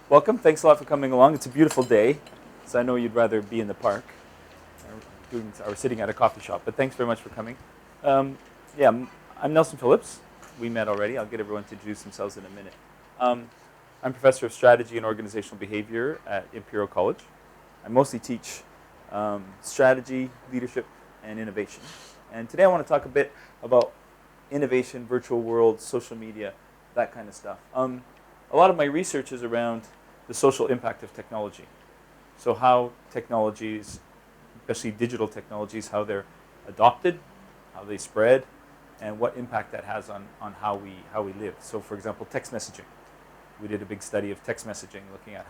welcome. Thanks a lot for coming along. It's a beautiful day, so I know you'd rather be in the park or sitting at a coffee shop, but thanks very much for coming. Um, yeah, I'm Nelson Phillips. We met already. I'll get everyone to introduce themselves in a minute. I'm professor of strategy and organizational behavior at Imperial College. I mostly teach strategy, leadership, and innovation. And today I want to talk a bit about innovation, virtual worlds, social media, that kind of stuff. A lot of my research is around the social impact of technology. So how technologies, especially digital technologies, how they're adopted, how they spread, and what impact that has on how we live. So for example, text messaging. We did a big study of text messaging, looking at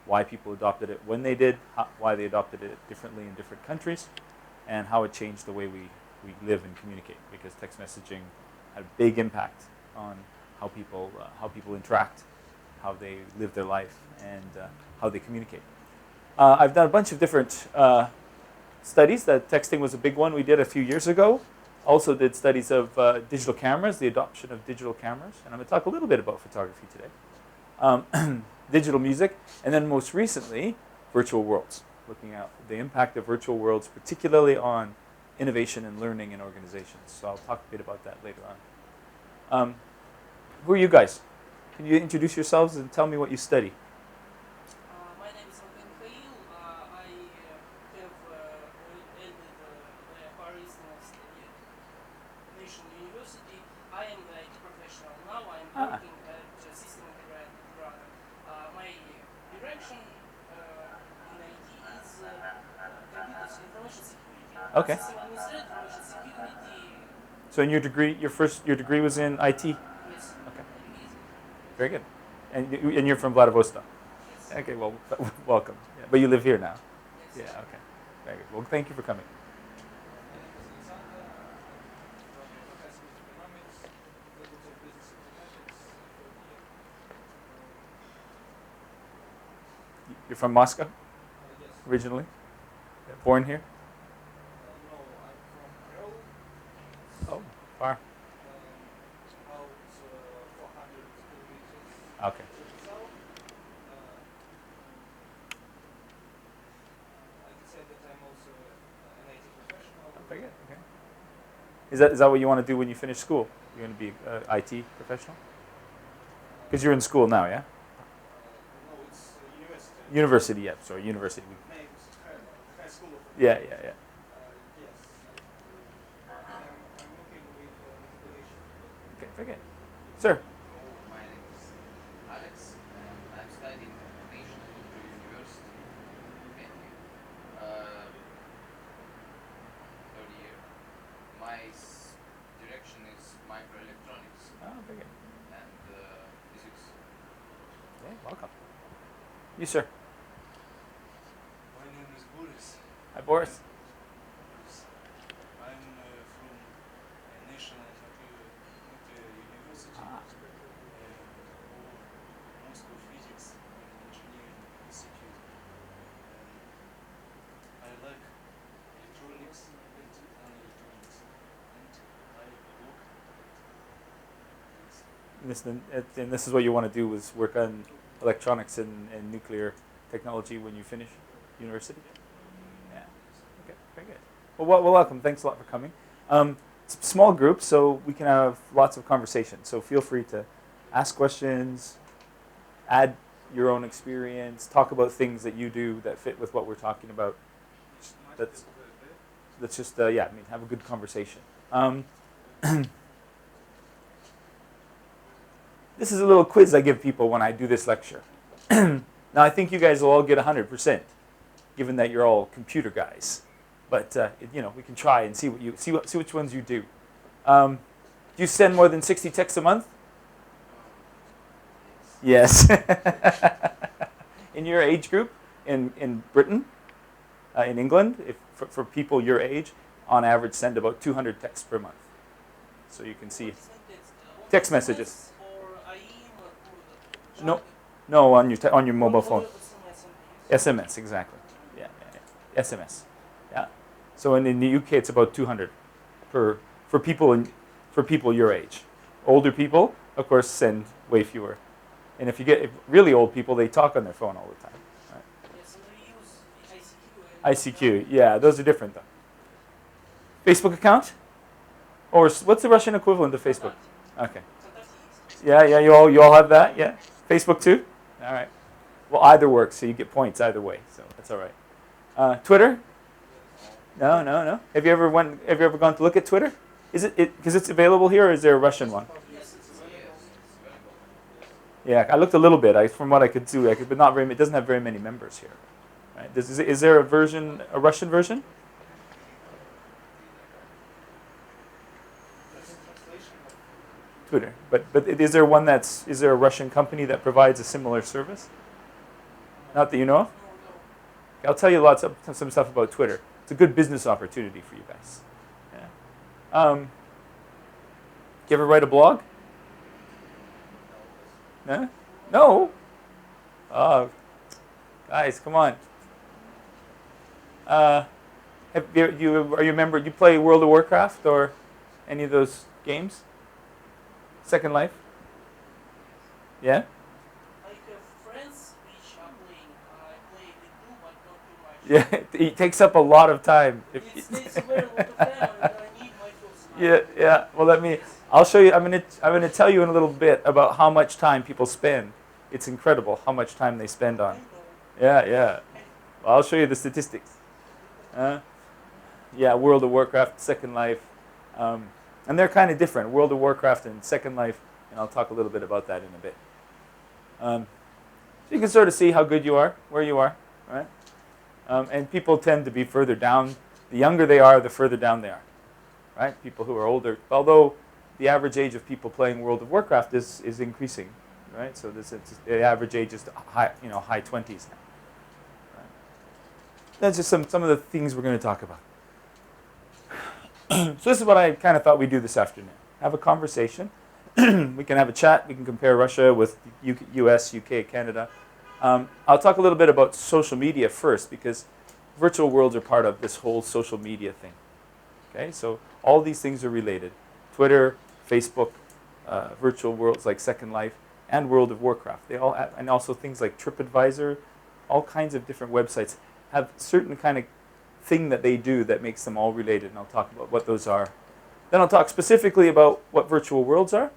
why people adopted it when they did, why they adopted it differently in different countries, and how it changed the way we live and communicate, because text messaging had a big impact on how people interact, how they live their life, and how they communicate. I've done a bunch of different studies. Texting was a big one we did a few years ago. Also did studies of digital cameras, the adoption of digital cameras, and I'm going to talk a little bit about photography today. Digital music, and then most recently, virtual worlds, looking at the impact of virtual worlds, particularly on innovation and learning in organizations. So I'll talk a bit about that later on. Who are you guys? Can you introduce yourselves and tell me what you study? My name is Imperial. I have ended Paris National University. I am the IT professional now. I am working at system integrator. My direction in IT is computers information security. Okay. System administrator, information security. So in your degree, your degree was in IT? Yes. Okay. Yes. Very good. And you're from Vladivostok? Yes. Okay, well, welcome. Yeah, but you live here now? Yes. Yeah, okay. Very good. Well, thank you for coming. You're from Moscow originally? Yeah, born here? Oh, far. Okay. Very good. Okay. Is that what you want to do when you finish school? You're going to be an IT professional? Because you're in school now, yeah? University, yeah. Sorry, university. Yeah, yeah, yeah. Okay, very good. Sir? My name is Alex, and I'm studying automation at Imperial University in third year. My direction is microelectronics Oh, very good. and physics. Okay, welcome. You, sir? My name is Boris. Hi, Boris. I'm from National Nuclear University or Moscow Physics and Engineering Institute. I like electronics and non-electronics, and I work at this. And this is what you want to do, is work on electronics and nuclear technology when you finish university? Yeah. Okay, very good. Well, welcome. Thanks a lot for coming. It's a small group, so we can have lots of conversation. So feel free to ask questions, add your own experience, talk about things that you do that fit with what we're talking about. Let's just, have a good conversation. This is a little quiz I give people when I do this lecture. Now, I think you guys will all get 100%, given that you're all computer guys. But we can try and see which ones you do. Do you send more than 60 texts a month? Yes. In your age group, in Britain, in England, for people your age, on average send about 200 texts per month. So you can see text messages. No, on your mobile phone. SMS, exactly. Yeah. SMS. Yeah. So in the UK, it's about 200 for people your age. Older people, of course, send way fewer. And if you get really old people, they talk on their phone all the time. Right? Yes, and we use ICQ. And ICQ, yeah, those are different though. Facebook account? Or what's the Russian equivalent of Facebook? Okay. Yeah, yeah, you all have that, yeah. Facebook too? All right. Well, either works, so you get points either way, so that's all right. Twitter? No, no, no. Have you ever gone to look at Twitter? Is it because it's available here, or is there a Russian one? Yes, it's Yeah, I looked a little bit. From what I could do, but not very. It doesn't have very many members here. Right? Is there a Russian version? Twitter, but is there a Russian company that provides a similar service? Not that you know of. I'll tell you some stuff about Twitter. It's a good business opportunity for you guys. Yeah. You ever write a blog? No? No? Oh, guys, come on. Are you a member? You play World of Warcraft or any of those games? Second Life? Yeah? I have friends which are playing. I play with two, but not too much. Yeah, it takes up a lot of time. It takes a very lot of time, and I need my first. Yeah, yeah. Well, I'll show you. I'm gonna tell you in a little bit about how much time people spend. It's incredible how much time they spend on. Yeah, yeah. Well, I'll show you the statistics. Yeah, World of Warcraft, Second Life, and they're kind of different. World of Warcraft and Second Life, and I'll talk a little bit about that in a bit. So you can sort of see how good you are, where you are, right? And people tend to be further down. The younger they are, the further down they are, right? People who are older, although the average age of people playing World of Warcraft is increasing, right? So the average age is high 20s now. Right? That's just some of the things we're going to talk about. So this is what I kind of thought we'd do this afternoon. Have a conversation. We can have a chat. We can compare Russia with US, UK, Canada. I'll talk a little bit about social media first because virtual worlds are part of this whole social media thing. Okay, so all these things are related. Twitter, Facebook, virtual worlds like Second Life, and World of Warcraft. They all have, and also things like TripAdvisor, all kinds of different websites have certain kind of thing that they do that makes them all related, and I'll talk about what those are. Then I'll talk specifically about what virtual worlds are,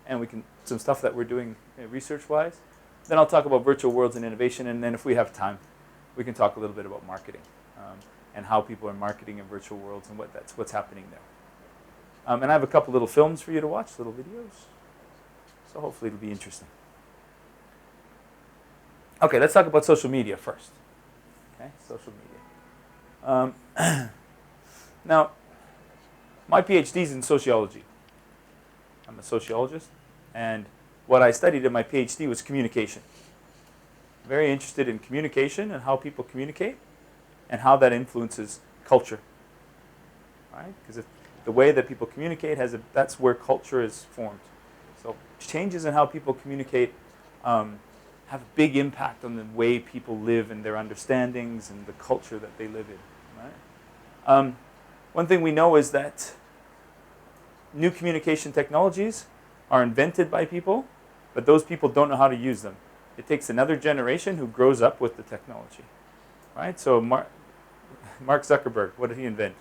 and some stuff that we're doing research-wise. Then I'll talk about virtual worlds and innovation, and then if we have time, we can talk a little bit about marketing and how people are marketing in virtual worlds and what's happening there. And I have a couple little films for you to watch, little videos. So hopefully it'll be interesting. Okay, let's talk about social media first. Okay, social media. Now, my PhD is in sociology. I'm a sociologist, and what I studied in my PhD was communication. Very interested in communication and how people communicate and how that influences culture. Right? Because the way that people communicate that's where culture is formed. So changes in how people communicate have a big impact on the way people live and their understandings and the culture that they live in. Right? One thing we know is that new communication technologies are invented by people, but those people don't know how to use them. It takes another generation who grows up with the technology. Right? So Mark Zuckerberg, what did he invent?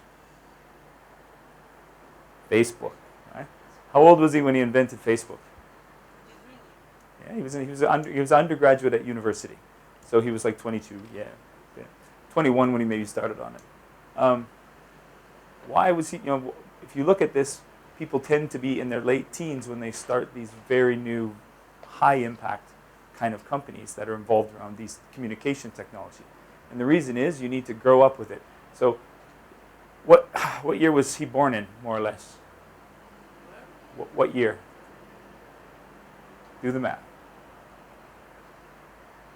Facebook. Right? How old was he when he invented Facebook? Yeah, he was an undergraduate at university, so he was like 22. Yeah, 21 when he maybe started on it. Why was he? If you look at this, people tend to be in their late teens when they start these very new, high impact kind of companies that are involved around these communication technology. And the reason is you need to grow up with it. So, what year was he born in, more or less? What year? Do the math.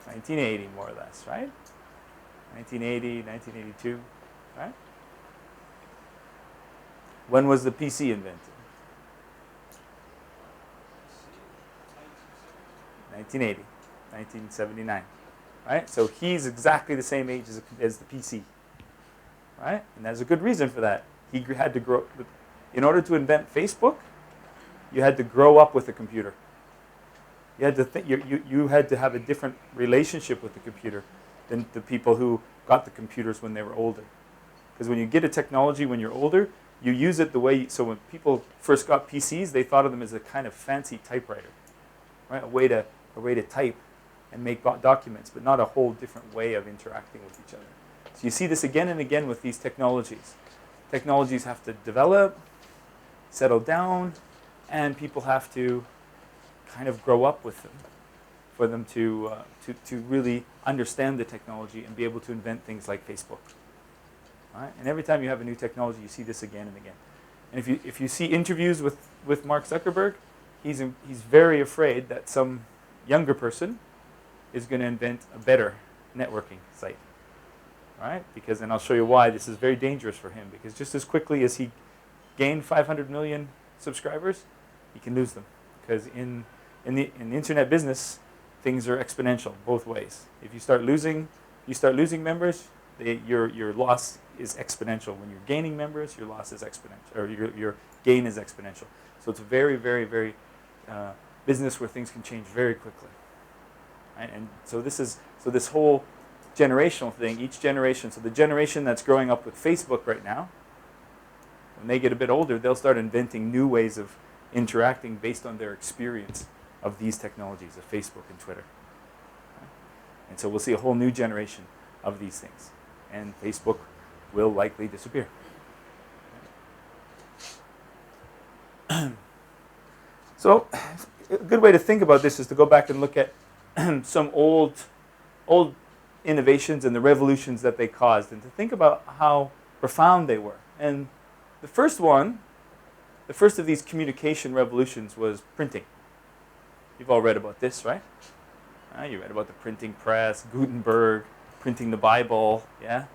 1980, more or less, right? 1980, 1982, right? When was the PC invented? 1980, 1979, right? So he's exactly the same age as the PC, right? And there's a good reason for that. He had to grow. In order to invent Facebook, you had to grow up with a computer. You had to think. You had to have a different relationship with the computer than the people who got the computers when they were older. Because when you get a technology when you're older, you use it the way. So when people first got PCs, they thought of them as a kind of fancy typewriter, right? A way to type and make documents, but not a whole different way of interacting with each other. So you see this again and again with these technologies. Technologies have to develop, settle down, and people have to kind of grow up with them for them to really understand the technology and be able to invent things like Facebook. Right? And every time you have a new technology, you see this again and again. And if you see interviews with Mark Zuckerberg, he's very afraid that some younger person is going to invent a better networking site. Right? Because, and I'll show you why this is very dangerous for him, because just as quickly as he gained 500 million subscribers, he can lose them. Because in the internet business, things are exponential both ways. If you start losing members, your loss is exponential. When you're gaining members, your loss is exponential, or your gain is exponential. So it's a very, very, very business where things can change very quickly. Right? And so this whole generational thing, each generation, so the generation that's growing up with Facebook right now, when they get a bit older, they'll start inventing new ways of interacting based on their experience of these technologies, of Facebook and Twitter. Right? And so we'll see a whole new generation of these things. And Facebook will likely disappear. So a good way to think about this is to go back and look at some old innovations and the revolutions that they caused, and to think about how profound they were. And the first of these communication revolutions was printing. You've all read about this, right? You read about the printing press, Gutenberg, printing the Bible, yeah?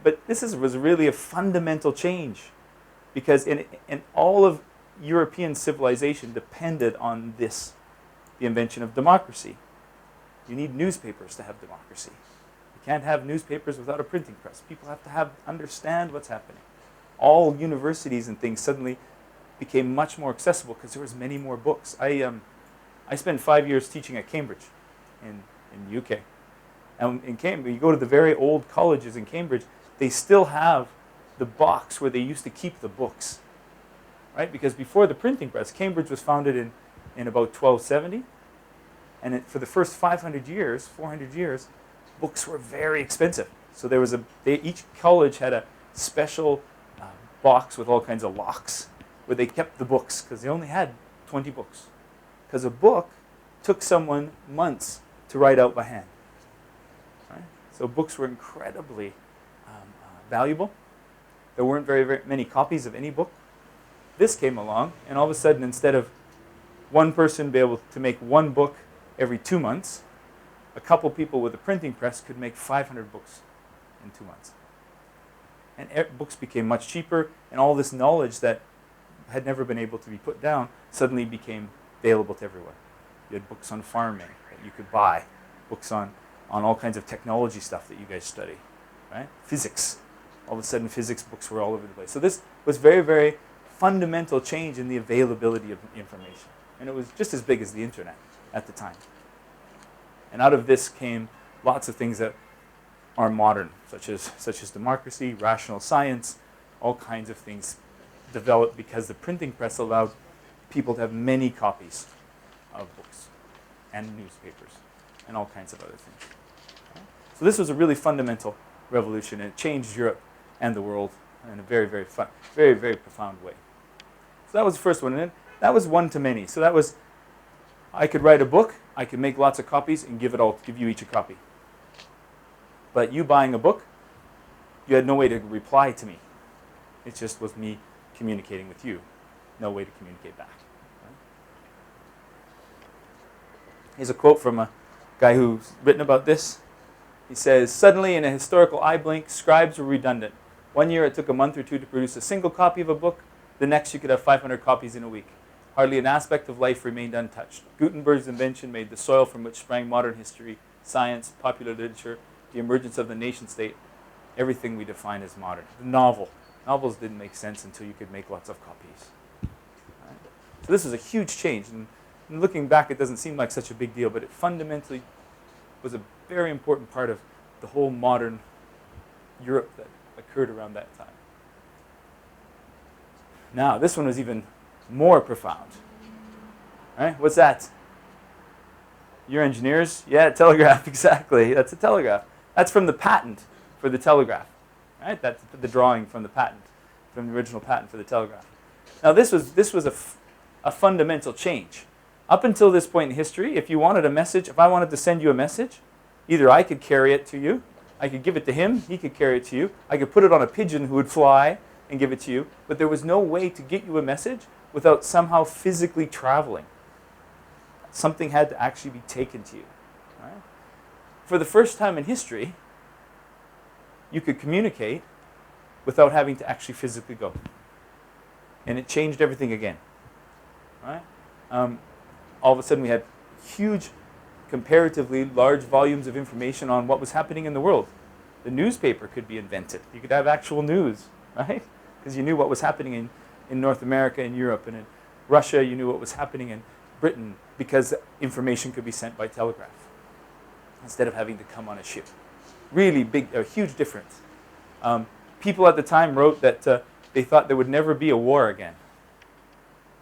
But this was really a fundamental change, because in all of European civilization depended on this, the invention of democracy. You need newspapers to have democracy. You can't have newspapers without a printing press. People have to understand what's happening. All universities and things suddenly became much more accessible because there was many more books. I spent 5 years teaching at Cambridge in the UK. And in Cambridge, you go to the very old colleges in Cambridge, they still have the box where they used to keep the books. Right? Because before the printing press, Cambridge was founded in about 1270. And for the first 400 years, books were very expensive. So there was each college had a special box with all kinds of locks where they kept the books, because they only had 20 books. Because a book took someone months to write out by hand. Right? So books were incredibly valuable. There weren't very, very many copies of any book. This came along, and all of a sudden, instead of one person be able to make one book every 2 months, a couple people with a printing press could make 500 books in 2 months. And books became much cheaper, and all this knowledge that had never been able to be put down suddenly became available to everyone. You had books on farming that you could buy, books on all kinds of technology stuff that you guys study, right? Physics. All of a sudden, physics books were all over the place. So this was very, very fundamental change in the availability of information. And it was just as big as the internet at the time. And out of this came lots of things that are modern, such as democracy, rational science, all kinds of things developed because the printing press allowed people to have many copies of books and newspapers and all kinds of other things. So this was a really fundamental revolution, and it changed Europe and the world in a very, very very, very profound way. So that was the first one, and then that was one to many. So that was, I could write a book, I could make lots of copies and give you each a copy. But you buying a book, you had no way to reply to me. It just was me communicating with you. No way to communicate back. Right? Here's a quote from a guy who's written about this. He says, "Suddenly, in a historical eye blink, scribes were redundant. One year it took a month or two to produce a single copy of a book. The next you could have 500 copies in a week. Hardly an aspect of life remained untouched. Gutenberg's invention made the soil from which sprang modern history, science, popular literature, the emergence of the nation state, everything we define as modern." The novels didn't make sense until you could make lots of copies. Right? So this was a huge change, and And looking back, it doesn't seem like such a big deal, but it fundamentally was a very important part of the whole modern Europe that occurred around that time. Now, this one was even more profound. Right? What's that? You're engineers? Yeah, telegraph, exactly. That's a telegraph. That's from the patent for the telegraph. Right? That's the drawing from the patent, from the original patent for the telegraph. Now, this was a fundamental change. Up until this point in history, if you wanted a message, if I wanted to send you a message, either I could carry it to you, I could give it to him, he could carry it to you, I could put it on a pigeon who would fly and give it to you, but there was no way to get you a message without somehow physically traveling. Something had to actually be taken to you. Right? For the first time in history, you could communicate without having to actually physically go. And it changed everything again. Right? All of a sudden we had huge, comparatively large volumes of information on what was happening in the world. The newspaper could be invented. You could have actual news, right? Because you knew what was happening in North America and Europe, and in Russia you knew what was happening in Britain, because information could be sent by telegraph instead of having to come on a ship. Really big, a huge difference. People at the time wrote that they thought there would never be a war again.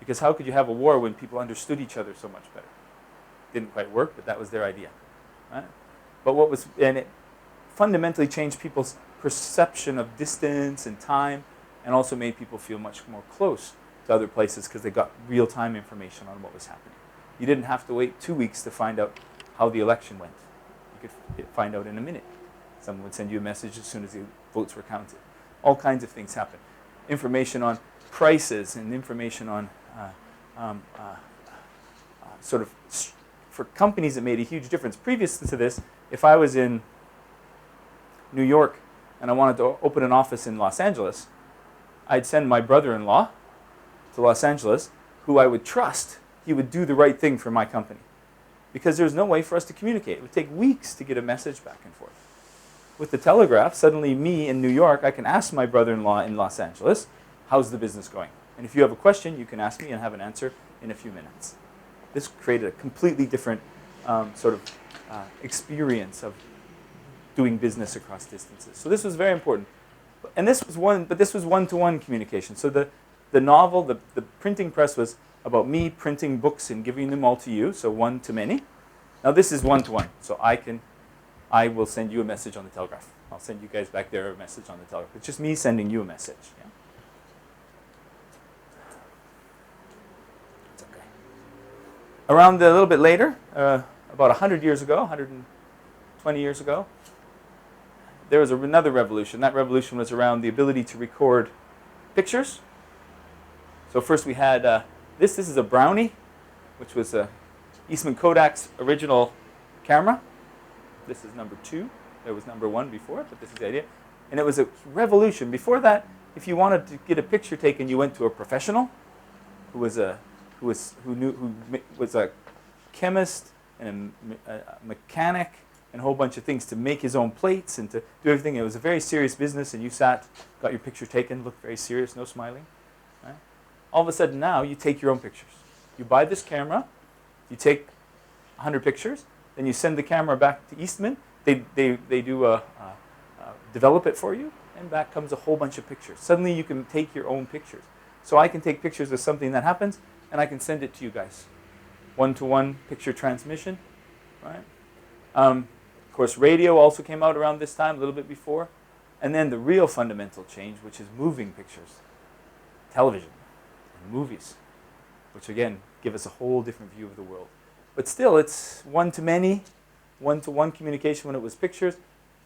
Because how could you have a war when people understood each other so much better? Didn't quite work, but that was their idea. Right? But and it fundamentally changed people's perception of distance and time, and also made people feel much more close to other places because they got real-time information on what was happening. You didn't have to wait 2 weeks to find out how the election went. You could find out in a minute. Someone would send you a message as soon as the votes were counted. All kinds of things happen. Information on prices and information on sort of for companies, it made a huge difference. Previous to this, if I was in New York and I wanted to open an office in Los Angeles, I'd send my brother-in-law to Los Angeles, who I would trust he would do the right thing for my company. Because there's no way for us to communicate. It would take weeks to get a message back and forth. With the telegraph, suddenly me in New York, I can ask my brother-in-law in Los Angeles, how's the business going? And if you have a question, you can ask me and have an answer in a few minutes. This created a completely different experience of doing business across distances. So this was very important. And this was one-to-one communication. So the novel, the printing press was about me printing books and giving them all to you, so one to many. Now this is one-to-one. So I will send you a message on the telegraph. I'll send you guys back there a message on the telegraph. It's just me sending you a message. Yeah? It's okay. Around a little bit later, about 100 years ago, 120 years ago, there was another revolution. That revolution was around the ability to record pictures. So first we had this is a Brownie, which was Eastman Kodak's original camera. This is number 2. There was number 1 before, but this is the idea. And it was a revolution. Before that, if you wanted to get a picture taken, you went to a professional who was a chemist and a mechanic and a whole bunch of things to make his own plates and to do everything. It was a very serious business, and you sat, got your picture taken, looked very serious, no smiling. Right? All of a sudden now, you take your own pictures. You buy this camera, you take 100 pictures, then you send the camera back to Eastman. They do develop it for you, and back comes a whole bunch of pictures. Suddenly you can take your own pictures. So I can take pictures of something that happens, and I can send it to you guys. One-to-one picture transmission, right? Of course, radio also came out around this time, a little bit before. And then the real fundamental change, which is moving pictures. Television and movies, which again, give us a whole different view of the world. But still, it's one-to-many, one-to-one communication when it was pictures.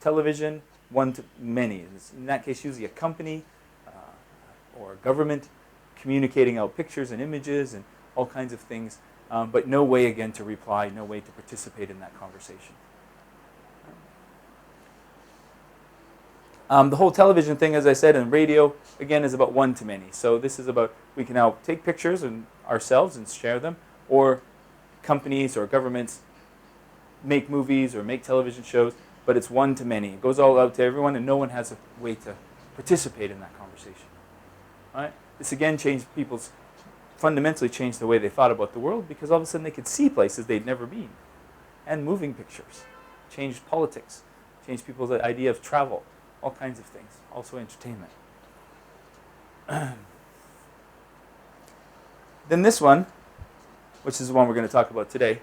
Television, one-to-many. In that case, usually a company or a government communicating out pictures and images and all kinds of things. But no way, again, to reply, no way to participate in that conversation. The whole television thing, as I said, and radio, again, is about one-to-many. So this is about, we can now take pictures and ourselves and share them, or companies or governments make movies or make television shows, but it's one-to-many. It goes all out to everyone, and no one has a way to participate in that conversation. Right? This, again, changed people's fundamentally changed the way they thought about the world, because all of a sudden they could see places they'd never been. And moving pictures. Changed politics. Changed people's idea of travel. All kinds of things. Also entertainment. Then this one, which is the one we're going to talk about today.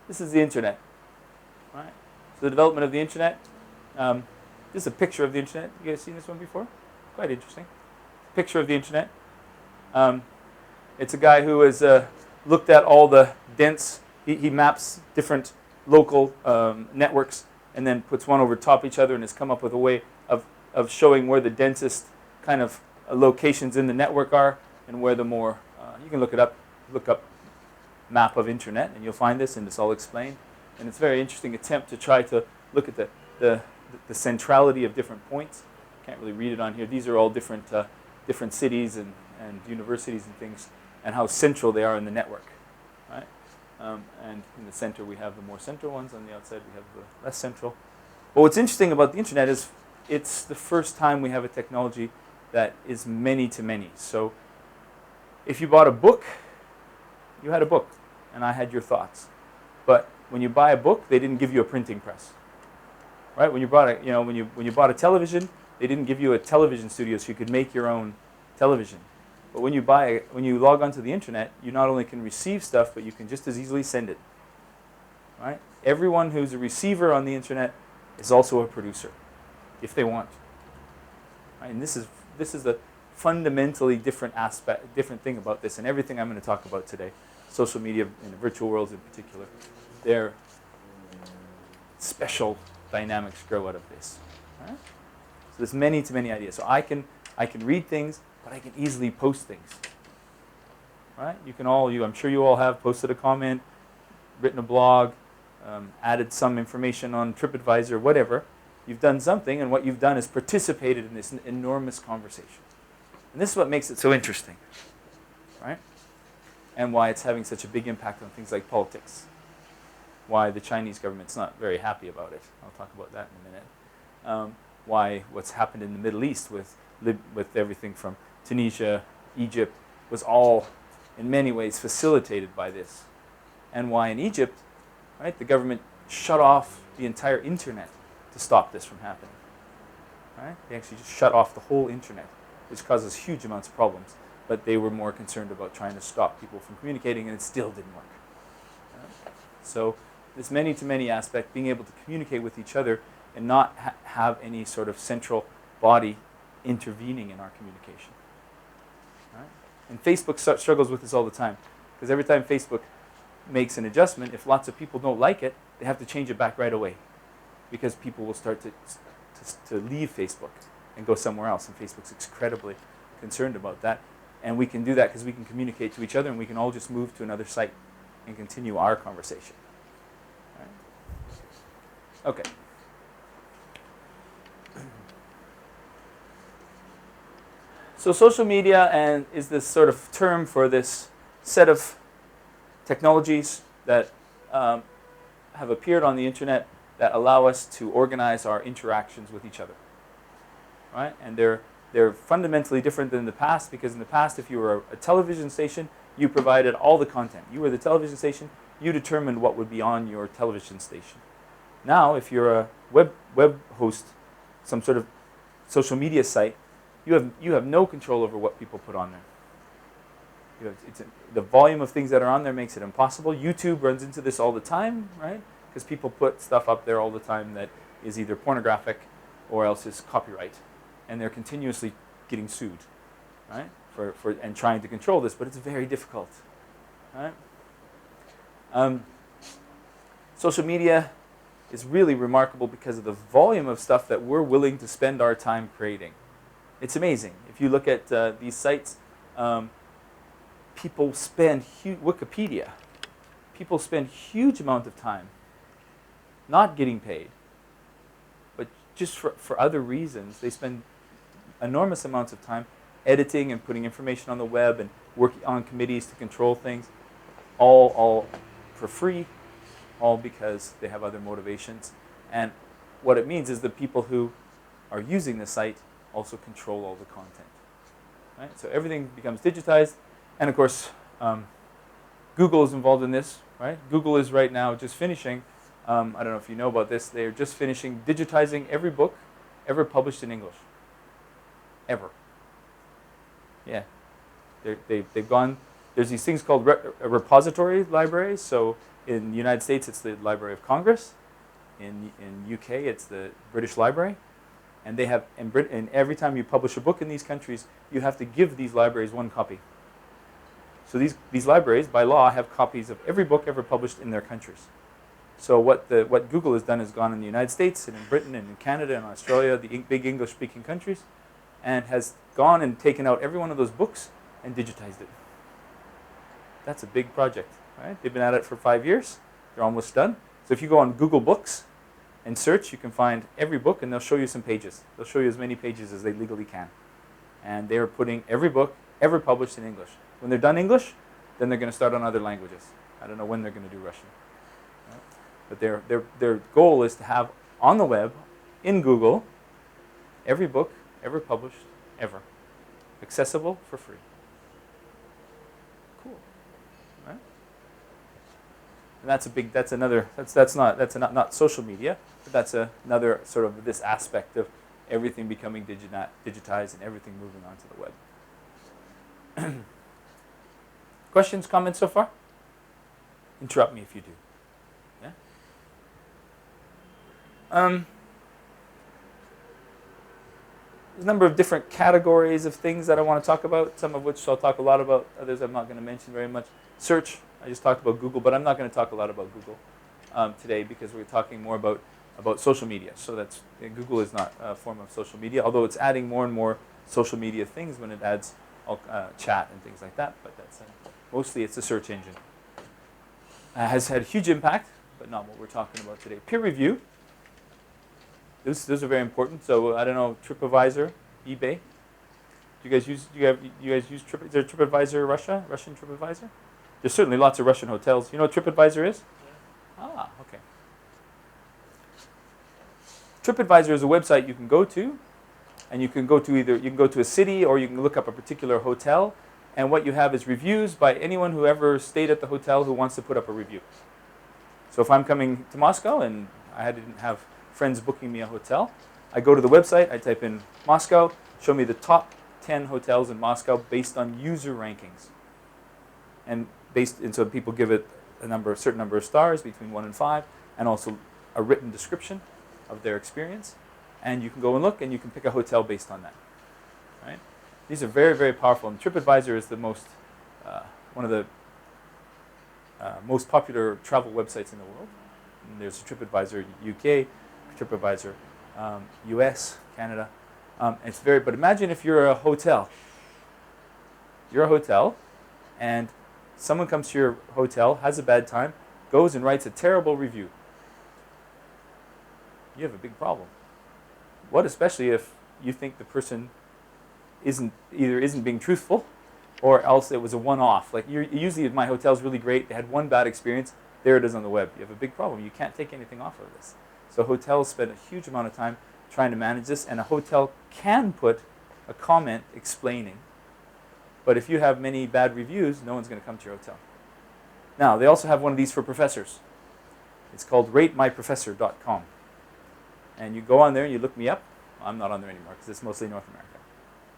This is the internet. Right? So the development of the internet. This is a picture of the internet. You guys seen this one before? Quite interesting. Picture of the internet. It's a guy who has looked at all the dense. He maps different local networks and then puts one over top each other and has come up with a way of showing where the densest kind of locations in the network are and where the more. You can look it up. Look up map of internet and you'll find this, and it's all explained. And it's a very interesting attempt to try to look at the centrality of different points. Can't really read it on here. These are all different cities and universities and things, and how central they are in the network, right? And in the center we have the more central ones. On the outside we have the less central. But what's interesting about the internet is it's the first time we have a technology that is many to many. So if you bought a book, you had a book, and I had your thoughts. But when you buy a book, they didn't give you a printing press, right? When you bought when you bought a television, they didn't give you a television studio so you could make your own television. But when you log onto the internet, you not only can receive stuff, but you can just as easily send it, right? Everyone who's a receiver on the internet is also a producer, if they want. Right? And this is the fundamentally different thing about this, and everything I'm going to talk about today. Social media and the virtual worlds in particular, their special dynamics grow out of this. Right? So there's many to many ideas. So I can read things, but I can easily post things. Right? I'm sure you all have posted a comment, written a blog, added some information on TripAdvisor, whatever. You've done something, and what you've done is participated in this enormous conversation. And this is what makes it so interesting, right? And why it's having such a big impact on things like politics. Why the Chinese government's not very happy about it. I'll talk about that in a minute. Why what's happened in the Middle East with everything from Tunisia, Egypt, was all in many ways facilitated by this. And why in Egypt, right, the government shut off the entire internet to stop this from happening. Right? They actually just shut off the whole internet, which causes huge amounts of problems. But they were more concerned about trying to stop people from communicating, and it still didn't work. Right? So this many-to-many aspect, being able to communicate with each other and not have any sort of central body intervening in our communication. Right? And Facebook struggles with this all the time, because every time Facebook makes an adjustment, if lots of people don't like it, they have to change it back right away, because people will start to leave Facebook and go somewhere else, and Facebook's incredibly concerned about that. And we can do that because we can communicate to each other, and we can all just move to another site and continue our conversation. Right? Okay. So social media is this sort of term for this set of technologies that have appeared on the internet that allow us to organize our interactions with each other. Right? And they're fundamentally different than the past, because in the past, if you were a television station, you provided all the content. You were the television station, you determined what would be on your television station. Now, if you're a web host, some sort of social media site, you have no control over what people put on there. The volume of things that are on there makes it impossible. YouTube runs into this all the time, right? Because people put stuff up there all the time that is either pornographic or else is copyright. And they're continuously getting sued, right? And trying to control this, but it's very difficult, right? Social media is really remarkable because of the volume of stuff that we're willing to spend our time creating. It's amazing. If you look at these sites, people spend Wikipedia. People spend huge amount of time not getting paid, but just for other reasons. They spend enormous amounts of time editing and putting information on the web and working on committees to control things, all for free, all because they have other motivations. And what it means is the people who are using the site also control all the content. right? So everything becomes digitized, and of course, Google is involved in this, right? Google is right now just finishing. I don't know if you know about this. They're just finishing digitizing every book ever published in English. Ever. Yeah. They've gone. There's these things called repository libraries. So in the United States, it's the Library of Congress. In UK, it's the British Library. And they have, and every time you publish a book in these countries, you have to give these libraries one copy. So these libraries, by law, have copies of every book ever published in their countries. So what Google has done is gone in the United States and in Britain and in Canada and Australia, the big English-speaking countries, and has gone and taken out every one of those books and digitized it. That's a big project, right? They've been at it for 5 years. They're almost done. So if you go on Google Books and search, you can find every book, and they'll show you some pages. They'll show you as many pages as they legally can. And they're putting every book ever published in English. When they're done English, then they're going to start on other languages. I don't know when they're going to do Russian. Right? But their goal is to have on the web, in Google, every book ever published, ever, accessible for free. Cool, right? And that's not social media, but that's another sort of this aspect of everything becoming digitized and everything moving onto the web. Questions, comments so far? Interrupt me if you do. Yeah? There's a number of different categories of things that I want to talk about, some of which I'll talk a lot about, others I'm not going to mention very much. Search, I just talked about Google, but I'm not going to talk a lot about Google today because we're talking more about social media. So that's Google is not a form of social media, although it's adding more and more social media things when it adds chat and things like that, but that's mostly it's a search engine. Has had a huge impact, but not what we're talking about today. Peer review. Those are very important. So I don't know, TripAdvisor, eBay. Do you guys use Trip? Is there TripAdvisor Russian TripAdvisor? There's certainly lots of Russian hotels. You know what TripAdvisor is? Yeah. Ah, okay. TripAdvisor is a website you can go to, and you can go to a city or you can look up a particular hotel, and what you have is reviews by anyone who ever stayed at the hotel who wants to put up a review. So if I'm coming to Moscow and I didn't have friends booking me a hotel, I go to the website, I type in Moscow, show me the top 10 hotels in Moscow based on user rankings. And so people give it a certain number of stars, between 1 and 5, and also a written description of their experience. And you can go and look, and you can pick a hotel based on that. Right? These are very, very powerful. And TripAdvisor is the one of the most popular travel websites in the world. And there's TripAdvisor UK, TripAdvisor US, Canada. But imagine if you're a hotel. You're a hotel, and someone comes to your hotel, has a bad time, goes and writes a terrible review. You have a big problem. What especially if you think the person isn't being truthful, or else it was a one-off. Like usually my hotel's really great, they had one bad experience, there it is on the web. You have a big problem. You can't take anything off of this. So hotels spend a huge amount of time trying to manage this, and a hotel can put a comment explaining. But if you have many bad reviews, no one's going to come to your hotel. Now, they also have one of these for professors. It's called ratemyprofessor.com. And you go on there and you look me up. I'm not on there anymore because it's mostly North America.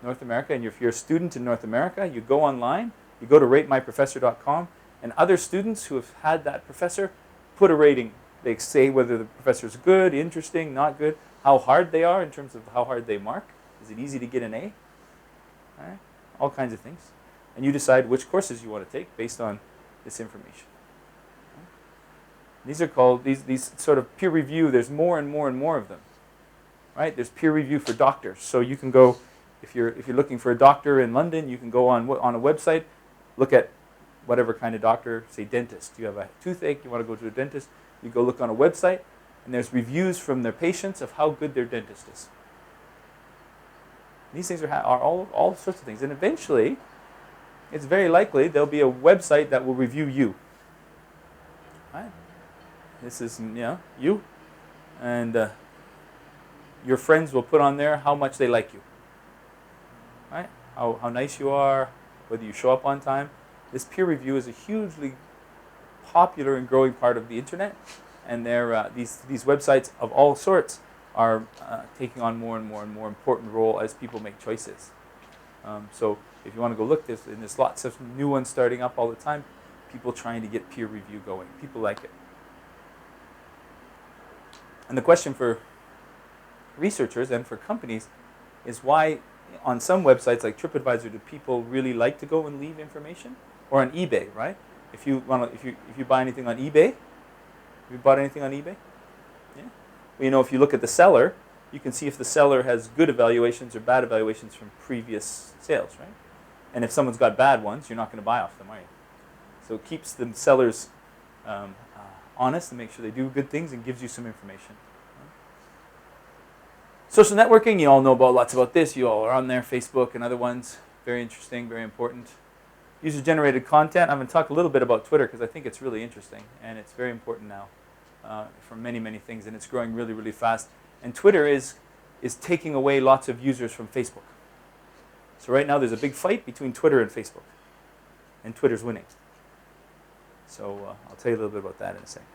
North America, and if you're a student in North America, you go online, you go to ratemyprofessor.com, and other students who have had that professor put a rating. They say whether the professor's good, interesting, not good, how hard they are in terms of how hard they mark. Is it easy to get an A? All right? All kinds of things. And you decide which courses you want to take based on this information. These are called, these sort of peer review, there's more and more and more of them. Right? There's peer review for doctors. So you can go, if you're looking for a doctor in London, you can go on a website, look at whatever kind of doctor, say dentist. You have a toothache, you want to go to a dentist, you go look on a website, and there's reviews from their patients of how good their dentist is. These things are all sorts of things. And eventually, it's very likely there'll be a website that will review you. Right? This is, you. And your friends will put on there how much they like you. Right? how nice you are, whether you show up on time. This peer review is a hugely popular and growing part of the internet, and these websites of all sorts are taking on more and more and more important role as people make choices. So if you want to go look, there's lots of new ones starting up all the time. People trying to get peer review going. People like it. And the question for researchers and for companies is why on some websites like TripAdvisor do people really like to go and leave information? Or on eBay, right? If you buy anything on eBay, have you bought anything on eBay? Yeah. Well, if you look at the seller, you can see if the seller has good evaluations or bad evaluations from previous sales, right? And if someone's got bad ones, you're not going to buy off them, are you? So it keeps the sellers honest and make sure they do good things and gives you some information. Social networking, you all know lots about this. You all are on there, Facebook and other ones. Very interesting, very important. User-generated content. I'm going to talk a little bit about Twitter because I think it's really interesting and it's very important now for many, many things, and it's growing really, really fast. And Twitter is taking away lots of users from Facebook. So right now there's a big fight between Twitter and Facebook, and Twitter's winning. So I'll tell you a little bit about that in a second.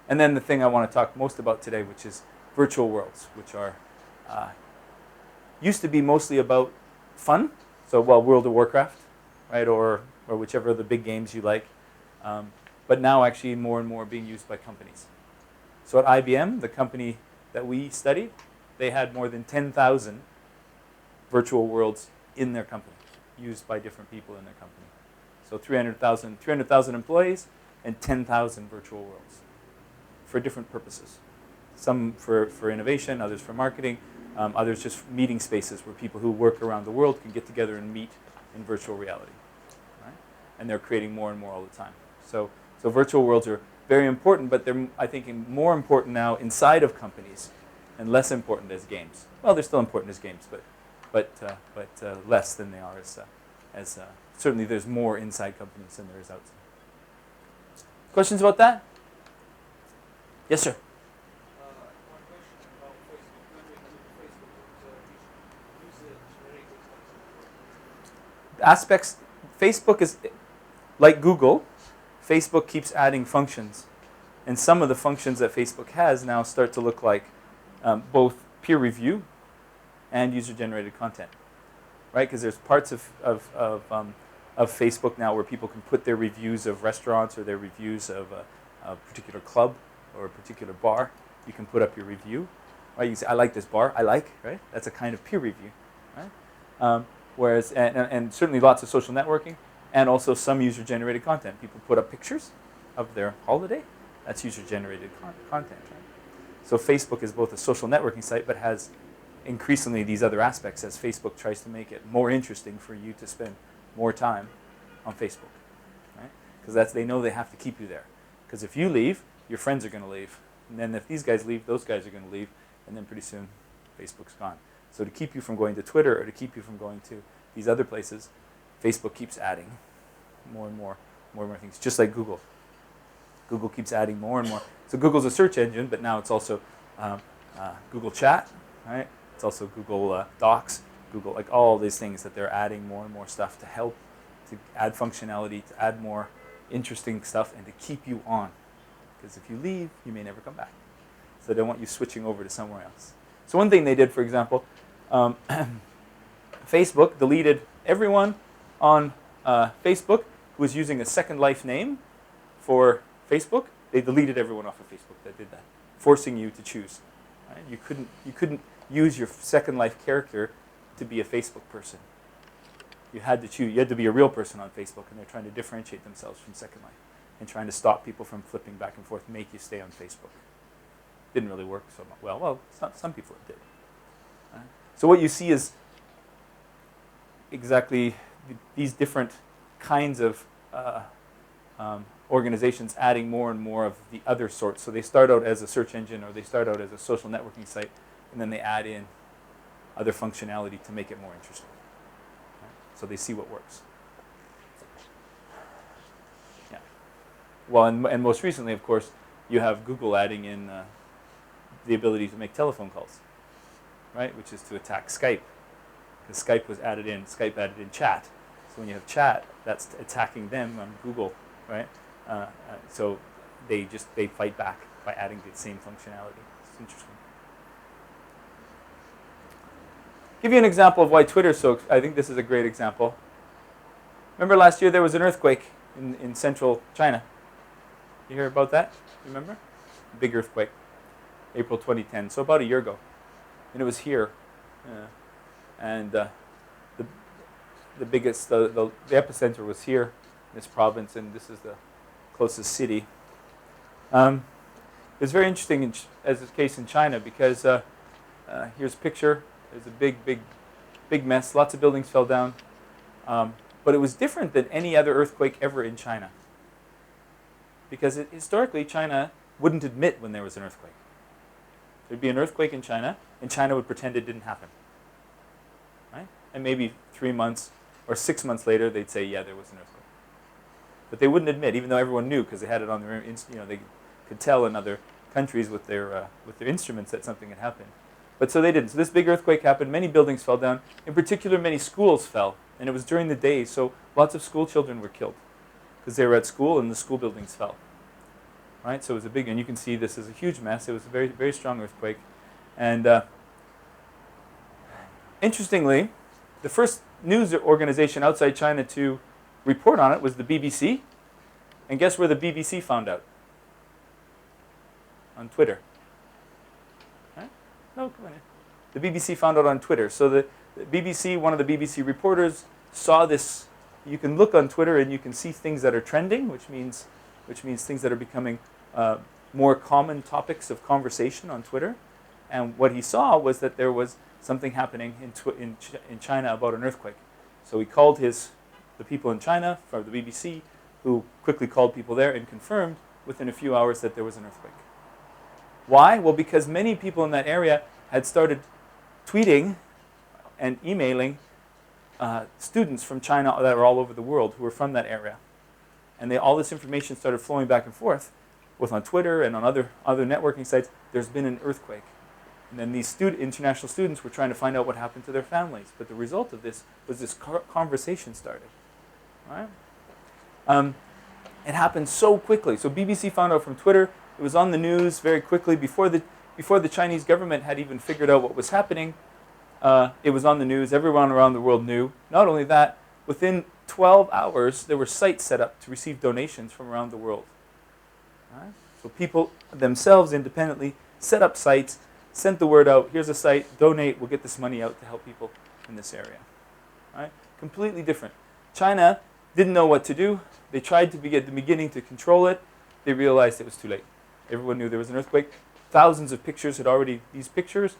And then the thing I want to talk most about today, which is virtual worlds, which are used to be mostly about fun. So, World of Warcraft, right, or whichever of the big games you like. But now actually more and more being used by companies. So at IBM, the company that we studied, they had more than 10,000 virtual worlds in their company, used by different people in their company. So 300,000 employees and 10,000 virtual worlds for different purposes. Some for innovation, others for marketing, others just meeting spaces where people who work around the world can get together and meet in virtual reality. Right? And they're creating more and more all the time. So virtual worlds are very important, but they're, I think, more important now inside of companies and less important as games. Well, they're still important as games, but less than they are as certainly there's more inside companies than there is outside. Questions about that? Yes, sir. One question about Facebook. When we do Facebook user-generated content. Aspects, Facebook is like Google. Facebook keeps adding functions, and some of the functions that Facebook has now start to look like both peer review and user-generated content, right? Because there's parts of Facebook now where people can put their reviews of restaurants or their reviews of a particular club or a particular bar. You can put up your review, right? You can say, I like this bar, right? That's a kind of peer review, right? Whereas, and certainly lots of social networking, and also some user-generated content. People put up pictures of their holiday. That's user-generated content, right? So Facebook is both a social networking site, but has increasingly these other aspects as Facebook tries to make it more interesting for you to spend more time on Facebook, right? Because they know they have to keep you there. Because if you leave, your friends are going to leave. And then if these guys leave, those guys are going to leave. And then pretty soon, Facebook's gone. So to keep you from going to Twitter or to keep you from going to these other places, Facebook keeps adding more and more things, just like Google. Google keeps adding more and more. So Google's a search engine, but now it's also Google Chat, right? It's also Google Docs, Google, like all these things that they're adding more and more stuff to help, to add functionality, to add more interesting stuff, and to keep you on. Because if you leave, you may never come back. So they don't want you switching over to somewhere else. So one thing they did, for example, Facebook deleted everyone on Facebook who was using a Second Life name for Facebook. They deleted everyone off of Facebook that did that, forcing you to choose. Right? You couldn't use your Second Life character to be a Facebook person. You had to choose. You had to be a real person on Facebook, and they're trying to differentiate themselves from Second Life and trying to stop people from flipping back and forth, make you stay on Facebook. Didn't really work so well. Well, some people it did. Right? So what you see is exactly these different kinds of organizations adding more and more of the other sorts. So they start out as a search engine, or they start out as a social networking site, and then they add in other functionality to make it more interesting. Right? So they see what works. Yeah. Well, and most recently, of course, you have Google adding in the ability to make telephone calls, right? Which is to attack Skype. because Skype was added in. Skype added in chat. So when you have chat, that's attacking them on Google, right? So they fight back by adding the same functionality. It's interesting. Give you an example of why Twitter so. I think this is a great example. Remember last year there was an earthquake in central China. You hear about that? Remember? Big earthquake, April 2010. So about a year ago, and it was here, and the biggest the epicenter was here in this province, and this is the closest city. It's very interesting as a case in China because here's a picture. There's a big mess. Lots of buildings fell down. But it was different than any other earthquake ever in China. Because historically, China wouldn't admit when there was an earthquake. There'd be an earthquake in China, and China would pretend it didn't happen. Right? And maybe 3 months or 6 months later, they'd say, yeah, there was an earthquake. But they wouldn't admit, even though everyone knew, because they had it on their, they could tell in other countries with their instruments that something had happened. But so they didn't. So this big earthquake happened. Many buildings fell down. In particular, many schools fell. And it was during the day, so lots of school children were killed because they were at school and the school buildings fell. Right? So it was a big, and you can see this is a huge mess. It was a very, very strong earthquake. And interestingly, the first news organization outside China to report on it was the BBC. And guess where the BBC found out? On Twitter. Right? No, come on in. The BBC found out on Twitter. So the BBC, one of the BBC reporters saw this. You can look on Twitter and you can see things that are trending, which means things that are becoming more common topics of conversation on Twitter. And what he saw was that there was something happening in China about an earthquake. So he called the people in China from the BBC, who quickly called people there and confirmed within a few hours that there was an earthquake. Why? Well, because many people in that area had started tweeting and emailing students from China that were all over the world who were from that area. And all this information started flowing back and forth, both on Twitter and on other networking sites. There's been an earthquake. And then these international students were trying to find out what happened to their families. But the result of this was this conversation started. Right? It happened so quickly. So BBC found out from Twitter. It was on the news very quickly before the Chinese government had even figured out what was happening. It was on the news. Everyone around the world knew. Not only that, within 12 hours, there were sites set up to receive donations from around the world. Right? So people themselves independently set up sites, sent the word out, here's a site, donate, we'll get this money out to help people in this area. Right? Completely different. China didn't know what to do. They tried to at the beginning to control it. They realized it was too late. Everyone knew there was an earthquake. Thousands of pictures had already, these pictures,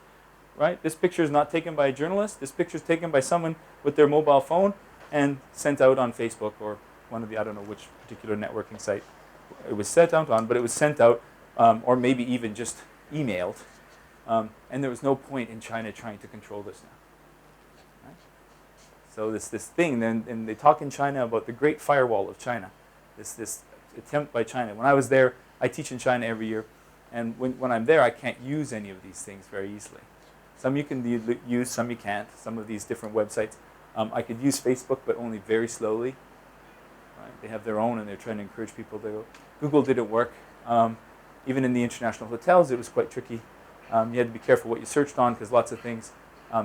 right? This picture is not taken by a journalist. This picture is taken by someone with their mobile phone and sent out on Facebook or one of the, I don't know which particular networking site it was sent out on, but it was sent out or maybe even just emailed. And there was no point in China trying to control this now. Right? So this thing, and they talk in China about the Great Firewall of China, this attempt by China. When I was there, I teach in China every year, and when I'm there, I can't use any of these things very easily. Some you can use, some you can't, some of these different websites. I could use Facebook, but only very slowly. Right? They have their own, and they're trying to encourage people to go. Google didn't work. Even in the international hotels, it was quite tricky. You had to be careful what you searched on, because lots of things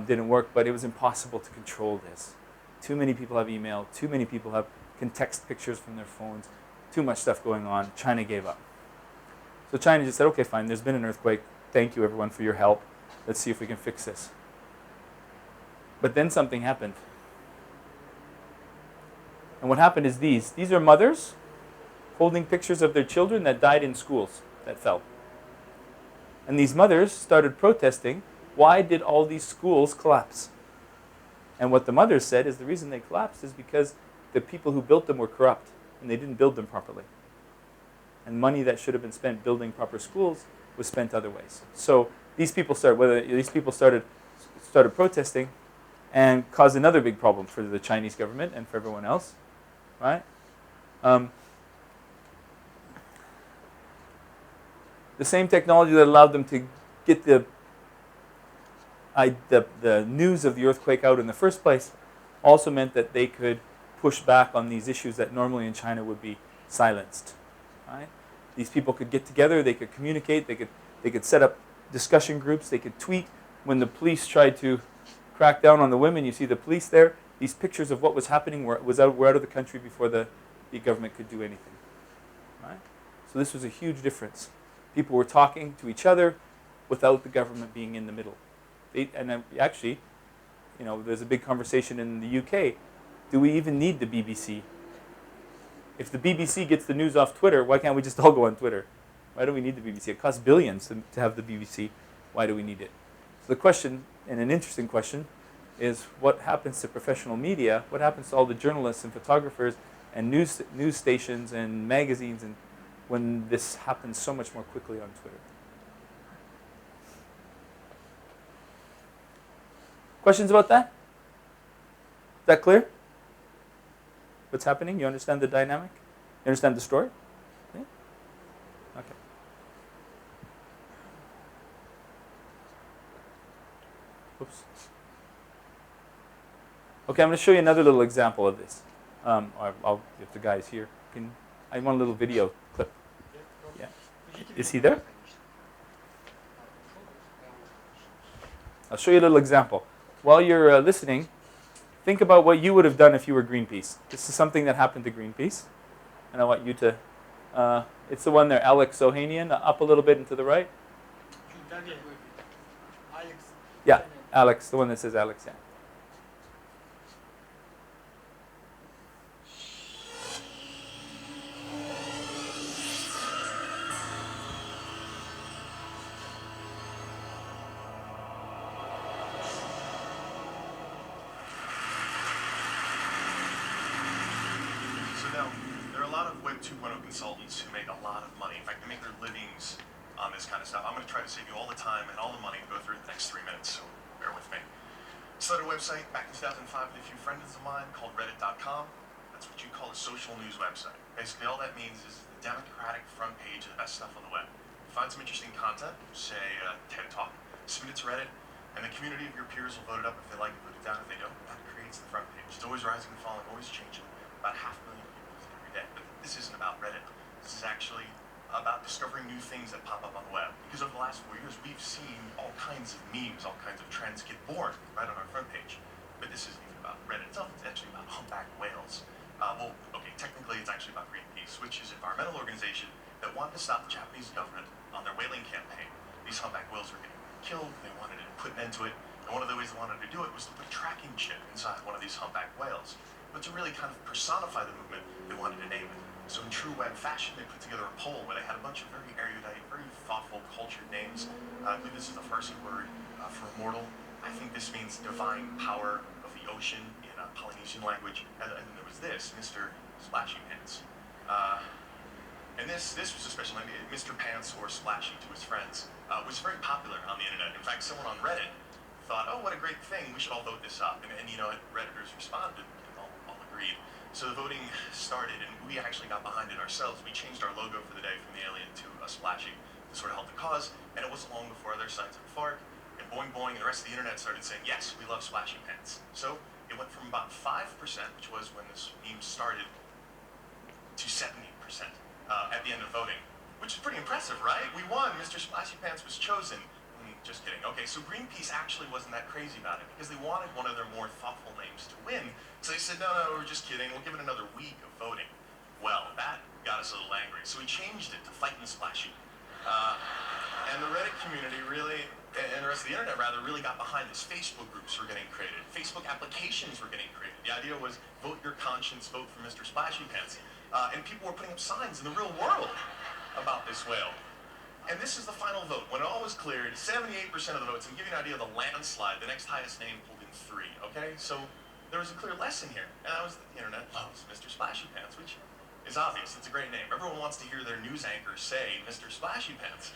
didn't work, but it was impossible to control this. Too many people have email, too many people can text pictures from their phones, too much stuff going on. China gave up. So China just said, okay, fine, there's been an earthquake. Thank you, everyone, for your help. Let's see if we can fix this. But then something happened. And what happened is these are mothers holding pictures of their children that died in schools that fell. And these mothers started protesting, why did all these schools collapse? And what the mothers said is the reason they collapsed is because the people who built them were corrupt and they didn't build them properly. And money that should have been spent building proper schools was spent other ways. So these people started protesting and caused another big problem for the Chinese government and for everyone else, right? The same technology that allowed them to get the the news of the earthquake out in the first place also meant that they could push back on these issues that normally in China would be silenced. Right? These people could get together, they could communicate, they could set up discussion groups, they could tweet. When the police tried to crack down on the women, you see the police there. These pictures of what was happening were out of the country before the government could do anything. Right? So this was a huge difference. People were talking to each other without the government being in the middle. Actually, there's a big conversation in the UK. Do we even need the BBC? If the BBC gets the news off Twitter, why can't we just all go on Twitter? Why do we need the BBC? It costs billions to have the BBC. Why do we need it? So the question, and an interesting question, is what happens to professional media? What happens to all the journalists and photographers and news stations and magazines and when this happens so much more quickly on Twitter? Questions about that? Is that clear? What's happening? You understand the dynamic? You understand the story? Yeah? Okay. Oops. Okay, I'm going to show you another little example of this. If the guy's here, I want a little video clip. Yeah. Is he there? I'll show you a little example. While you're listening, think about what you would have done if you were Greenpeace. This is something that happened to Greenpeace. And I want you to, it's the one there, Alex Ohanian, up a little bit and to the right. Yeah, Alex, the one that says Alex, yeah. Consultants who make a lot of money. In fact, they make their livings on this kind of stuff. I'm going to try to save you all the time and all the money and go through the next 3 minutes, so bear with me. Started a website back in 2005 with a few friends of mine called Reddit.com. That's what you call a social news website. Basically, all that means is the democratic front page of the best stuff on the web. Find some interesting content, say a TED Talk, submit it to Reddit, and the community of your peers will vote it up if they like it, vote it down if they don't. That creates the front page. It's always rising and falling, always changing. About 500,000 people visit every day. But this isn't about Reddit. This is actually about discovering new things that pop up on the web. Because over the last 4 years, we've seen all kinds of memes, all kinds of trends get born right on our front page. But this isn't even about Reddit itself. It's actually about humpback whales. Technically it's actually about Greenpeace, which is an environmental organization that wanted to stop the Japanese government on their whaling campaign. These humpback whales were getting killed. They wanted to put an end to it. And one of the ways they wanted to do it was to put a tracking chip inside one of these humpback whales. But to really kind of personify the movement, they wanted to name it. So in true web fashion, they put together a poll where they had a bunch of very erudite, very thoughtful, cultured names. I believe this is the Farsi word for immortal. I think this means divine power of the ocean in a Polynesian language. And then there was this, Mr. Splashy Pants. And this was a special name, Mr. Pants or Splashy to his friends. Was very popular on the internet. In fact, someone on Reddit thought, oh, what a great thing, we should all vote this up. And Redditors responded, all agreed. So the voting started, and we actually got behind it ourselves. We changed our logo for the day from the alien to a splashy to sort of help the cause, and it wasn't long before other sites like Fark and Boing Boing and the rest of the internet started saying, yes, we love splashy pants. So it went from about 5%, which was when this meme started, to 70% at the end of voting, which is pretty impressive, right? We won. Mr. Splashy Pants was chosen. Just kidding. Okay, so Greenpeace actually wasn't that crazy about it because they wanted one of their more thoughtful names to win. So they said, no, we're just kidding. We'll give it another week of voting. Well, that got us a little angry. So we changed it to Fightin' Splashy. And the Reddit community really, and the rest of the internet rather, really got behind this. Facebook groups were getting created. Facebook applications were getting created. The idea was vote your conscience, vote for Mr. Splashy Pants. And people were putting up signs in the real world about this whale. And this is the final vote. When it all was cleared, 78% of the votes, and to give you an idea of the landslide, the next highest name pulled in 3, okay? So there was a clear lesson here. And that was that the internet loves Mr. Splashy Pants, which is obvious. It's a great name. Everyone wants to hear their news anchor say Mr. Splashy Pants.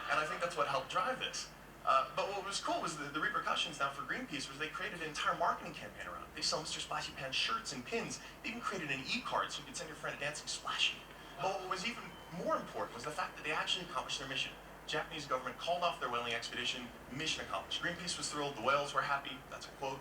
And I think that's what helped drive this. But what was cool was the repercussions now for Greenpeace was they created an entire marketing campaign around it. They sell Mr. Splashy Pants shirts and pins. They even created an e-card so you could send your friend a dancing splashy. But what was even more important was the fact that they actually accomplished their mission. Japanese government called off their whaling expedition, mission accomplished. Greenpeace was thrilled, the whales were happy, that's a quote.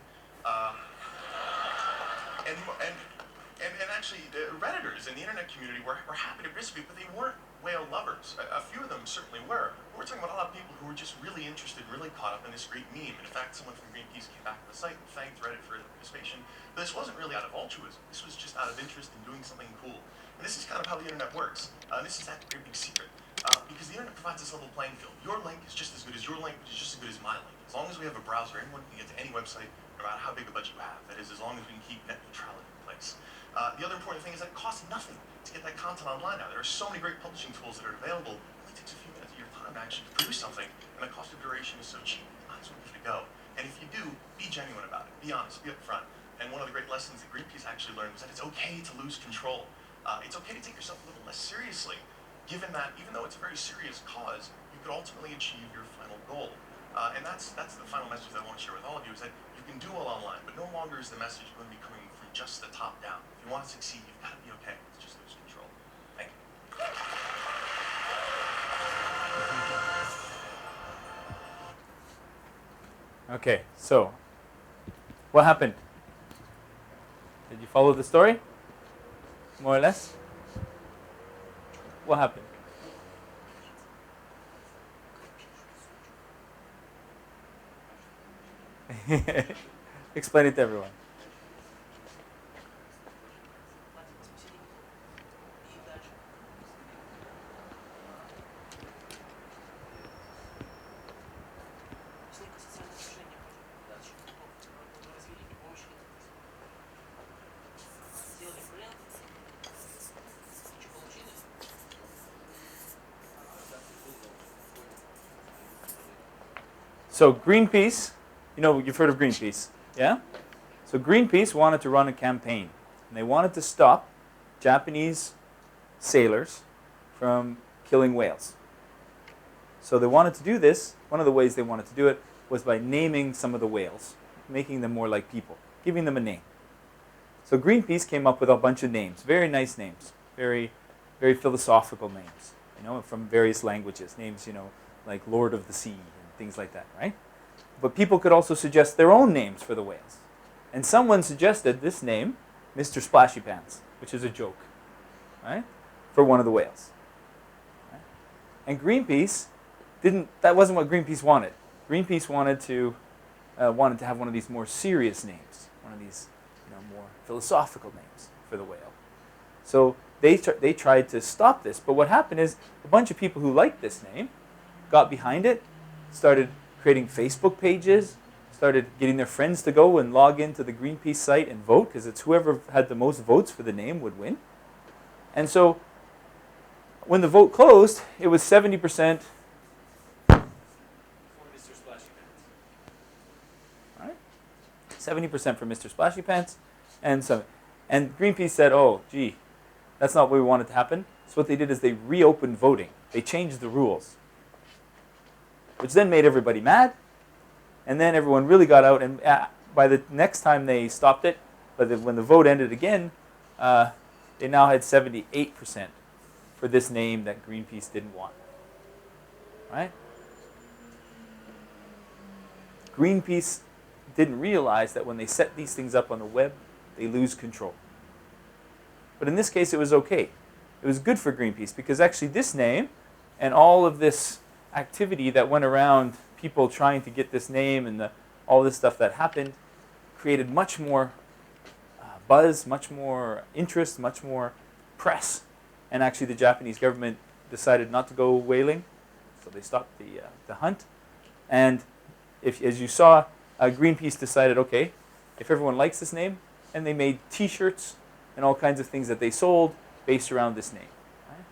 And actually, Redditors in the internet community were happy to participate, but they weren't whale lovers. A few of them certainly were. We're talking about a lot of people who were just really interested, really caught up in this great meme. And in fact, someone from Greenpeace came back to the site and thanked Reddit for their participation. But this wasn't really out of altruism. This was just out of interest in doing something cool. And this is kind of how the internet works. This is that great big secret. Because the internet provides this level playing field. Your link is just as good as your link, which is just as good as my link. As long as we have a browser, anyone can get to any website, no matter how big a budget you have. That is, as long as we can keep net neutrality in place. The other important thing is that it costs nothing to get that content online now. There are so many great publishing tools that are available. It only takes a few minutes of your time to actually produce something, and the cost of duration is so cheap. You might as well give it a go. And if you do, be genuine about it. Be honest. Be upfront. And one of the great lessons that Greenpeace actually learned was that it's okay to lose control. It's okay to take yourself a little less seriously, given that even though it's a very serious cause, you could ultimately achieve your final goal. And that's the final message that I want to share with all of you, is that you can do well online, but no longer is the message going to be coming from just the top down. If you want to succeed, you've got to be okay with just lose control. Thank you. Okay, so what happened? Did you follow the story? More or less? What happened? Explain it to everyone. So Greenpeace, you've heard of Greenpeace, yeah? So Greenpeace wanted to run a campaign, and they wanted to stop Japanese sailors from killing whales. So they wanted to do this. One of the ways they wanted to do it was by naming some of the whales, making them more like people, giving them a name. So Greenpeace came up with a bunch of names, very nice names, very, very philosophical names, from various languages, names, like Lord of the Sea, things like that, right? But people could also suggest their own names for the whales. And someone suggested this name, Mr. Splashy Pants, which is a joke, right? For one of the whales. Right? And Greenpeace that wasn't what Greenpeace wanted. Greenpeace wanted to have one of these more serious names, one of these more philosophical names for the whale. So they tried to stop this, but what happened is a bunch of people who liked this name got behind it, started creating Facebook pages, started getting their friends to go and log into the Greenpeace site and vote, because it's whoever had the most votes for the name would win. And so when the vote closed, it was 70% For Mr. Splashy Pants. all right? 70% for Mr. Splashy Pants, and Greenpeace said, "Oh, gee, that's not what we wanted to happen." So what they did is they reopened voting. They changed the rules, which then made everybody mad, and then everyone really got out, and by the next time they stopped it, when the vote ended again, they now had 78% for this name that Greenpeace didn't want. Right? Greenpeace didn't realize that when they set these things up on the web, they lose control. But in this case, it was okay. It was good for Greenpeace, because actually this name and all of this activity that went around, people trying to get this name and all this stuff that happened, created much more buzz, much more interest, much more press. And actually the Japanese government decided not to go whaling, so they stopped the hunt. And as you saw, Greenpeace decided, okay, if everyone likes this name, and they made T-shirts and all kinds of things that they sold based around this name. Right?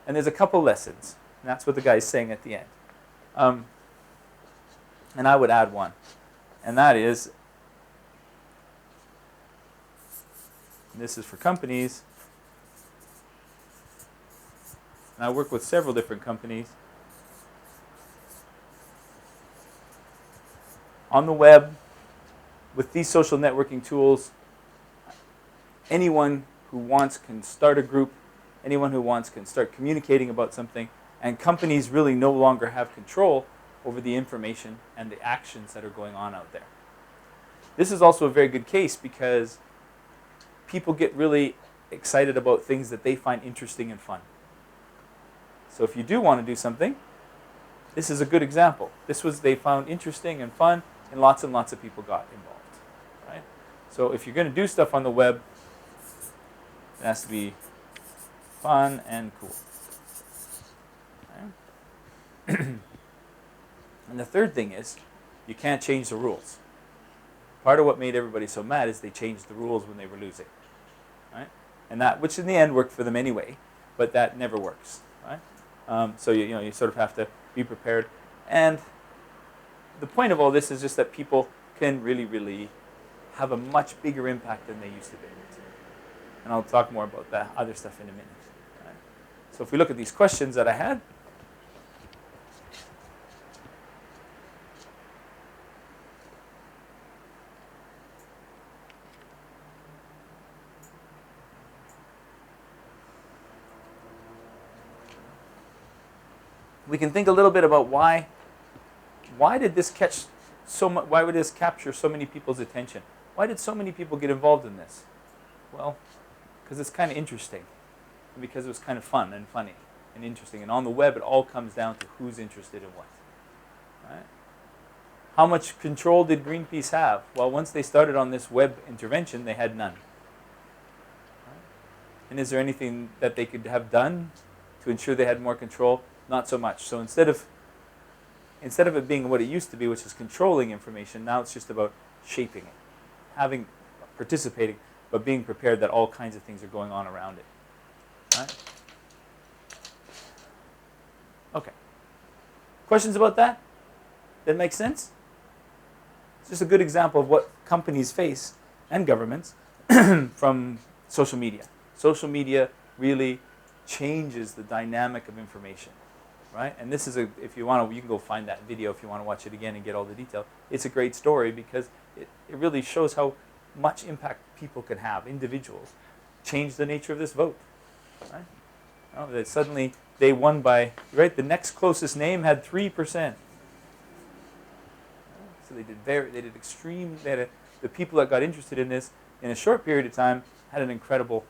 And there's a couple lessons. And that's what the guy's saying at the end. And I would add one. And that is, and this is for companies, and I work with several different companies. On the web, with these social networking tools, anyone who wants can start a group, anyone who wants can start communicating about something, And companies really no longer have control over the information and the actions that are going on out there. This is also a very good case because people get really excited about things that they find interesting and fun. So if you do want to do something, this is a good example. This was they found interesting and fun, and lots of people got involved. Right? So if you're going to do stuff on the web, it has to be fun and cool. Right? And the third thing is, you can't change the rules. Part of what made everybody so mad is they changed the rules when they were losing. Right? And that, which in the end worked for them anyway, but that never works. Right? So you sort of have to be prepared. And the point of all this is just that people can really have a much bigger impact than they used to be able to. And I'll talk more about that other stuff in a minute. Right? So if we look at these questions that I had, we can think a little bit about why did this catch so much? Why would this capture so many people's attention? Why did so many people get involved in this? Well, because it's kind of interesting, and because it was kind of fun and funny and interesting. And on the web, it all comes down to who's interested in what. Right? How much control did Greenpeace have? Well, once they started on this web intervention, they had none. Right? And is there anything that they could have done to ensure they had more control? Not so much. So instead of it being what it used to be, which is controlling information, now it's just about shaping it, participating, but being prepared that all kinds of things are going on around it. Right? Okay. Questions about that? That makes sense? It's just a good example of what companies face and governments from social media. Social media really changes the dynamic of information. Right? And this is if you want to, you can go find that video if you want to watch it again and get all the detail. It's a great story because it really shows how much impact people can have, individuals. Change the nature of this vote. Right? That suddenly they won by, right, the next closest name had 3%. So the people that got interested in this in a short period of time had an incredible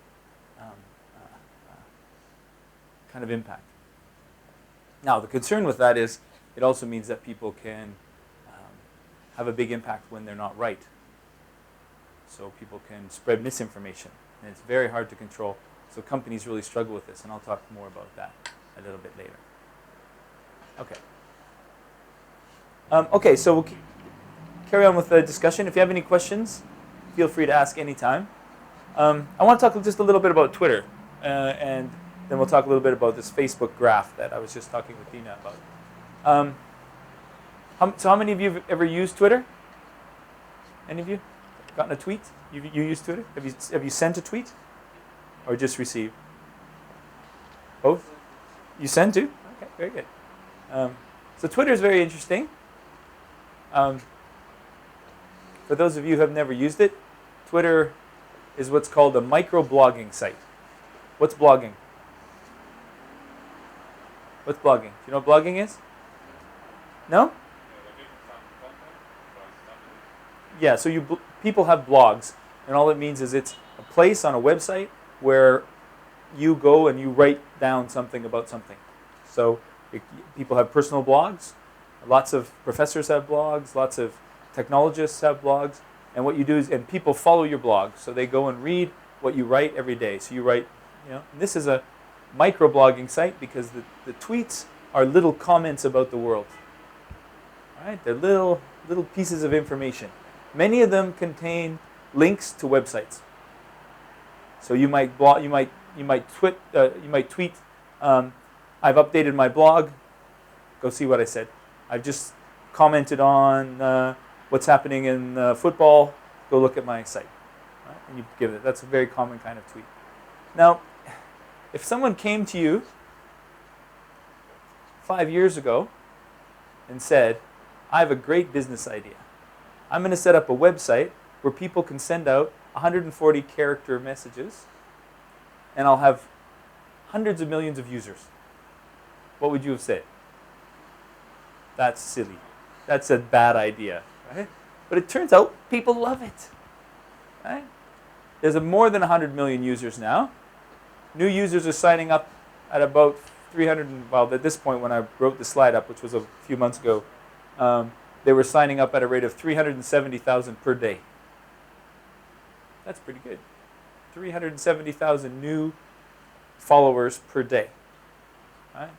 kind of impact. Now, the concern with that is it also means that people can have a big impact when they're not right. So people can spread misinformation, and it's very hard to control. So companies really struggle with this, and I'll talk more about that a little bit later. Okay. Okay, so we'll carry on with the discussion. If you have any questions, feel free to ask anytime. I want to talk just a little bit about Twitter, and then we'll talk a little bit about this Facebook graph that I was just talking with Dina about. So how many of you have ever used Twitter? Any of you? Gotten a tweet? You used Twitter? Have you sent a tweet? Or just received? Both? You send too? Okay, very good. So Twitter is very interesting. For those of you who have never used it, Twitter is what's called a micro-blogging site. What's blogging? What's blogging? Do you know what blogging is? No? Yeah, so people have blogs, and all it means is it's a place on a website where you go and you write down something about something. So people have personal blogs. Lots of professors have blogs. Lots of technologists have blogs. And what you do is, and people follow your blog. So they go and read what you write every day. So you write, this is a microblogging site because the tweets are little comments about the world. All right? They're little pieces of information. Many of them contain links to websites. So you might tweet, I've updated my blog. Go see what I said. I've just commented on what's happening in football. Go look at my site. Right? And you give it. That's a very common kind of tweet. Now, if someone came to you 5 years ago and said, I have a great business idea. I'm going to set up a website where people can send out 140 character messages, and I'll have hundreds of millions of users. what would you have said? That's silly. That's a bad idea, right? But it turns out people love it, right? There's more than 100 million users now. New users are signing up at about 300, well, at this point when I wrote the slide up, which was a few months ago, they were signing up at a rate of 370,000 per day. That's pretty good. 370,000 new followers per day. Right?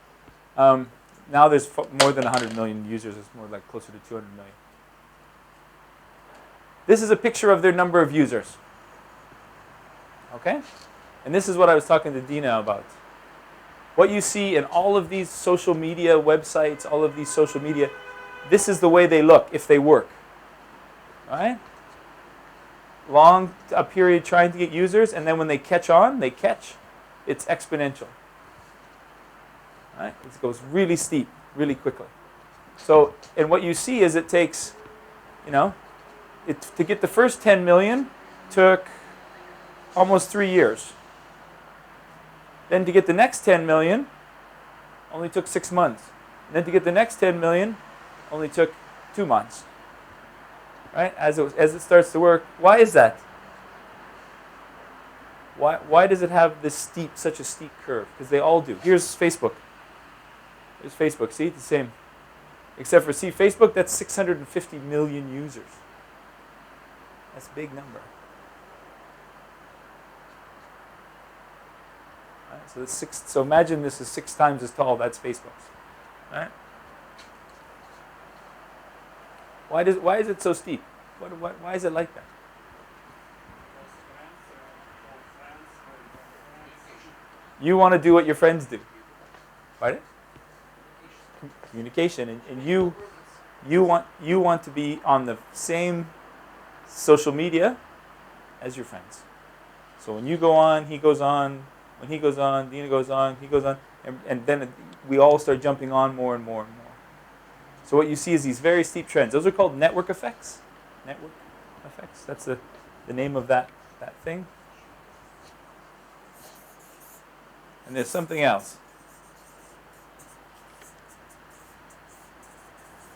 Now there's more than 100 million users. It's more like closer to 200 million. This is a picture of their number of users. Okay? And this is what I was talking to Dina about. What you see in all of these social media websites, all of these social media, this is the way they look if they work. Right? Long a period trying to get users, and then when they catch on, it's exponential. Right? It goes really steep, really quickly. So, and what you see is it takes, to get the first 10 million took almost 3 years. Then to get the next 10 million only took 6 months. And then to get the next 10 million only took 2 months. Right? As it starts to work. Why is that? Why does it have such a steep curve? Because they all do. Here's Facebook. Here's Facebook. See, it's the same. Except for Facebook, that's 650 million users. That's a big number. Right, so imagine this is 6 times as tall. That's Facebook's. Right? Why is it so steep? Why is it like that? You want to do what your friends do. Pardon? Communication, and you want to be on the same social media as your friends. So when you go on, he goes on. When he goes on, Dina goes on, he goes on, and then we all start jumping on more and more and more. So what you see is these very steep trends. Those are called network effects. Network effects. That's the name of that thing. And there's something else.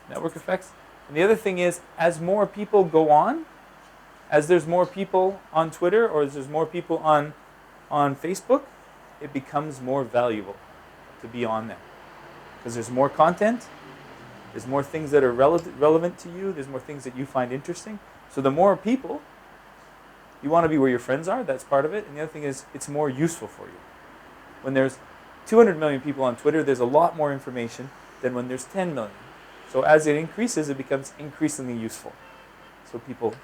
Network effects. And the other thing is, as more people go on, as there's more people on Twitter or as there's more people on Facebook, it becomes more valuable to be on there. Because there's more content, there's more things that are relevant to you, there's more things that you find interesting. So the more people, you want to be where your friends are, that's part of it. And the other thing is, it's more useful for you. When there's 200 million people on Twitter, there's a lot more information than when there's 10 million. So as it increases, it becomes increasingly useful. So people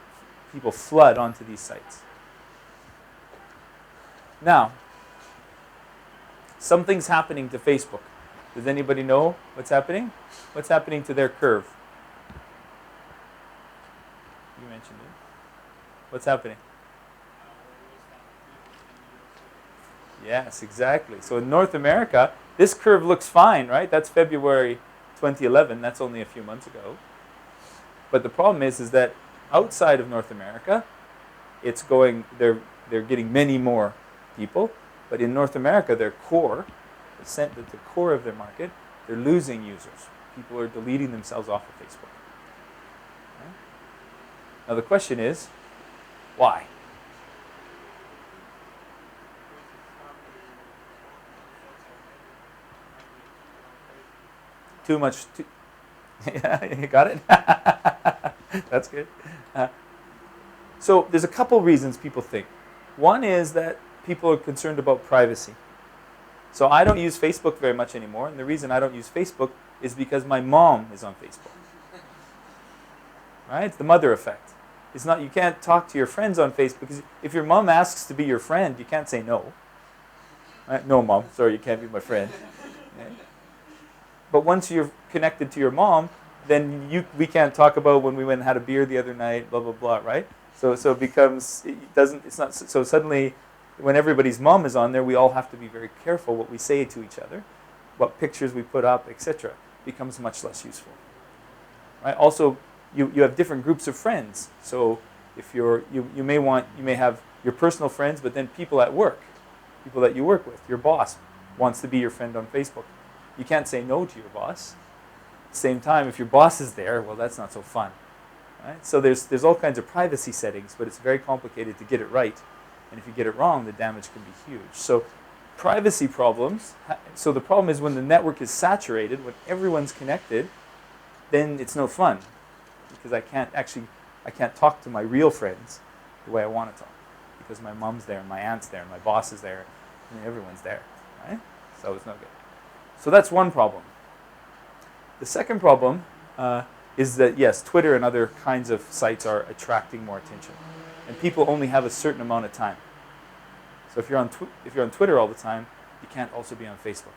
flood onto these sites. Now, something's happening to Facebook. Does anybody know what's happening? What's happening to their curve? You mentioned it. What's happening? Yes, exactly. So in North America, this curve looks fine, right? That's February 2011. That's only a few months ago. But the problem is that outside of North America, it's going. They're getting many more people. But in North America, their core, the core of their market, they're losing users. People are deleting themselves off of Facebook. Okay? Now the question is, why? Too much. Yeah, you got it? That's good. So there's a couple reasons people think. One is that people are concerned about privacy. So I don't use Facebook very much anymore, and the reason I don't use Facebook is because my mom is on Facebook. Right? It's the mother effect. It's not, you can't talk to your friends on Facebook, because if your mom asks to be your friend, you can't say no. Right? No, Mom, sorry, you can't be my friend. Okay? But once you're connected to your mom, then we can't talk about when we went and had a beer the other night, blah, blah, blah, right? So it becomes, it's not, so suddenly, when everybody's mom is on there, we all have to be very careful what we say to each other, what pictures we put up, etc. Becomes much less useful. Right? Also, you have different groups of friends. So if you may have your personal friends, but then people at work, people that you work with, your boss wants to be your friend on Facebook. You can't say no to your boss. At the same time, if your boss is there, well, that's not so fun. Right? So there's all kinds of privacy settings, but it's very complicated to get it right. And if you get it wrong, the damage can be huge. So privacy problems. So the problem is when the network is saturated, when everyone's connected, then it's no fun because I can't talk to my real friends the way I want to talk because my mom's there and my aunt's there and my boss is there and everyone's there, right? So it's no good. So that's one problem. The second problem is that, yes, Twitter and other kinds of sites are attracting more attention. And people only have a certain amount of time. So if you're on Twitter all the time, you can't also be on Facebook.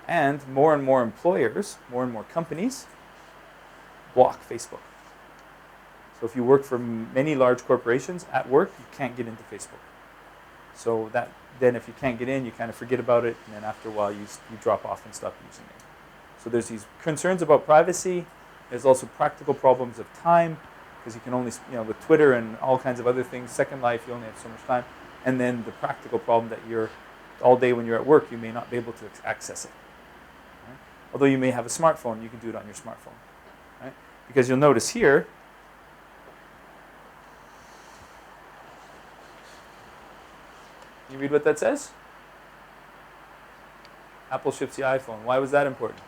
And more employers, more and more companies block Facebook. So if you work for many large corporations at work, you can't get into Facebook. So then if you can't get in, you kind of forget about it, and then after a while you drop off and stop using it. So there's these concerns about privacy. There's also practical problems of time, because you can only, with Twitter and all kinds of other things, Second Life, you only have so much time. And then the practical problem that all day when you're at work, you may not be able to access it. Right? Although you may have a smartphone, you can do it on your smartphone. Right? Because you'll notice here, you read what that says? Apple ships the iPhone. Why was that important?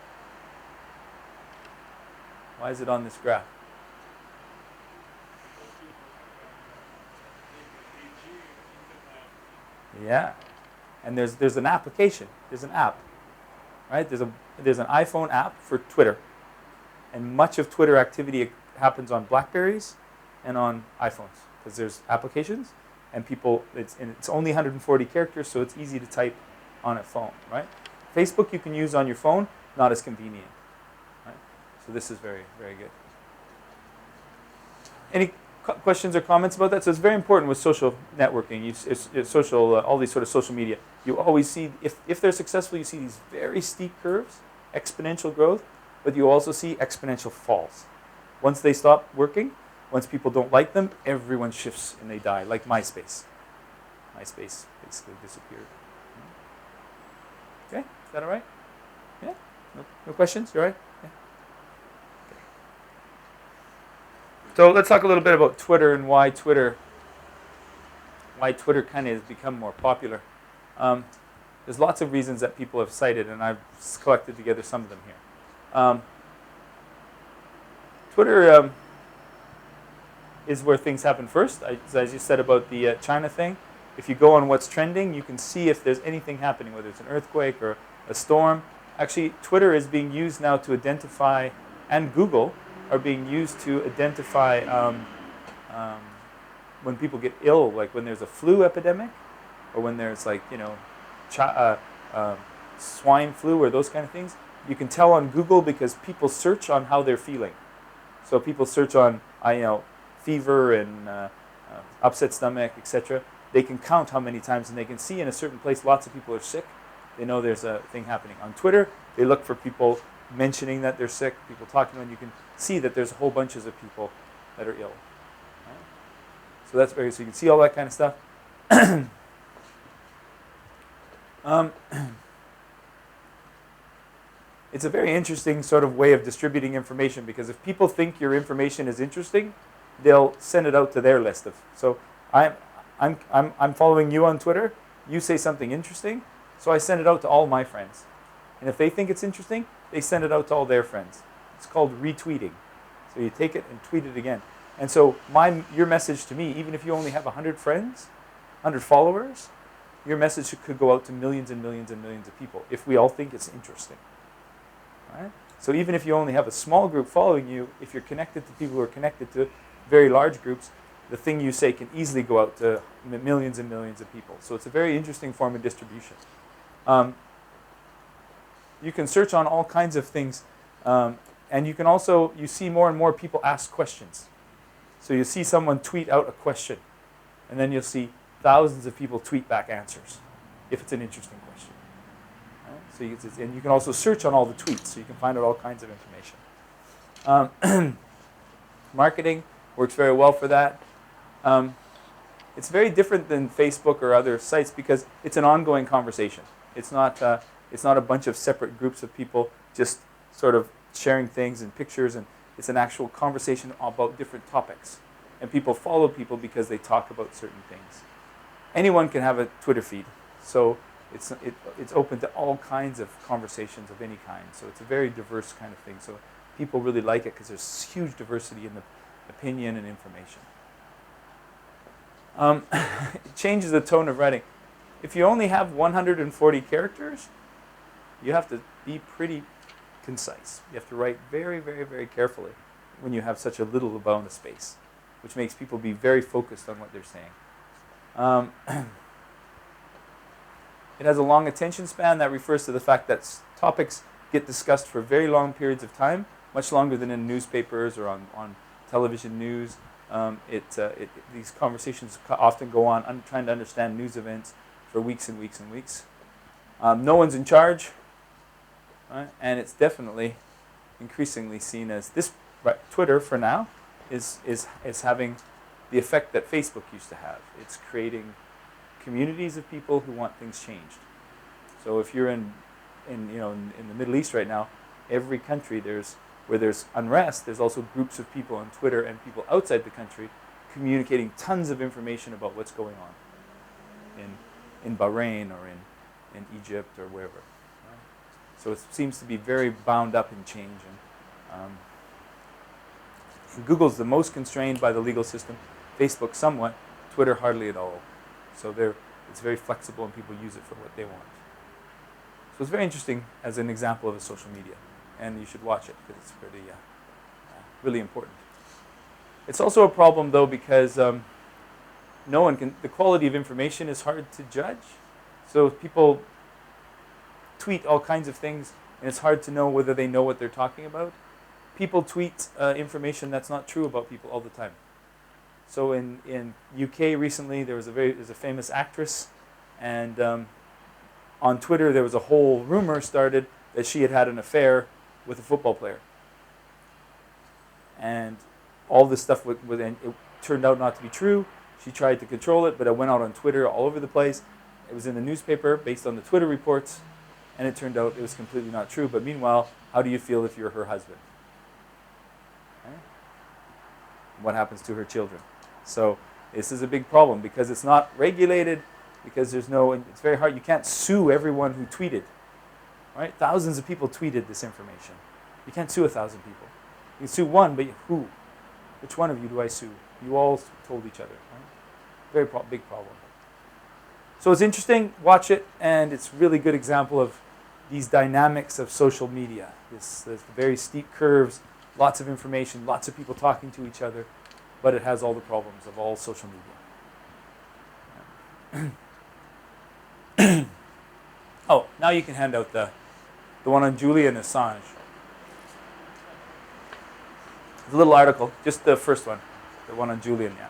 Why is it on this graph? Yeah, and there's an application. There's an app, right? There's an iPhone app for Twitter, and much of Twitter activity happens on BlackBerries and on iPhones because there's applications, and it's only 140 characters, so it's easy to type on a phone, right? Facebook you can use on your phone, not as convenient, right? So this is very, very good. Any questions or comments about that? So it's very important with social networking, all these sort of social media. You always see, if they're successful, you see these very steep curves, exponential growth, but you also see exponential falls. Once they stop working, once people don't like them, everyone shifts and they die, like MySpace. MySpace basically disappeared. Okay, is that all right? Yeah? No questions? You all right? Yeah. Okay. So let's talk a little bit about Twitter and why Twitter kind of has become more popular. There's lots of reasons that people have cited, and I've collected together some of them here. Twitter is where things happen first. As you said about the China thing, if you go on what's trending, you can see if there's anything happening, whether it's an earthquake or a storm. Actually, Twitter is being used now to identify, and Google are being used to identify when people get ill, like when there's a flu epidemic, or when there's swine flu or those kind of things. You can tell on Google because people search on how they're feeling. So people search on fever and upset stomach, etc. They can count how many times, and they can see in a certain place lots of people are sick. They know there's a thing happening. On Twitter, they look for people mentioning that they're sick, people talking, and you can see that there's whole bunches of people that are ill. Right? So that's so you can see all that kind of stuff. It's a very interesting sort of way of distributing information, because if people think your information is interesting, they'll send it out to their list of. So I'm following you on Twitter. You say something interesting, so I send it out to all my friends. And if they think it's interesting, they send it out to all their friends. It's called retweeting. So you take it and tweet it again. And so your message to me, even if you only have 100 friends, 100 followers, your message could go out to millions and millions and millions of people if we all think it's interesting. Right? So even if you only have a small group following you, if you're connected to people who are connected to very large groups, the thing you say can easily go out to millions and millions of people. So it's a very interesting form of distribution. You can search on all kinds of things, and you see more and more people ask questions. So you see someone tweet out a question, and then you'll see thousands of people tweet back answers, if it's an interesting question. Right? So and you can also search on all the tweets, so you can find out all kinds of information. Marketing works very well for that. It's very different than Facebook or other sites because it's an ongoing conversation. It's It's not a bunch of separate groups of people just sort of sharing things and pictures, and it's an actual conversation about different topics. And people follow people because they talk about certain things. Anyone can have a Twitter feed, so it's open to all kinds of conversations of any kind. So it's a very diverse kind of thing. So people really like it because there's huge diversity in the opinion and information. It changes the tone of writing. If you only have 140 characters, you have to be pretty concise. You have to write very, very, very carefully when you have such a little amount of space, which makes people be very focused on what they're saying. It has a long attention span. That refers to the fact that topics get discussed for very long periods of time, much longer than in newspapers or on television news. These conversations often go on trying to understand news events for weeks and weeks and weeks. No one's in charge, right? And it's definitely increasingly seen as this. Right, Twitter, for now, is having the effect that Facebook used to have. It's creating communities of people who want things changed. So if you're in the Middle East right now, every country where there's unrest, there's also groups of people on Twitter and people outside the country communicating tons of information about what's going on in Bahrain or in Egypt or wherever. So it seems to be very bound up in change. And Google's the most constrained by the legal system. Facebook somewhat. Twitter hardly at all. So it's very flexible and people use it for what they want. So it's very interesting as an example of a social media. And you should watch it because it's pretty, really important. It's also a problem though because the quality of information is hard to judge. So people tweet all kinds of things and it's hard to know whether they know what they're talking about. People tweet information that's not true about people all the time. So in UK recently, there's a famous actress, and on Twitter there was a whole rumor started that she had an affair with a football player. And all this stuff and it turned out not to be true. She tried to control it, but it went out on Twitter all over the place. It was in the newspaper based on the Twitter reports, and it turned out it was completely not true. But meanwhile, how do you feel if you're her husband? Okay? What happens to her children? So this is a big problem because it's not regulated, because it's very hard. You can't sue everyone who tweeted, right? Thousands of people tweeted this information. You can't sue 1,000 people. You can sue one, but who? Which one of you do I sue? You all told each other, right? Very big problem. So it's interesting, watch it, and it's a really good example of these dynamics of social media. This very steep curves, lots of information, lots of people talking to each other, but it has all the problems of all social media. Oh, now you can hand out the one on Julian Assange. It's a little article, just the first one, the one on Julian, yeah.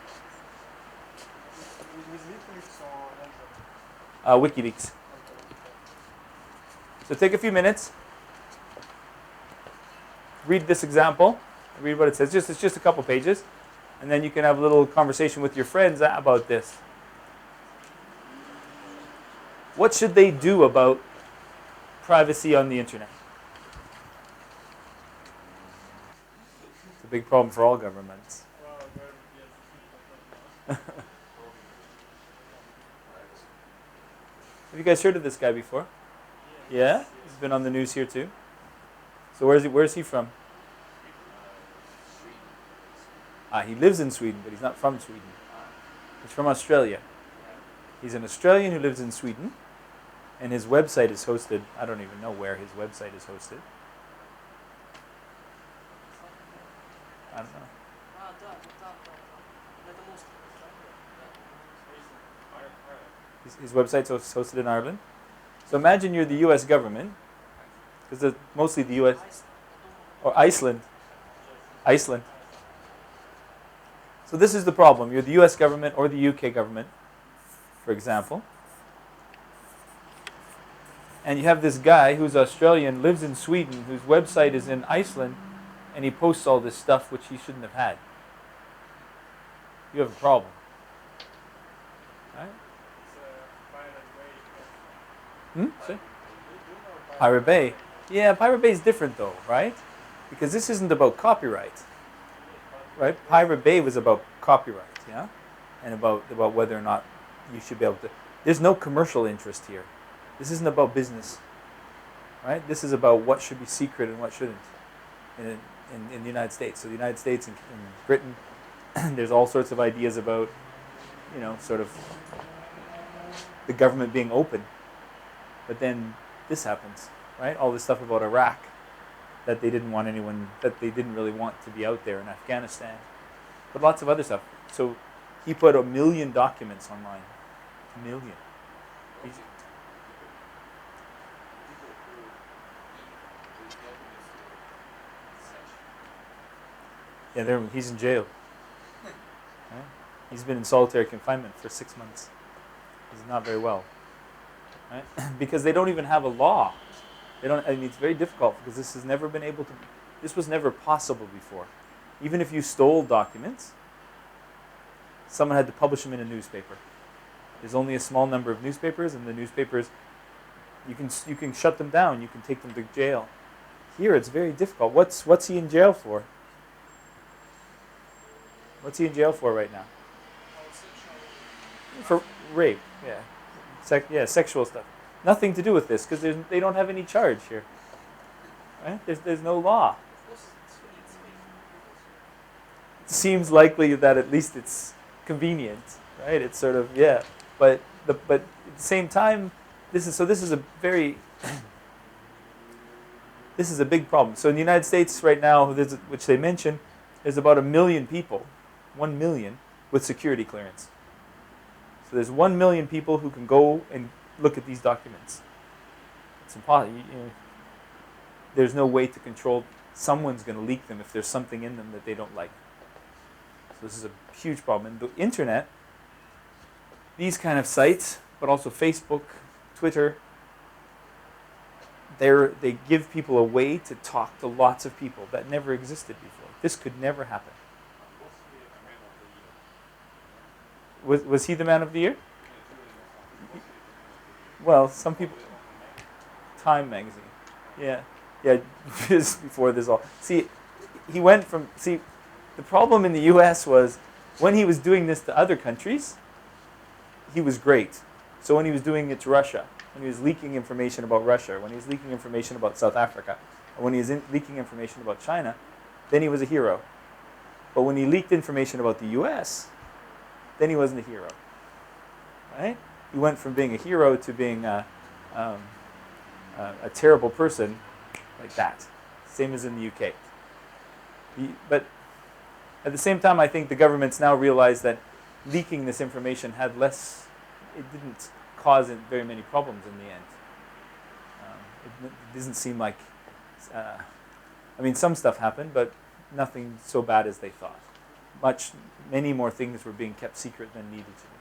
WikiLeaks. So take a few minutes, read this example, read what it says. It's just a couple pages, and then you can have a little conversation with your friends about this. What should they do about privacy on the internet? It's a big problem for all governments. Have you guys heard of this guy before? Yeah? He's been on the news here too. So where's he from? He lives in Sweden, but he's not from Sweden. He's from Australia. He's an Australian who lives in Sweden, and his website is hosted, I don't even know where his website is hosted. I don't know. His website's hosted in Ireland. So imagine you're the U.S. government, because mostly the U.S. or Iceland. Iceland. So this is the problem. You're the U.S. government or the U.K. government, for example. And you have this guy who's Australian, lives in Sweden, whose website is in Iceland, and he posts all this stuff which he shouldn't have had. You have a problem. Right? See? Pirate Bay. Yeah, Pirate Bay is different though, right? Because this isn't about copyright, right? Pirate Bay was about copyright, yeah, and about whether or not you should be able to. There's no commercial interest here. This isn't about business, right? This is about what should be secret and what shouldn't in the United States. So the United States and Britain, there's all sorts of ideas about, sort of the government being open. But then this happens, right? All this stuff about Iraq that they didn't really want to be out there in Afghanistan. But lots of other stuff. So he put 1 million documents online. 1 million. Yeah, he's in jail. Right? He's been in solitary confinement for 6 months. He's not very well. Right? Because they don't even have a law. It's very difficult because this was never possible before. Even if you stole documents, someone had to publish them in a newspaper. There's only a small number of newspapers, and the newspapers, you can shut them down. You can take them to jail. Here, it's very difficult. What's he in jail for? What's he in jail for right now? For rape, yeah. Sexual stuff. Nothing to do with this, because they don't have any charge here. Right? There's no law. It seems likely that at least it's convenient, right? It's sort of, yeah. But at the same time, this is a very this is a big problem. So in the United States right now, which they mention, there's about 1 million people, 1 million, with security clearance. So there's 1 million people who can go and look at these documents. It's impossible. There's no way to control. Someone's going to leak them if there's something in them that they don't like. So this is a huge problem. And the internet, these kind of sites, but also Facebook, Twitter, they give people a way to talk to lots of people that never existed before. This could never happen. Was he the man of the year? Well, some people. Time magazine. Yeah. Just before this all. See, he went from. See, the problem in the U.S. was when he was doing this to other countries, he was great. So when he was doing it to Russia, when he was leaking information about Russia, when he was leaking information about South Africa, or when he was leaking information about China, then he was a hero. But when he leaked information about the U.S., then he wasn't a hero. Right? He went from being a hero to being a terrible person like that. Same as in the UK. But at the same time, I think the governments now realize that leaking this information it didn't cause very many problems in the end. It doesn't seem like, some stuff happened, but nothing so bad as they thought. Many more things were being kept secret than needed to be.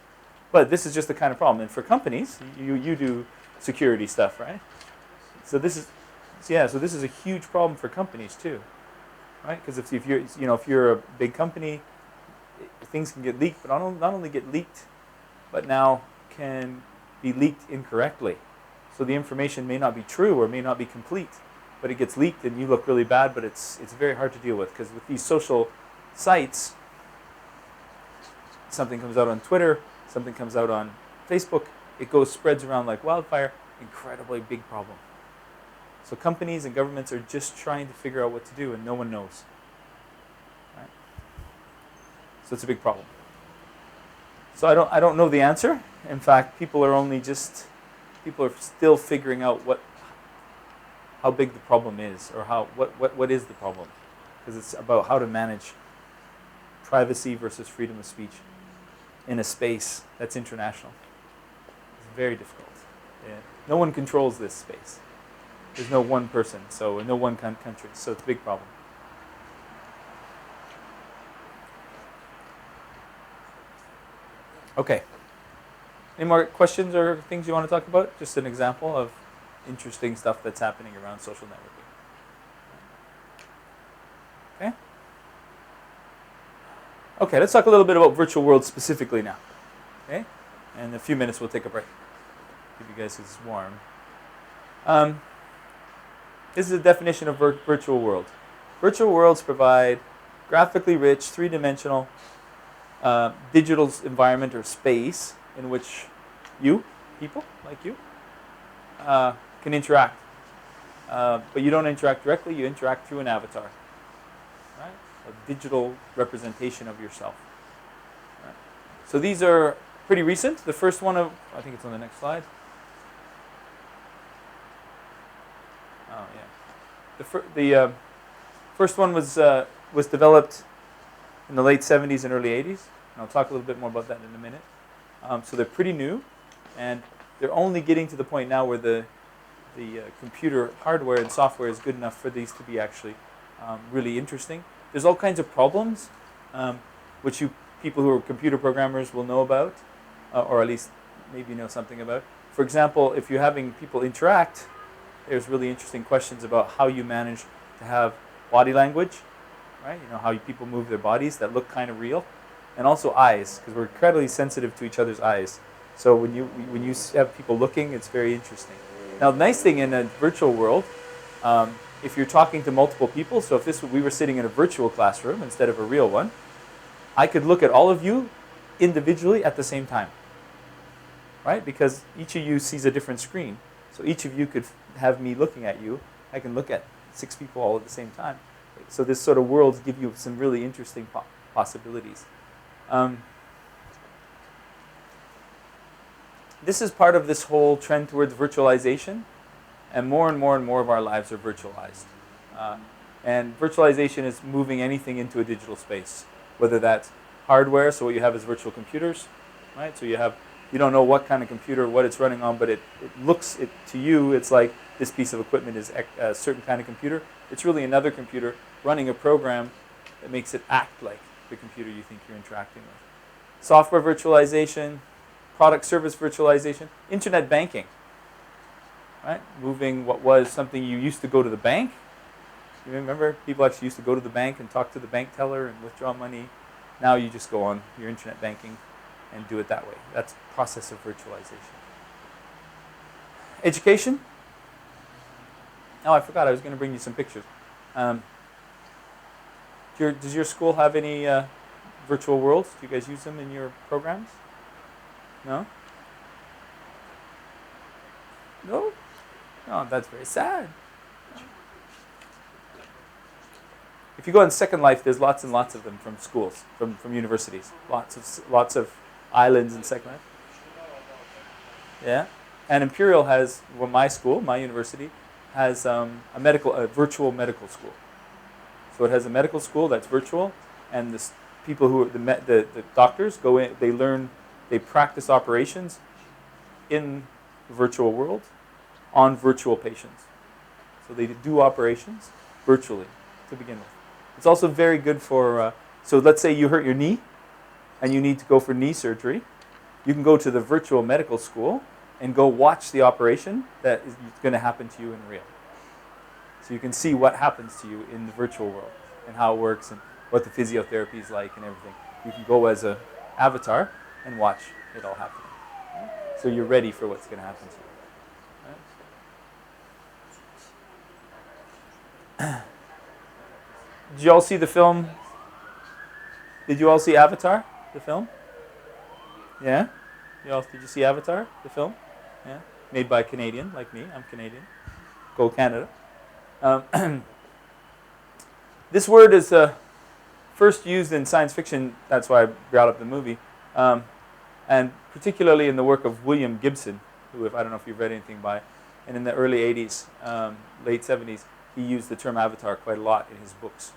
But this is just the kind of problem. And for companies, you do security stuff, right? So this is a huge problem for companies too, right? Because if you're a big company, things can get leaked, but not only get leaked, but now can be leaked incorrectly. So the information may not be true or may not be complete, but it gets leaked and you look really bad. But it's very hard to deal with because with these social sites, something comes out on Twitter, something comes out on Facebook, it spreads around like wildfire. Incredibly big problem. So companies and governments are just trying to figure out what to do, and no one knows. Right? So it's a big problem. So I don't know the answer. In fact, people are still figuring out how big the problem is, or what is the problem, because it's about how to manage privacy versus freedom of speech in a space that's international. It's very difficult. Yeah. No one controls this space. There's no one person, so no one country, so it's a big problem. Okay. Any more questions or things you want to talk about? Just an example of interesting stuff that's happening around social networking. Okay? Okay, let's talk a little bit about virtual worlds specifically now. Okay? And in a few minutes we'll take a break. Give you guys this warm. This is a definition of virtual world. Virtual worlds provide graphically rich, three-dimensional digital environment or space in which you, people like you, can interact. But you don't interact directly, you interact through an avatar. Right? A digital representation of yourself. Right? So these are pretty recent. The first one of, I think it's on the next slide. Oh yeah. The first one was developed in the late 70s and early 80s. And I'll talk a little bit more about that in a minute. So they're pretty new, and they're only getting to the point now where the computer hardware and software is good enough for these to be actually really interesting. There's all kinds of problems, which you people who are computer programmers will know about, or at least maybe know something about. For example, if you're having people interact, there's really interesting questions about how you manage to have body language, right? You know, how people move their bodies that look kind of real, and also eyes, because we're incredibly sensitive to each other's eyes. So when you have people looking, it's very interesting. Now, the nice thing in a virtual world, if you're talking to multiple people, so if we were sitting in a virtual classroom instead of a real one, I could look at all of you individually at the same time, right? Because each of you sees a different screen. So each of you could have me looking at you. I can look at 6 people all at the same time. So this sort of worlds give you some really interesting possibilities. This is part of this whole trend towards virtualization, and more of our lives are virtualized. And virtualization is moving anything into a digital space, whether that's hardware, so what you have is virtual computers, right? So you don't know what kind of computer, what it's running on, but it looks, to you, it's like this piece of equipment is a certain kind of computer. It's really another computer running a program that makes it act like the computer you think you're interacting with. Software virtualization, product service virtualization, internet banking, right? Moving what was something you used to go to the bank. You remember people actually used to go to the bank and talk to the bank teller and withdraw money. Now you just go on your internet banking and do it that way. That's the process of virtualization. Education. Oh, I forgot. I was going to bring you some pictures. Does your school have any virtual worlds? Do you guys use them in your programs? No? No? Oh, that's very sad. If you go on Second Life, there's lots and lots of them from schools, from universities. Lots of islands in Second Life. Yeah, and Imperial has, well, my school, my university, has a virtual medical school. So it has a medical school that's virtual, and the people who are the doctors go in, they practice operations in the virtual world on virtual patients. So they do operations virtually to begin with. It's also very good for, so let's say you hurt your knee and you need to go for knee surgery. You can go to the virtual medical school and go watch the operation that is going to happen to you in real. So you can see what happens to you in the virtual world and how it works and what the physiotherapy is like and everything. You can go as an avatar and watch it all happening. Right? So you're ready for what's going to happen to you. Right? Did you all see the film? Did you all see Avatar, the film? Yeah? Did you see Avatar, the film? Yeah? Made by a Canadian, like me. I'm Canadian. Go Canada. This word is first used in science fiction. That's why I brought up the movie. And particularly in the work of William Gibson, who, I don't know if you've read anything by, and in the early 80s, late 70s, he used the term avatar quite a lot in his books.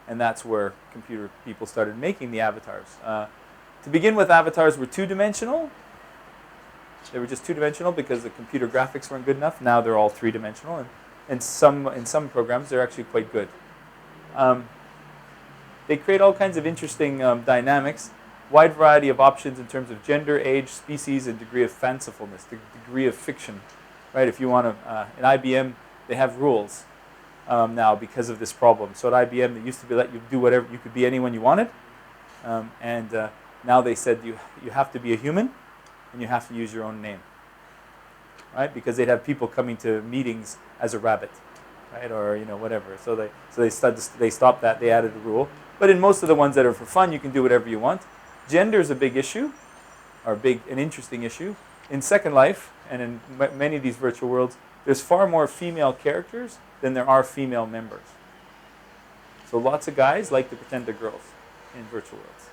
And that's where computer people started making the avatars. To begin with, avatars were two-dimensional. They were just two-dimensional because the computer graphics weren't good enough. Now they're all three-dimensional, and in some programs they're actually quite good. They create all kinds of interesting dynamics, wide variety of options in terms of gender, age, species, and degree of fancifulness, the degree of fiction. Right? If you want to, in IBM, they have rules now because of this problem. So at IBM, they used to let you do whatever, you could be anyone you wanted, and now they said you have to be a human, and you have to use your own name. Right? Because they'd have people coming to meetings as a rabbit. right? Or whatever. So they stopped that. They added a rule. But in most of the ones that are for fun, you can do whatever you want. Gender is a big issue, or an interesting issue. In Second Life and in many of these virtual worlds, there's far more female characters than there are female members. So lots of guys like to pretend they're girls in virtual worlds.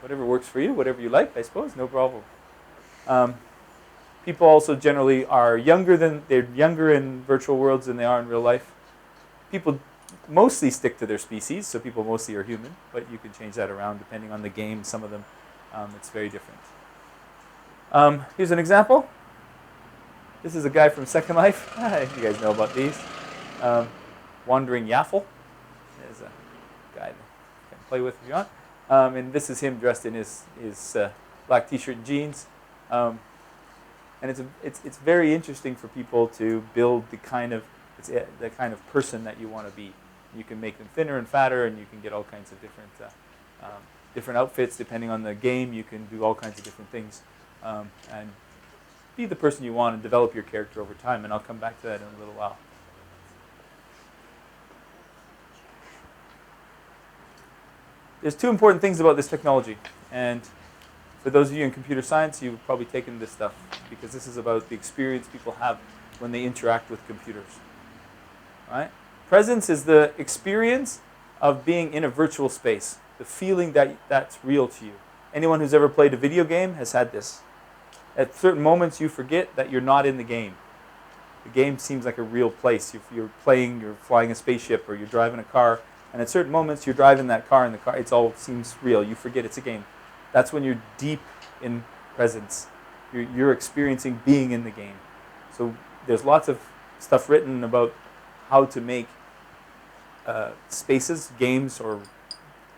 Whatever works for you, whatever you like, I suppose, no problem. People also generally are they're younger in virtual worlds than they are in real life. People mostly stick to their species, so people mostly are human, but you can change that around depending on the game. Some of them, it's very different. Here's an example. This is a guy from Second Life. You guys know about these. Wandering Yaffle. There's a guy that you can play with if you want. And this is him dressed in his black t-shirt and jeans. And it's very interesting for people to build the kind of person that you want to be. You can make them thinner and fatter, and you can get all kinds of different outfits depending on the game. You can do all kinds of different things, and be the person you want and develop your character over time. And I'll come back to that in a little while. There's two important things about this technology, and for those of you in computer science, you've probably taken this stuff because this is about the experience people have when they interact with computers. Right? Presence is the experience of being in a virtual space, the feeling that that's real to you. Anyone who's ever played a video game has had this. At certain moments, you forget that you're not in the game. The game seems like a real place. You're playing, you're flying a spaceship, or you're driving a car, and at certain moments, you're driving that car, and it all seems real. You forget it's a game. That's when you're deep in presence. You're experiencing being in the game. So there's lots of stuff written about how to make spaces, games, or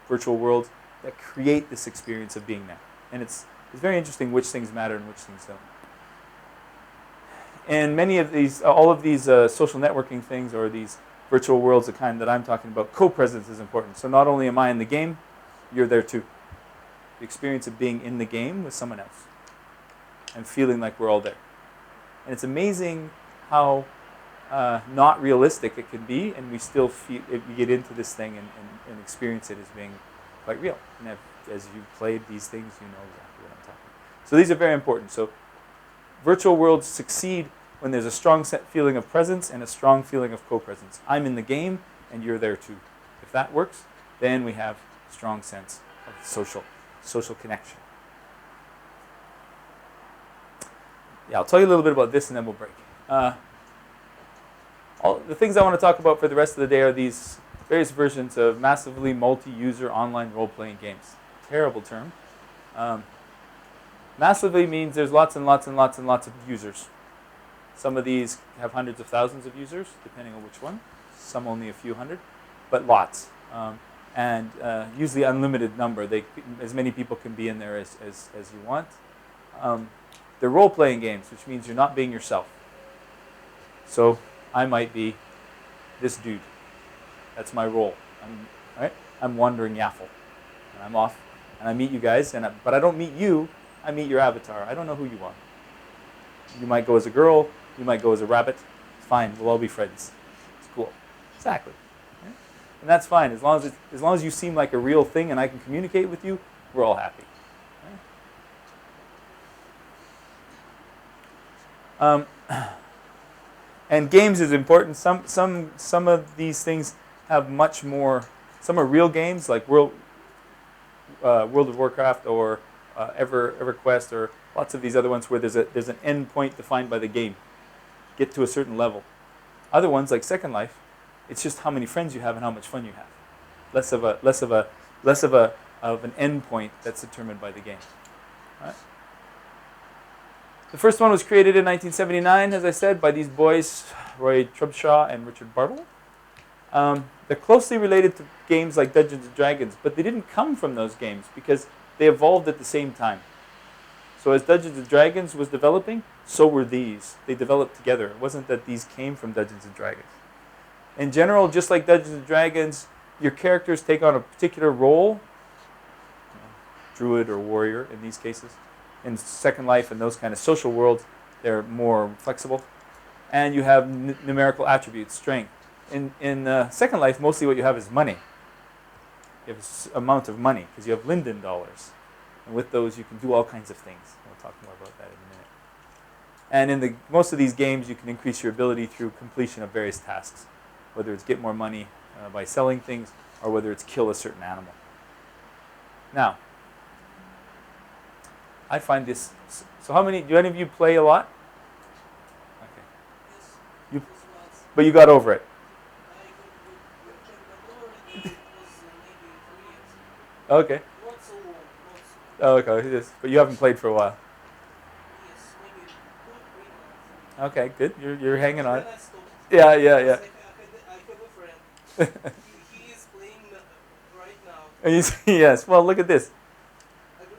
virtual worlds that create this experience of being there. And it's very interesting which things matter and which things don't. And all of these social networking things or these virtual worlds, the kind that I'm talking about, co-presence is important. So not only am I in the game, you're there too. The experience of being in the game with someone else and feeling like we're all there. And it's amazing how not realistic it can be, and we still we get into this thing and experience it as being quite real. And as you've played these things, you know exactly what I'm talking about. So these are very important. So virtual worlds succeed when there's a strong feeling of presence and a strong feeling of co-presence. I'm in the game, and you're there too. If that works, then we have a strong sense of social connection. Yeah, I'll tell you a little bit about this, and then we'll break. All the things I want to talk about for the rest of the day are these various versions of massively multi-user online role-playing games. Terrible term. Massively means there's lots and lots and lots and lots of users. Some of these have hundreds of thousands of users, depending on which one. Some only a few hundred, but lots. And usually unlimited number. As many people can be in there as you want. They're role-playing games, which means you're not being yourself. So I might be this dude. That's my role. I'm Wandering Yaffle. And I'm off, and I meet you guys, but I don't meet you. I meet your avatar. I don't know who you are. You might go as a girl. You might go as a rabbit. It's fine. We'll all be friends. It's cool. Exactly. Right? And that's fine. As long as you seem like a real thing and I can communicate with you, we're all happy. Right? And games is important. Some of these things have much more. Some are real games like World of Warcraft or EverQuest or lots of these other ones where there's an end point defined by the game. Get to a certain level. Other ones like Second Life, it's just how many friends you have and how much fun you have. Less of an end point that's determined by the game. Right? The first one was created in 1979, as I said, by these boys, Roy Trubshaw and Richard Bartle. They're closely related to games like Dungeons & Dragons, but they didn't come from those games because they evolved at the same time. So as Dungeons & Dragons was developing, so were these. They developed together. It wasn't that these came from Dungeons & Dragons. In general, just like Dungeons & Dragons, your characters take on a particular role, druid or warrior in these cases. In Second Life and those kind of social worlds, they're more flexible. and you have numerical attributes, strength. In Second Life, mostly what you have is money. You have an amount of money because you have Linden dollars. And with those, you can do all kinds of things. We'll talk more about that in a minute. And in most of these games, you can increase your ability through completion of various tasks, whether it's get more money by selling things or whether it's kill a certain animal. Now, I find this. So, do any of you play a lot? Okay. Yes. You, It was lots. but you got over it. I got over it was maybe 3 years. Okay. Not so long. Not so long. Oh, okay. Yes. But you haven't played for a while. Yes, maybe 2 or 3 months. Okay, good. You're hanging on. Then I stopped. Yeah. Because I have a friend. He is playing right now. And you say, yes. Well, look at this. I don't know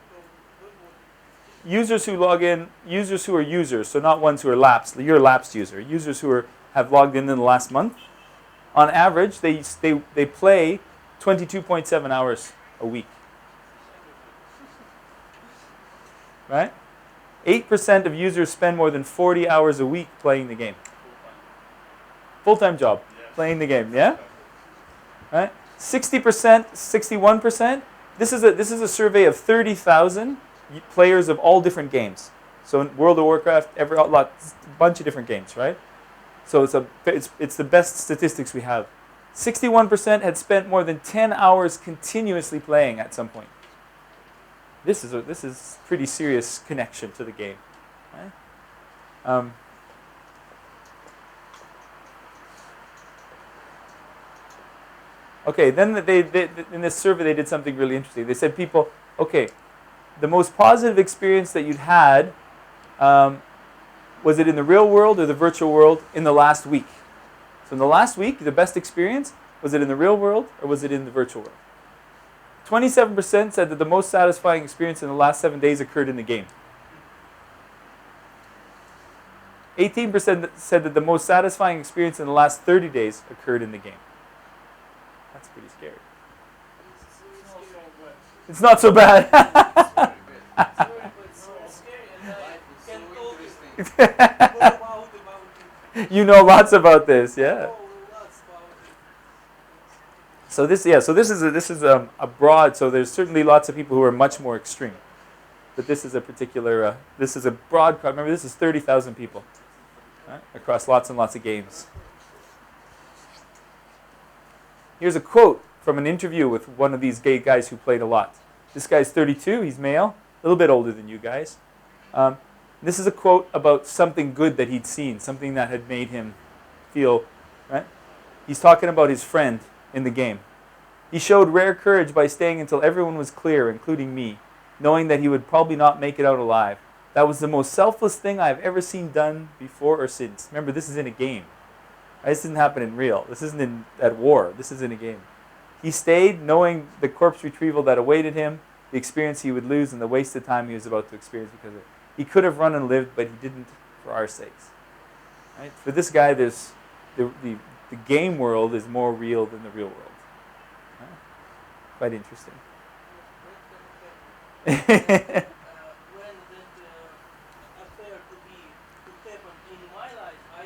what. Users who log in, users who are users, so not ones who are lapsed. You're a lapsed user. Users who have logged in the last month, on average, they play 22.7 hours a week. Right? 8% of users spend more than 40 hours a week playing the game. Full-time job, playing the game. Yeah. Right? 60%, 61%. This is a survey of 30,000 players of all different games. So in World of Warcraft, a bunch of different games, right? So it's the best statistics we have. 61% had spent more than 10 hours continuously playing at some point. This is pretty serious connection to the game, right? Okay, then they in this survey they did something really interesting. They said people, okay, the most positive experience that you'd had, was it in the real world or the virtual world in the last week? So in the last week, the best experience, was it in the real world or was it in the virtual world? 27% said that the most satisfying experience in the last 7 days occurred in the game. 18% said that the most satisfying experience in the last 30 days occurred in the game. That's pretty scary. It's not so bad. It's very scary, and I can talk more about it. You know lots about this, yeah. Oh, lots about it. So this is a broad. So there's certainly lots of people who are much more extreme, but this is a particular. This is a broad crowd. Remember, this is 30,000 people, right, across lots and lots of games. Here's a quote from an interview with one of these gay guys who played a lot. This guy's 32. He's male, a little bit older than you guys. This is a quote about something good that he'd seen, something that had made him feel. Right? He's talking about his friend in the game. He showed rare courage by staying until everyone was clear, including me, knowing that he would probably not make it out alive. That was the most selfless thing I've ever seen done before or since. Remember, this is in a game. This didn't happen in real. This isn't at war. This is in a game. He stayed knowing the corpse retrieval that awaited him, the experience he would lose, and the wasted time he was about to experience because of it. He could have run and lived, but he didn't for our sakes. Right? For this guy, there's the game world is more real than the real world. Right? Quite interesting. When that affair to happen in my life, I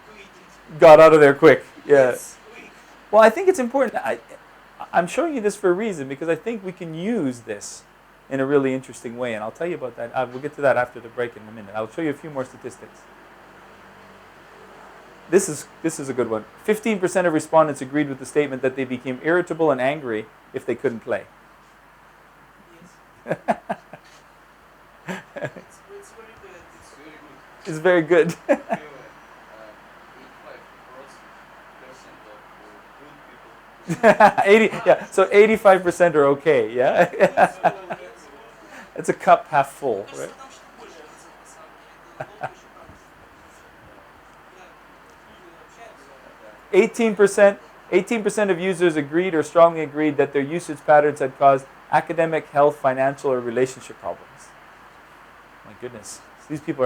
quit it. Got out of there quick. Yeah. Yes, quick. Well, I think it's important. I'm showing you this for a reason because I think we can use this in a really interesting way, and I'll tell you about that. We'll get to that after the break in a minute. I'll show you a few more statistics. This is a good one. 15% of respondents agreed with the statement that they became irritable and angry if they couldn't play. Yes. It's very good. It's very good. It's very good. 85% of good people. 80, yeah. So 85% are okay. Yeah. It's a cup half full, right? 18% of users agreed or strongly agreed that their usage patterns had caused academic, health, financial, or relationship problems. My goodness, so these people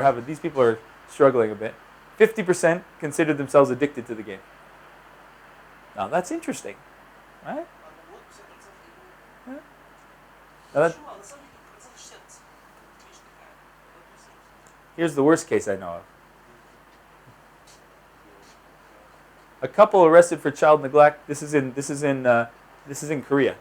are struggling a bit. 50% considered themselves addicted to the game. Now that's interesting, right? Yeah. Now that, here's the worst case I know of. A couple arrested for child neglect. This is in Korea.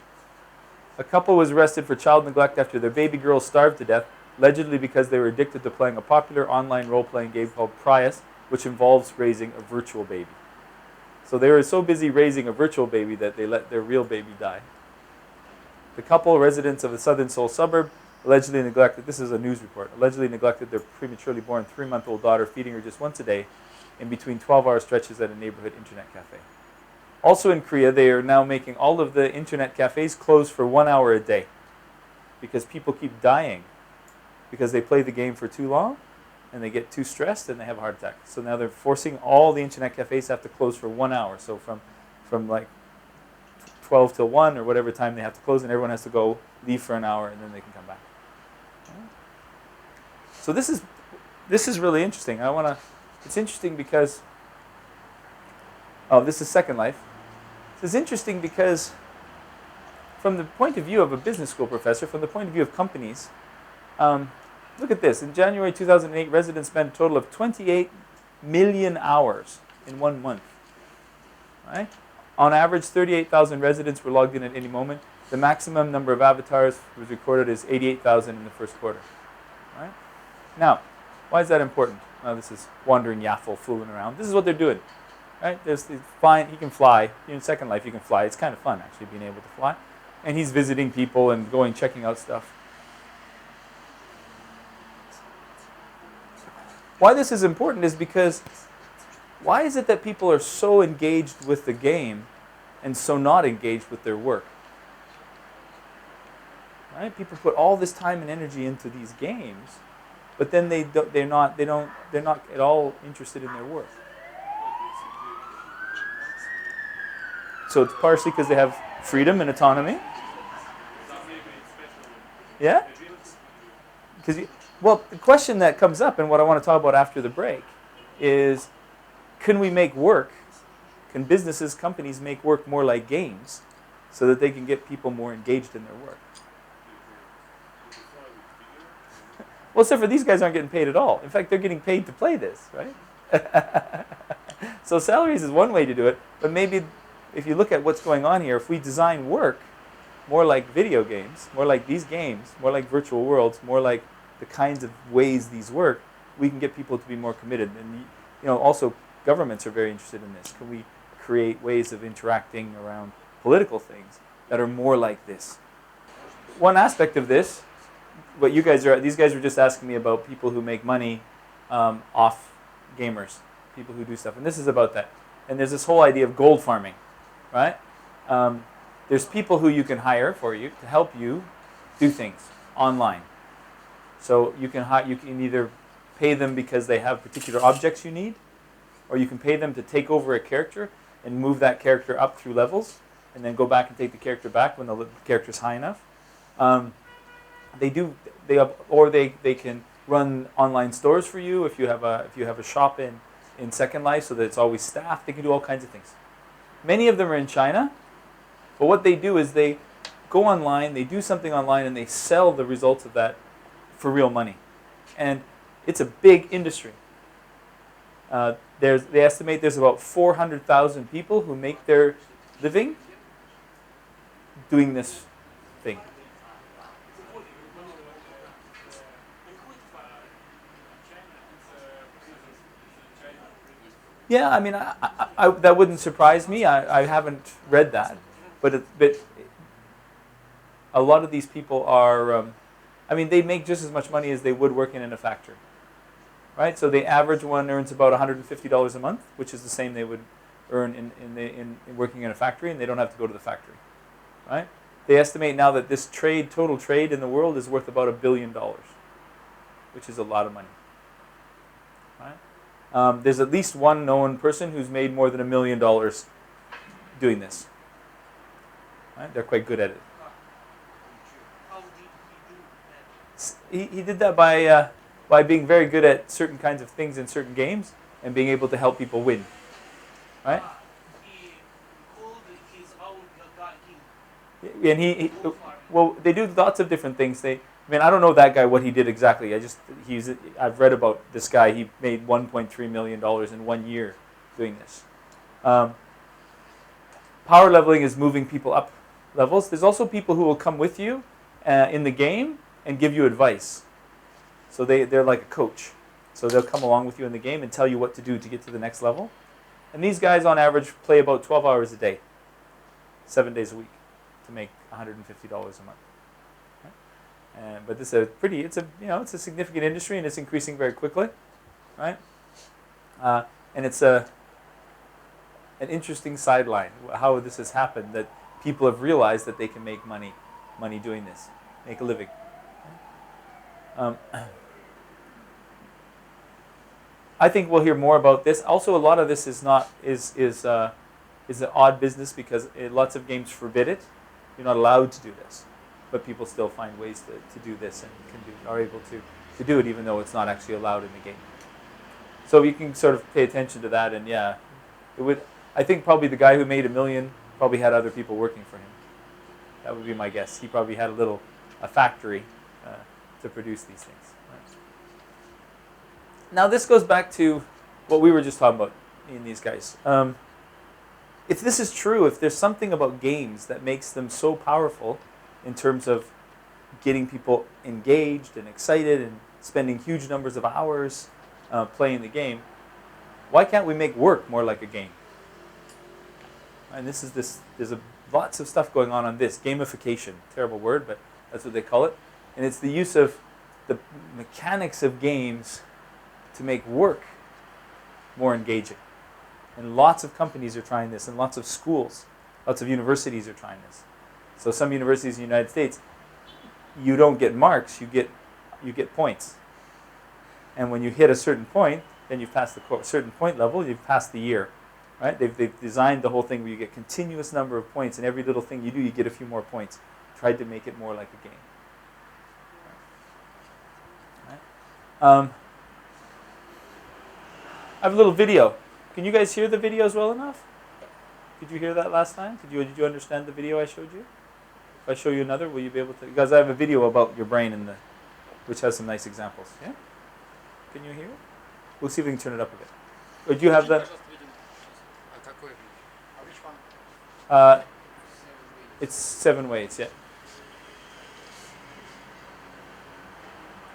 A couple was arrested for child neglect after their baby girl starved to death, allegedly because they were addicted to playing a popular online role-playing game called OpUS, which involves raising a virtual baby. So they were so busy raising a virtual baby that they let their real baby die. The couple, residents of the southern Seoul suburb, allegedly neglected, this is a news report, allegedly neglected their prematurely born 3-month-old daughter, feeding her just once a day in between 12-hour stretches at a neighborhood internet cafe. Also in Korea, they are now making all of the internet cafes close for 1 hour a day because people keep dying because they play the game for too long and they get too stressed and they have a heart attack. So now they're forcing all the internet cafes to have to close for 1 hour. So from like 12 till 1 or whatever time they have to close, and everyone has to go leave for an hour and then they can come back. So this is really interesting. It's interesting because this is Second Life. This is interesting because from the point of view of a business school professor, from the point of view of companies, look at this. In January 2008, residents spent a total of 28 million hours in 1 month. Right? On average, 38,000 residents were logged in at any moment. The maximum number of avatars was recorded as 88,000 in the first quarter. Right? Now, why is that important? This is wandering Yaffle fooling around. This is what they're doing. Right? Fine. He can fly. In Second Life, you can fly. It's kind of fun, actually, being able to fly. And he's visiting people and checking out stuff. Why this is important is because why is it that people are so engaged with the game and so not engaged with their work? Right? People put all this time and energy into these games, but then they're not at all interested in their work. So it's partially because they have freedom and autonomy. Yeah? Well, the question that comes up, and what I want to talk about after the break, is can businesses, companies make work more like games so that they can get people more engaged in their work? Well, except for these guys aren't getting paid at all. In fact, they're getting paid to play this, right? So salaries is one way to do it, but maybe if you look at what's going on here, if we design work more like video games, more like these games, more like virtual worlds, more like the kinds of ways these work, we can get people to be more committed. And also governments are very interested in this. Can we create ways of interacting around political things that are more like this? One aspect of this, these guys were just asking me about people who make money off gamers, people who do stuff, and this is about that. And there's this whole idea of gold farming, right? There's people who you can hire for you to help you do things online. So you can either pay them because they have particular objects you need, or you can pay them to take over a character and move that character up through levels, and then go back and take the character back when the character's high enough. They can run online stores for you if you have a shop in Second Life, so that it's always staffed. They can do all kinds of things. Many of them are in China, but what they do is they go online, they do something online, and they sell the results of that for real money. And it's a big industry. They estimate there's about 400,000 people who make their living doing this thing. Yeah, I mean, I that wouldn't surprise me. I haven't read that, but a lot of these people are. They make just as much money as they would working in a factory, right? So the average one earns about $150 a month, which is the same they would earn in working in a factory, and they don't have to go to the factory, right? They estimate now that this total trade in the world is worth about $1 billion, which is a lot of money, right? There's at least one known person who's made more than $1 million doing this. Right? They're quite good at it. How did he do that? He did that by being very good at certain kinds of things in certain games and being able to help people win. Right? He called his own guy And well, they do lots of different things. I don't know that guy what he did exactly. I've read about this guy. He made $1.3 million in 1 year doing this. Power leveling is moving people up levels. There's also people who will come with you in the game and give you advice. So they're like a coach. So they'll come along with you in the game and tell you what to do to get to the next level. And these guys on average play about 12 hours a day, 7 days a week, to make $150 a month. But it's a significant industry, and it's increasing very quickly, right? And it's an interesting sideline how this has happened, that people have realized that they can make money doing this, make a living. I think we'll hear more about this. Also, a lot of this is an odd business because lots of games forbid it. You're not allowed to do this, but people still find ways to do this and are able to do it, even though it's not actually allowed in the game. So you can sort of pay attention to that, and yeah, I think probably the guy who made $1 million probably had other people working for him. That would be my guess. He probably had a factory to produce these things. Now this goes back to what we were just talking about in these guys. If this is true, if there's something about games that makes them so powerful in terms of getting people engaged and excited and spending huge numbers of hours playing the game, why can't we make work more like a game? And there's lots of stuff going on this. Gamification, terrible word, but that's what they call it. And it's the use of the mechanics of games to make work more engaging. And lots of companies are trying this, and lots of schools, lots of universities are trying this. So some universities in the United States, you don't get marks, you get points. And when you hit a certain point, then you've passed the certain point level, you've passed the year. Right? They've designed the whole thing where you get continuous number of points, and every little thing you do, you get a few more points. Tried to make it more like a game. Right? I have a little video. Can you guys hear the videos well enough? Did you hear that last time? Did you understand the video I showed you? If I show you another, will you be able to? Because I have a video about your brain which has some nice examples. Yeah? Can you hear it? We'll see if we can turn it up a bit. Or do you have the? Which one? It's 7 ways. Yeah.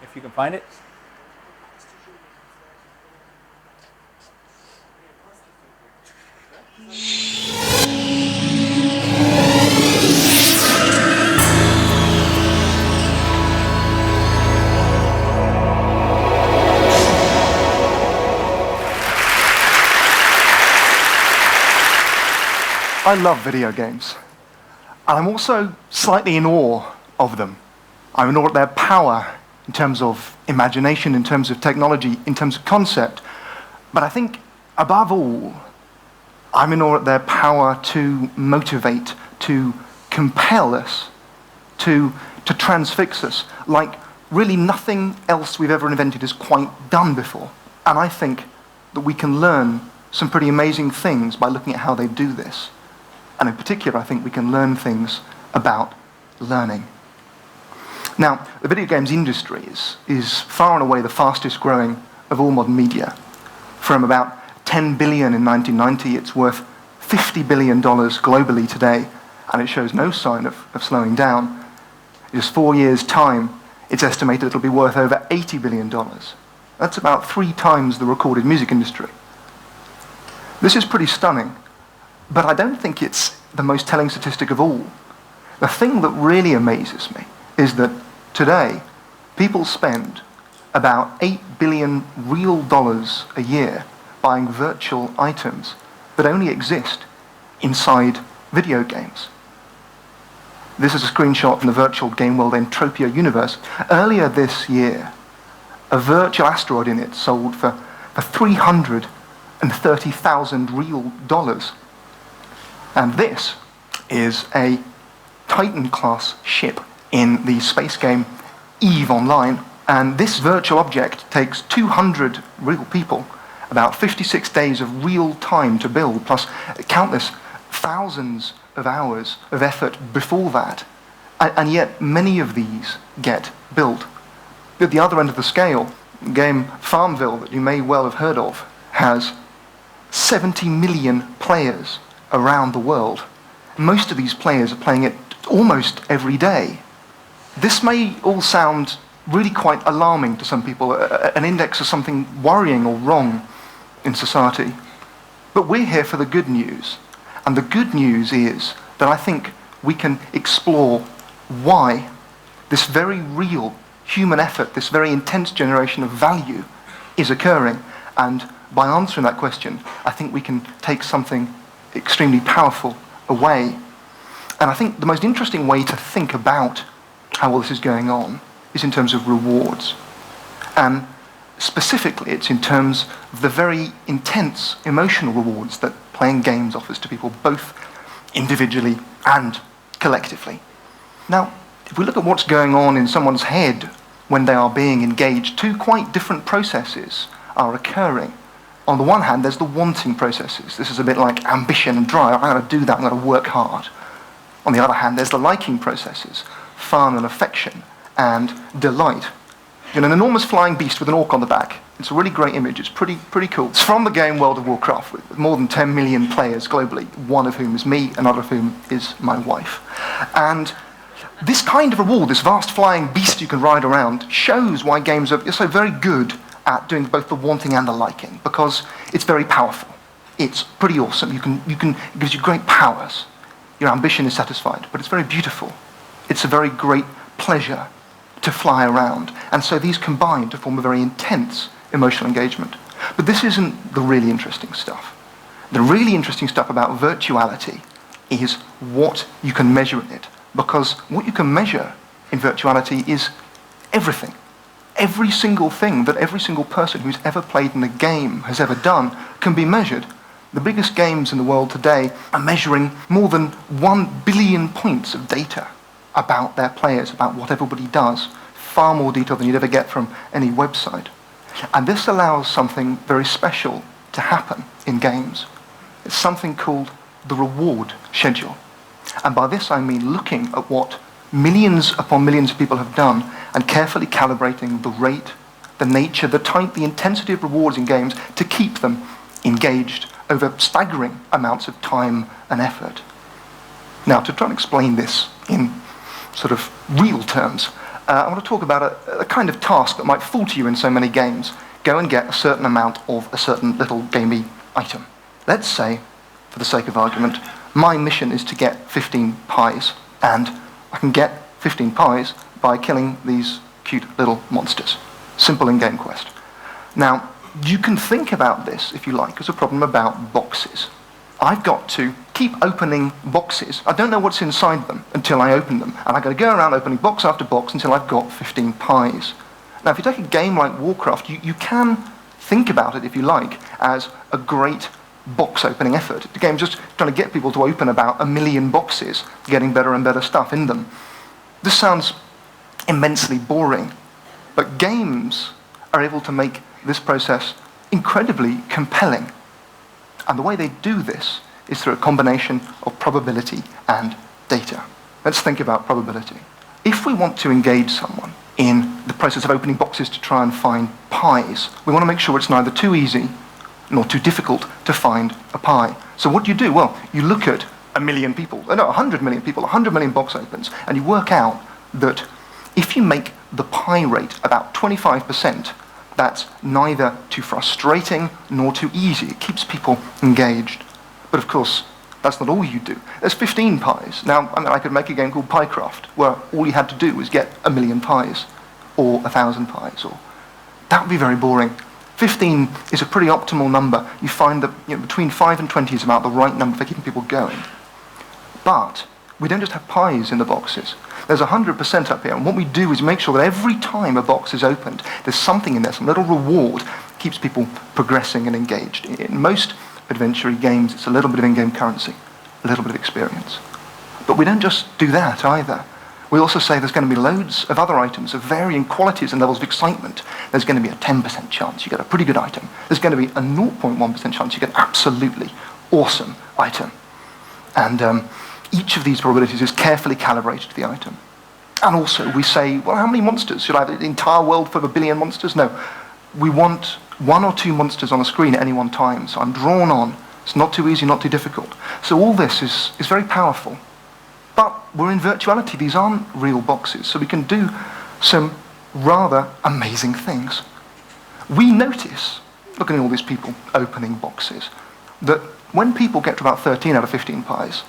If you can find it. I love video games, and I'm also slightly in awe of them. I'm in awe at their power in terms of imagination, in terms of technology, in terms of concept. But I think, above all, I'm in awe at their power to motivate, to compel us, to transfix us, like really nothing else we've ever invented has quite done before. And I think that we can learn some pretty amazing things by looking at how they do this. And in particular, I think we can learn things about learning. Now, the video games industry is far and away the fastest growing of all modern media. From about 10 billion in 1990, it's worth $50 billion globally today, and it shows no sign of slowing down. In just 4 years' time, it's estimated it'll be worth over $80 billion. That's about 3 times the recorded music industry. This is pretty stunning. But I don't think it's the most telling statistic of all. The thing that really amazes me is that today, people spend about $8 billion real dollars a year buying virtual items that only exist inside video games. This is a screenshot from the virtual game world Entropia universe. Earlier this year, a virtual asteroid in it sold for 330,000 real dollars. And this is a Titan-class ship in the space game EVE Online. And this virtual object takes 200 real people, about 56 days of real time to build, plus countless thousands of hours of effort before that. And yet many of these get built. At the other end of the scale, the game Farmville, that you may well have heard of, has 70 million players around the world. Most of these players are playing it almost every day. This may all sound really quite alarming to some people, an index of something worrying or wrong in society. But we're here for the good news. And the good news is that I think we can explore why this very real human effort, this very intense generation of value is occurring. And by answering that question, I think we can take something extremely powerful away. And I think the most interesting way to think about how all this is going on is in terms of rewards. And specifically, it's in terms of the very intense emotional rewards that playing games offers to people, both individually and collectively. Now, if we look at what's going on in someone's head when they are being engaged, two quite different processes are occurring. On the one hand, there's the wanting processes. This is a bit like ambition and drive. I'm going to do that, I'm going to work hard. On the other hand, there's the liking processes, fun and affection and delight. You know, an enormous flying beast with an orc on the back. It's a really great image. It's pretty cool. It's from the game World of Warcraft, with more than 10 million players globally, one of whom is me, another of whom is my wife. And this kind of reward, this vast flying beast you can ride around, shows why games are so very good at doing both the wanting and the liking, because it's very powerful. It's pretty awesome. It gives you great powers. Your ambition is satisfied, but it's very beautiful. It's a very great pleasure to fly around. And so these combine to form a very intense emotional engagement. But this isn't the really interesting stuff. The really interesting stuff about virtuality is what you can measure in it. Because what you can measure in virtuality is everything. Every single thing that every single person who's ever played in a game has ever done can be measured. The biggest games in the world today are measuring more than 1 billion points of data about their players, about what everybody does, far more detail than you'd ever get from any website. And this allows something very special to happen in games. It's something called the reward schedule. And by this I mean looking at what millions upon millions of people have done and carefully calibrating the rate, the nature, the type, the intensity of rewards in games to keep them engaged over staggering amounts of time and effort. Now, to try and explain this in sort of real terms, I want to talk about a kind of task that might fall to you in so many games. Go and get a certain amount of a certain little gamey item. Let's say, for the sake of argument, my mission is to get 15 pies, and I can get 15 pies by killing these cute little monsters. Simple in-game quest. Now, you can think about this, if you like, as a problem about boxes. I've got to keep opening boxes. I don't know what's inside them until I open them. And I've got to go around opening box after box until I've got 15 pies. Now, if you take a game like Warcraft, you can think about it, if you like, as a great box opening effort. The game's just trying to get people to open about 1 million boxes, getting better and better stuff in them. This sounds immensely boring, but games are able to make this process incredibly compelling. And the way they do this is through a combination of probability and data. Let's think about probability. If we want to engage someone in the process of opening boxes to try and find pies, we want to make sure it's neither too easy nor too difficult to find a pie. So what do? Well, you look at 1 million people, 100 million people, 100 million box opens, and you work out that if you make the pie rate about 25%, that's neither too frustrating nor too easy. It keeps people engaged. But of course, that's not all you do. There's 15 pies. Now, I could make a game called Piecraft, where all you had to do was get 1 million pies, or 1,000 pies, or that would be very boring. 15 is a pretty optimal number. You find that between 5 and 20 is about the right number for keeping people going. But we don't just have pies in the boxes. There's 100% up here, and what we do is make sure that every time a box is opened, there's something in there, some little reward, keeps people progressing and engaged. In most adventure games, it's a little bit of in-game currency, a little bit of experience. But we don't just do that either. We also say there's going to be loads of other items of varying qualities and levels of excitement. There's going to be a 10% chance you get a pretty good item. There's going to be a 0.1% chance you get an absolutely awesome item. And each of these probabilities is carefully calibrated to the item. And also we say, well, how many monsters? Should I have the entire world full of 1 billion monsters? No. We want one or two monsters on a screen at any one time, so I'm drawn on. It's not too easy, not too difficult. So all this is very powerful. But we're in virtuality. These aren't real boxes, so we can do some rather amazing things. We notice, looking at all these people opening boxes, that when people get to about 13 out of 15 pies,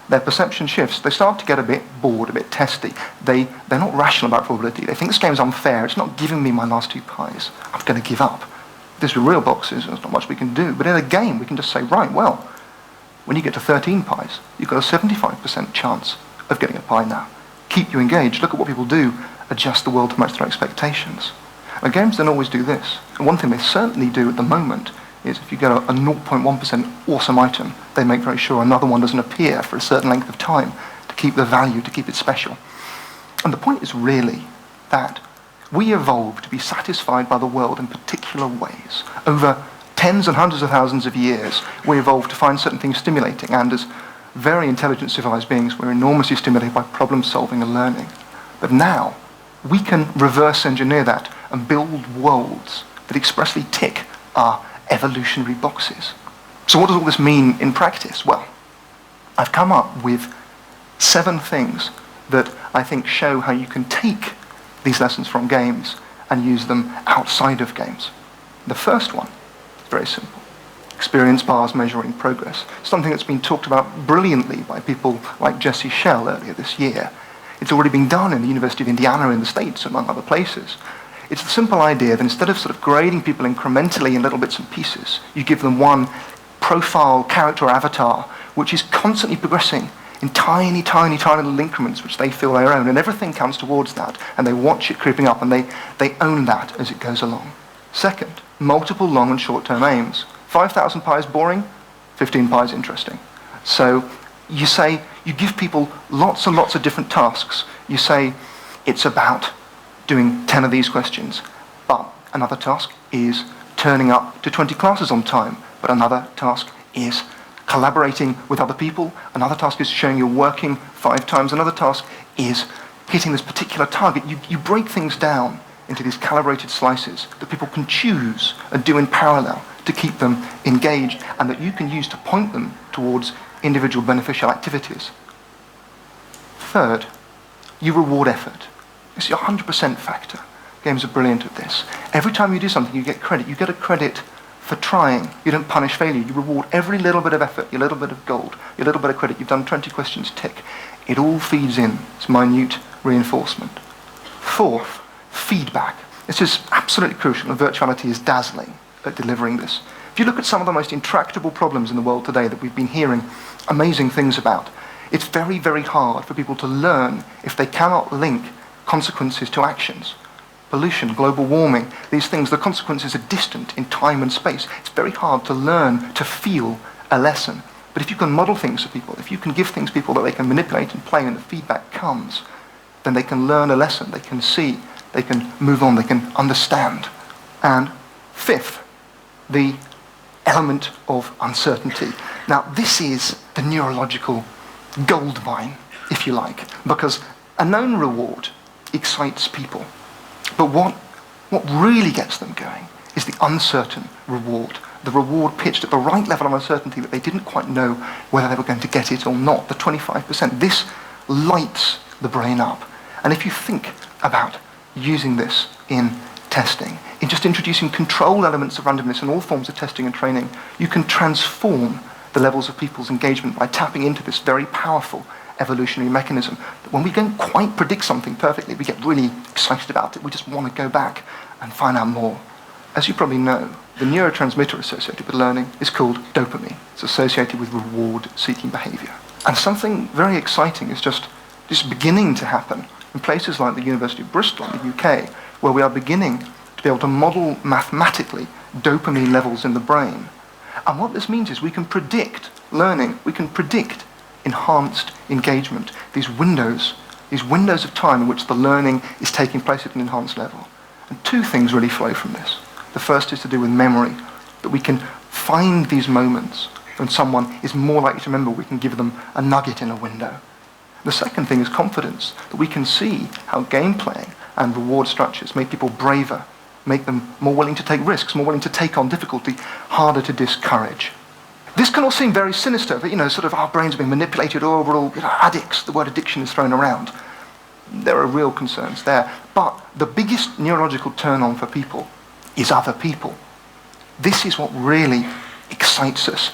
their perception shifts. They start to get a bit bored, a bit testy. They're not rational about probability. They think this game's unfair. It's not giving me my last 2 pies. I'm going to give up. These are real boxes. There's not much we can do. But in a game, we can just say, right, well, when you get to 13 pies, you've got a 75% chance of getting a pie now. Keep you engaged. Look at what people do. Adjust the world to match their expectations. Now, games don't always do this. And one thing they certainly do at the moment is if you get a 0.1% awesome item, they make very sure another one doesn't appear for a certain length of time to keep the value, to keep it special. And the point is really that we evolved to be satisfied by the world in particular ways. Over tens and hundreds of thousands of years, we evolved to find certain things stimulating, and as very intelligent civilized beings, we're enormously stimulated by problem solving and learning. But now, we can reverse engineer that and build worlds that expressly tick our evolutionary boxes. So what does all this mean in practice? Well, I've come up with 7 things that I think show how you can take these lessons from games and use them outside of games. The first one is very simple. Experience bars measuring progress. Something that's been talked about brilliantly by people like Jesse Schell earlier this year. It's already been done in the University of Indiana in the States, among other places. It's the simple idea that instead of sort of grading people incrementally in little bits and pieces, you give them one profile, character, or avatar, which is constantly progressing in tiny, tiny, tiny little increments which they feel their own, and everything counts towards that, and they watch it creeping up, and they own that as it goes along. Second, multiple long and short-term aims. 5,000 pies boring, 15 pies interesting. So you say, you give people lots and lots of different tasks. You say, it's about doing 10 of these questions, but another task is turning up to 20 classes on time, but another task is collaborating with other people, another task is showing you're working 5 times, another task is hitting this particular target. You break things down into these calibrated slices that people can choose and do in parallel to keep them engaged, and that you can use to point them towards individual beneficial activities. Third, you reward effort. It's your 100% factor. Games are brilliant at this. Every time you do something, you get credit. You get a credit for trying. You don't punish failure. You reward every little bit of effort, your little bit of gold, your little bit of credit. You've done 20 questions, tick. It all feeds in. It's minute reinforcement. Fourth, feedback. This is absolutely crucial, and virtuality is dazzling at delivering this. If you look at some of the most intractable problems in the world today that we've been hearing amazing things about, it's very, very hard for people to learn if they cannot link consequences to actions. Pollution, global warming, these things, the consequences are distant in time and space. It's very hard to learn to feel a lesson. But if you can model things to people, if you can give things to people that they can manipulate and play and the feedback comes, then they can learn a lesson, they can see, they can move on, they can understand. And fifth, the element of uncertainty. Now, this is the neurological gold mine, if you like, because a known reward excites people. But what really gets them going is the uncertain reward. The reward pitched at the right level of uncertainty that they didn't quite know whether they were going to get it or not, the 25%. This lights the brain up. And if you think about using this in testing, in just introducing control elements of randomness in all forms of testing and training, you can transform the levels of people's engagement by tapping into this very powerful evolutionary mechanism. When we don't quite predict something perfectly, we get really excited about it. We just want to go back and find out more. As you probably know, the neurotransmitter associated with learning is called dopamine. It's associated with reward-seeking behavior. And something very exciting is just beginning to happen in places like the University of Bristol in the UK, where we are beginning to be able to model mathematically dopamine levels in the brain. And what this means is we can predict learning, we can predict enhanced engagement, these windows of time in which the learning is taking place at an enhanced level. And 2 things really flow from this. The first is to do with memory, that we can find these moments when someone is more likely to remember, we can give them a nugget in a window. The second thing is confidence, that we can see how game playing and reward structures make people braver, make them more willing to take risks, more willing to take on difficulty, harder to discourage. This can all seem very sinister, but, sort of our brains are being manipulated, or we're all addicts. The word addiction is thrown around. There are real concerns there. But the biggest neurological turn-on for people is other people. This is what really excites us.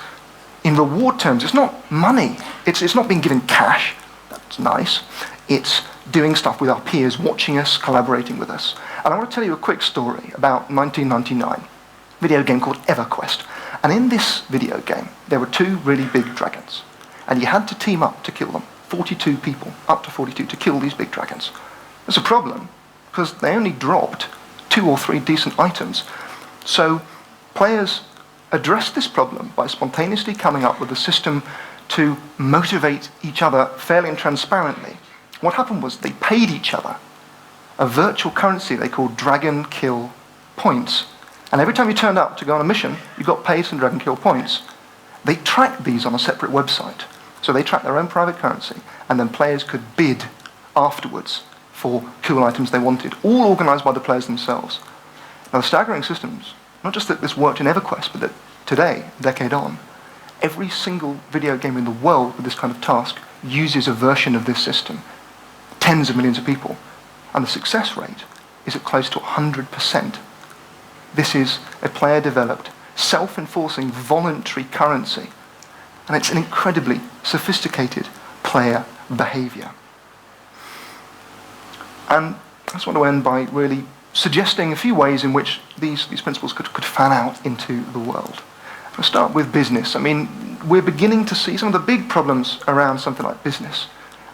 In reward terms, it's not money. It's not being given cash. That's nice. It's doing stuff with our peers, watching us, collaborating with us. And I want to tell you a quick story about 1999, a video game called EverQuest. And in this video game, there were two really big dragons. And you had to team up to kill them. 42 people, up to 42, to kill these big dragons. There's a problem, because they only dropped 2 or 3 decent items. So players addressed this problem by spontaneously coming up with a system to motivate each other fairly and transparently. What happened was they paid each other a virtual currency they called Dragon Kill Points. And every time you turned up to go on a mission, you got paid some Dragon Kill Points. They tracked these on a separate website. So they tracked their own private currency, and then players could bid afterwards for cool items they wanted, all organised by the players themselves. Now the staggering systems, not just that this worked in EverQuest, but that today, a decade on, every single video game in the world with this kind of task uses a version of this system. Tens of millions of people. And the success rate is at close to 100%. This is a player-developed, self-enforcing, voluntary currency. And it's an incredibly sophisticated player behaviour. And I just want to end by really suggesting a few ways in which these principles could fan out into the world. I'll start with business. I mean, we're beginning to see some of the big problems around something like business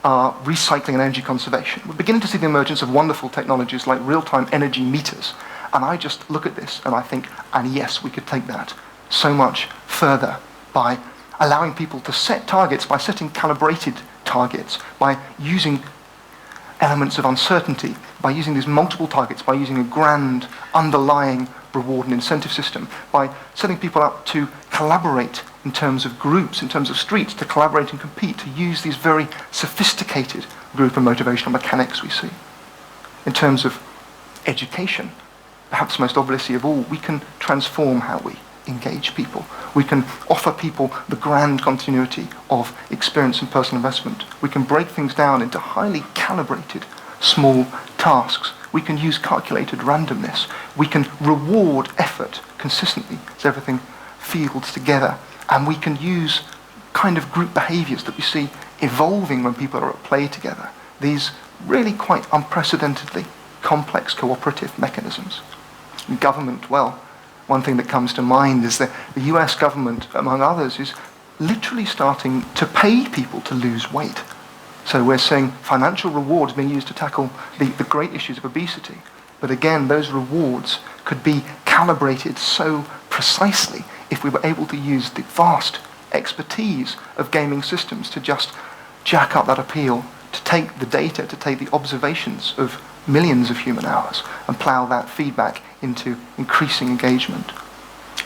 are recycling and energy conservation. We're beginning to see the emergence of wonderful technologies like real-time energy meters. And I just look at this and I think, and yes, we could take that so much further by allowing people to set targets, by setting calibrated targets, by using elements of uncertainty, by using these multiple targets, by using a grand underlying reward and incentive system, by setting people up to collaborate in terms of groups, in terms of streets, to collaborate and compete, to use these very sophisticated group and motivational mechanics we see. In terms of education, perhaps most obviously of all, we can transform how we engage people. We can offer people the grand continuity of experience and personal investment. We can break things down into highly calibrated small tasks. We can use calculated randomness. We can reward effort consistently as everything feels together. And we can use kind of group behaviours that we see evolving when people are at play together. These really quite unprecedentedly complex cooperative mechanisms. In government, well, one thing that comes to mind is that the US government, among others, is literally starting to pay people to lose weight. So we're seeing financial rewards being used to tackle the great issues of obesity. But again, those rewards could be calibrated so precisely if we were able to use the vast expertise of gaming systems to just jack up that appeal, to take the data, to take the observations of millions of human hours and plough that feedback into increasing engagement.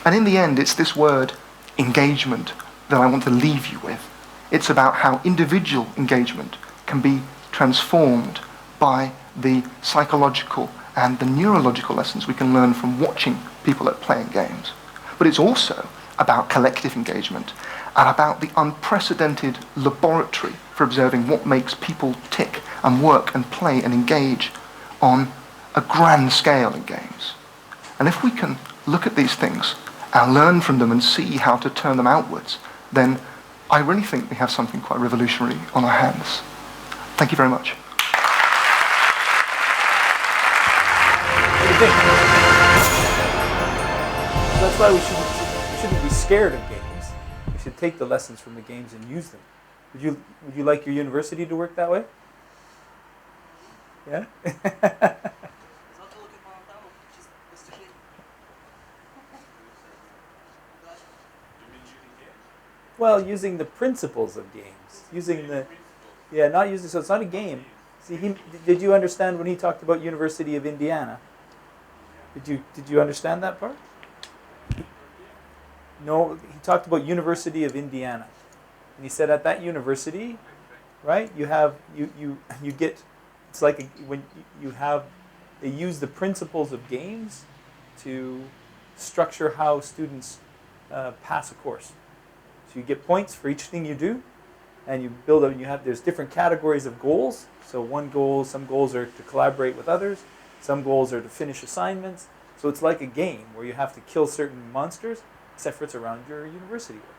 And in the end, it's this word, engagement, that I want to leave you with. It's about how individual engagement can be transformed by the psychological and the neurological lessons we can learn from watching people at playing games. But it's also about collective engagement and about the unprecedented laboratory for observing what makes people tick and work and play and engage on a grand scale in games. And if we can look at these things and learn from them and see how to turn them outwards, then I really think we have something quite revolutionary on our hands. Thank you very much. What do you think? That's why we shouldn't be scared of games. We should take the lessons from the games and use them. Would you like your university to work that way? Yeah? Well, using the principles of games. Not using, so it's not a game. See, did you understand when he talked about University of Indiana? Did you understand that part? No, he talked about University of Indiana. And he said at that university, right, you get, it's like when they use the principles of games to structure how students pass a course. So you get points for each thing you do, and you build up. There's different categories of goals. So some goals are to collaborate with others. Some goals are to finish assignments. So it's like a game where you have to kill certain monsters, except for it's around your university work.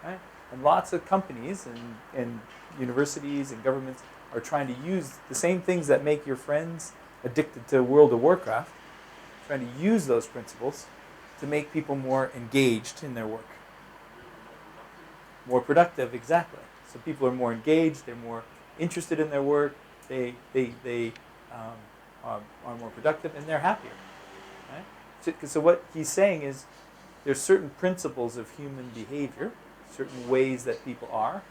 Right? And lots of companies and universities and governments are trying to use the same things that make your friends addicted to World of Warcraft, trying to use those principles to make people more engaged in their work. More productive, exactly. So people are more engaged, they're more interested in their work, they are more productive, and they're happier. Right? So what he's saying is there's certain principles of human behavior, certain ways that people are,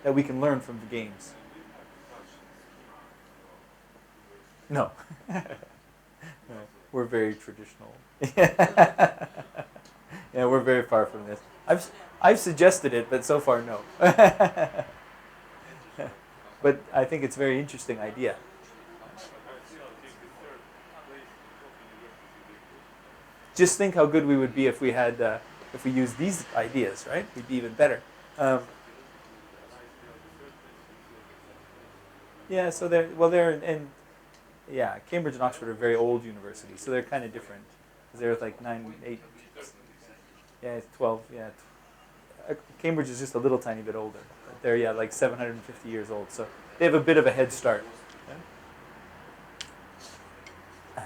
that we can learn from the games. No. No. We're very traditional. Yeah, we're very far from this. I've suggested it, but so far no. But I think it's a very interesting idea. Just think how good we would be if we had, if we used these ideas, right? We'd be even better. Yeah, so Cambridge and Oxford are very old universities, so they're kind of different. They're like 9, 8, yeah, 12, yeah. Cambridge is just a little tiny bit older. But they're, like 750 years old, so they have a bit of a head start. Okay?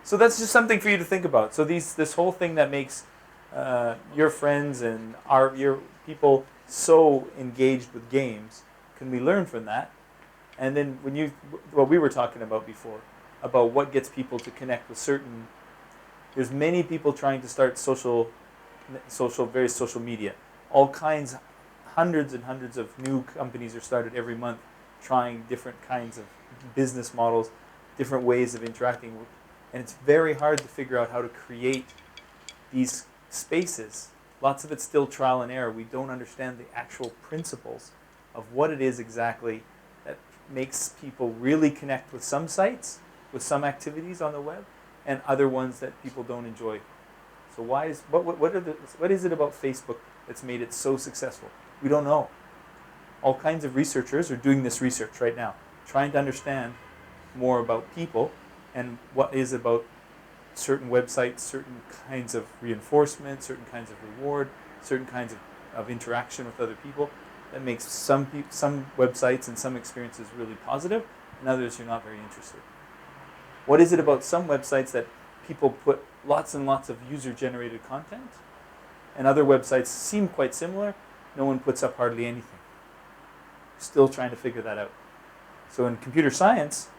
So that's just something for you to think about. So this whole thing that makes your friends and your people so engaged with games, can we learn from that? And then what we were talking about before, about what gets people to connect with certain, there's many people trying to start various social media. All kinds, hundreds and hundreds of new companies are started every month trying different kinds of business models, different ways of interacting with, and it's very hard to figure out how to create these spaces. Lots of it's still trial and error. We don't understand the actual principles of what it is exactly that makes people really connect with some sites, with some activities on the web, and other ones that people don't enjoy. So what is it about Facebook that's made it so successful? We don't know. All kinds of researchers are doing this research right now, trying to understand more about people and what is about certain websites, certain kinds of reinforcement, certain kinds of reward, certain kinds of interaction with other people that makes some websites and some experiences really positive, and others you're not very interested. What is it about some websites that people put lots and lots of user-generated content, and other websites seem quite similar, no one puts up hardly anything? Still trying to figure that out. So in computer science,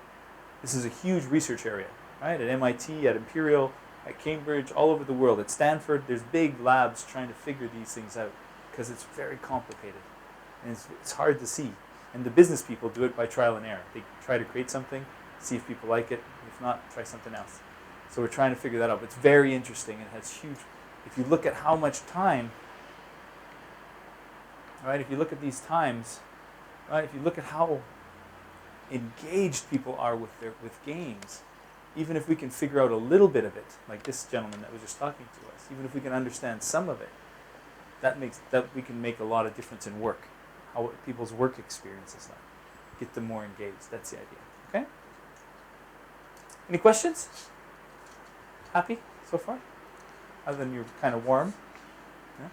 this is a huge research area, right? At MIT, at Imperial, at Cambridge, all over the world. At Stanford, there's big labs trying to figure these things out because it's very complicated and it's hard to see. And the business people do it by trial and error. They try to create something, see if people like it. If not, try something else. So we're trying to figure that out. It's very interesting. It has huge, if you look at how much time, right, if you look at these times, right, if you look at how engaged people are with games, even if we can figure out a little bit of it, like this gentleman that was just talking to us, even if we can understand some of it, that we can make a lot of difference in work, how people's work experience is like. Get them more engaged. That's the idea. Okay? Any questions? Happy so far? Other than you're kind of warm? Yeah?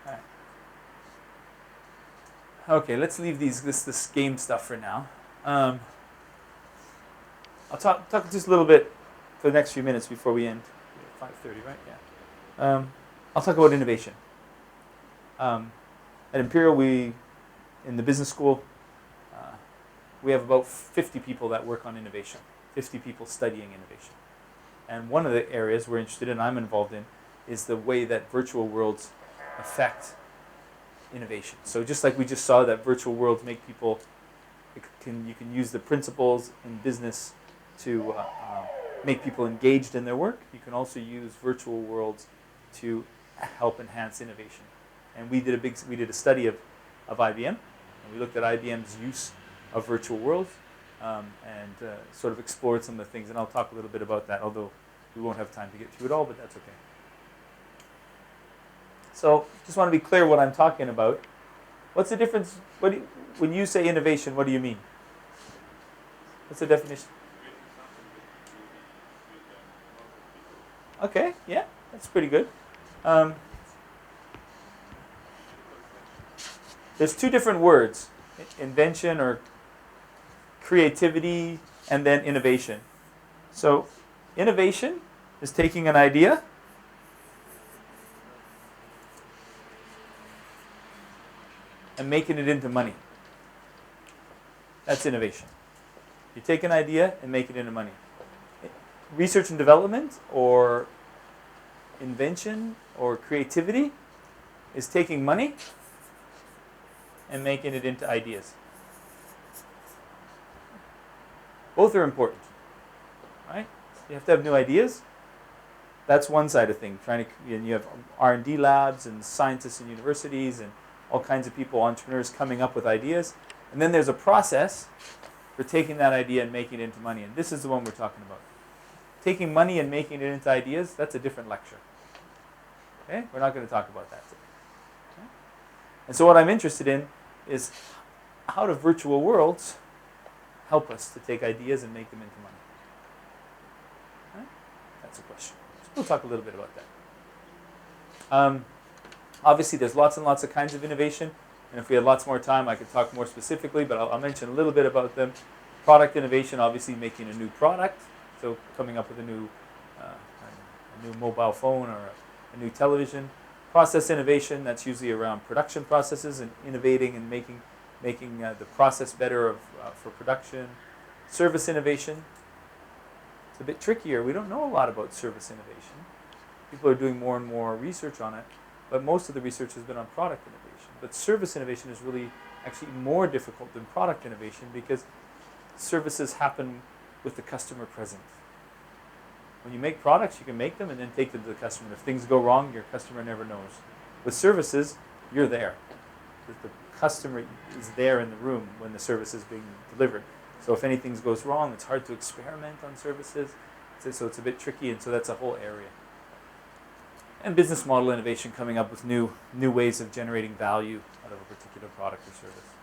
All right. Okay, let's leave this game stuff for now. I'll talk just a little bit for the next few minutes before we end. 5:30, right? Yeah. I'll talk about innovation. At Imperial, in the business school, we have about 50 people that work on innovation, 50 people studying innovation. And one of the areas we're interested in, I'm involved in, is the way that virtual worlds affect innovation. So just like we just saw that virtual worlds make people, you can use the principles in business to make people engaged in their work. You can also use virtual worlds to help enhance innovation. And we did a study of IBM, and we looked at IBM's use of virtual worlds, and sort of explored some of the things. And I'll talk a little bit about that, although we won't have time to get through it all, but that's okay. So just want to be clear what I'm talking about. What's the difference? When you say innovation, what do you mean? What's the definition? Okay, yeah, that's pretty good. There's two different words, invention or creativity, and then innovation. So innovation is taking an idea and making it into money. That's innovation. You take an idea and make it into money. Research and development or invention or creativity is taking money and making it into ideas. Both are important, right? You have to have new ideas. That's one side of things. And you have R&D labs and scientists in universities and all kinds of people, entrepreneurs coming up with ideas. And then there's a process for taking that idea and making it into money. And this is the one we're talking about. Taking money and making it into ideas, that's a different lecture. Okay? We're not going to talk about that today. Okay? And so what I'm interested in is how do virtual worlds help us to take ideas and make them into money? Okay? That's a question. So we'll talk a little bit about that. Obviously, there's lots and lots of kinds of innovation. And if we had lots more time, I could talk more specifically, but I'll mention a little bit about them. Product innovation, obviously making a new product. So coming up with a new mobile phone or a new television. Process innovation, that's usually around production processes and innovating and making the process better for production. Service innovation, it's a bit trickier. We don't know a lot about service innovation. People are doing more and more research on it, but most of the research has been on product innovation. But service innovation is really actually more difficult than product innovation because services happen with the customer present. When you make products, you can make them and then take them to the customer. And if things go wrong, your customer never knows. With services, you're there. The customer is there in the room when the service is being delivered. So if anything goes wrong, it's hard to experiment on services. So it's a bit tricky, and so that's a whole area. And business model innovation, coming up with new ways of generating value out of a particular product or service.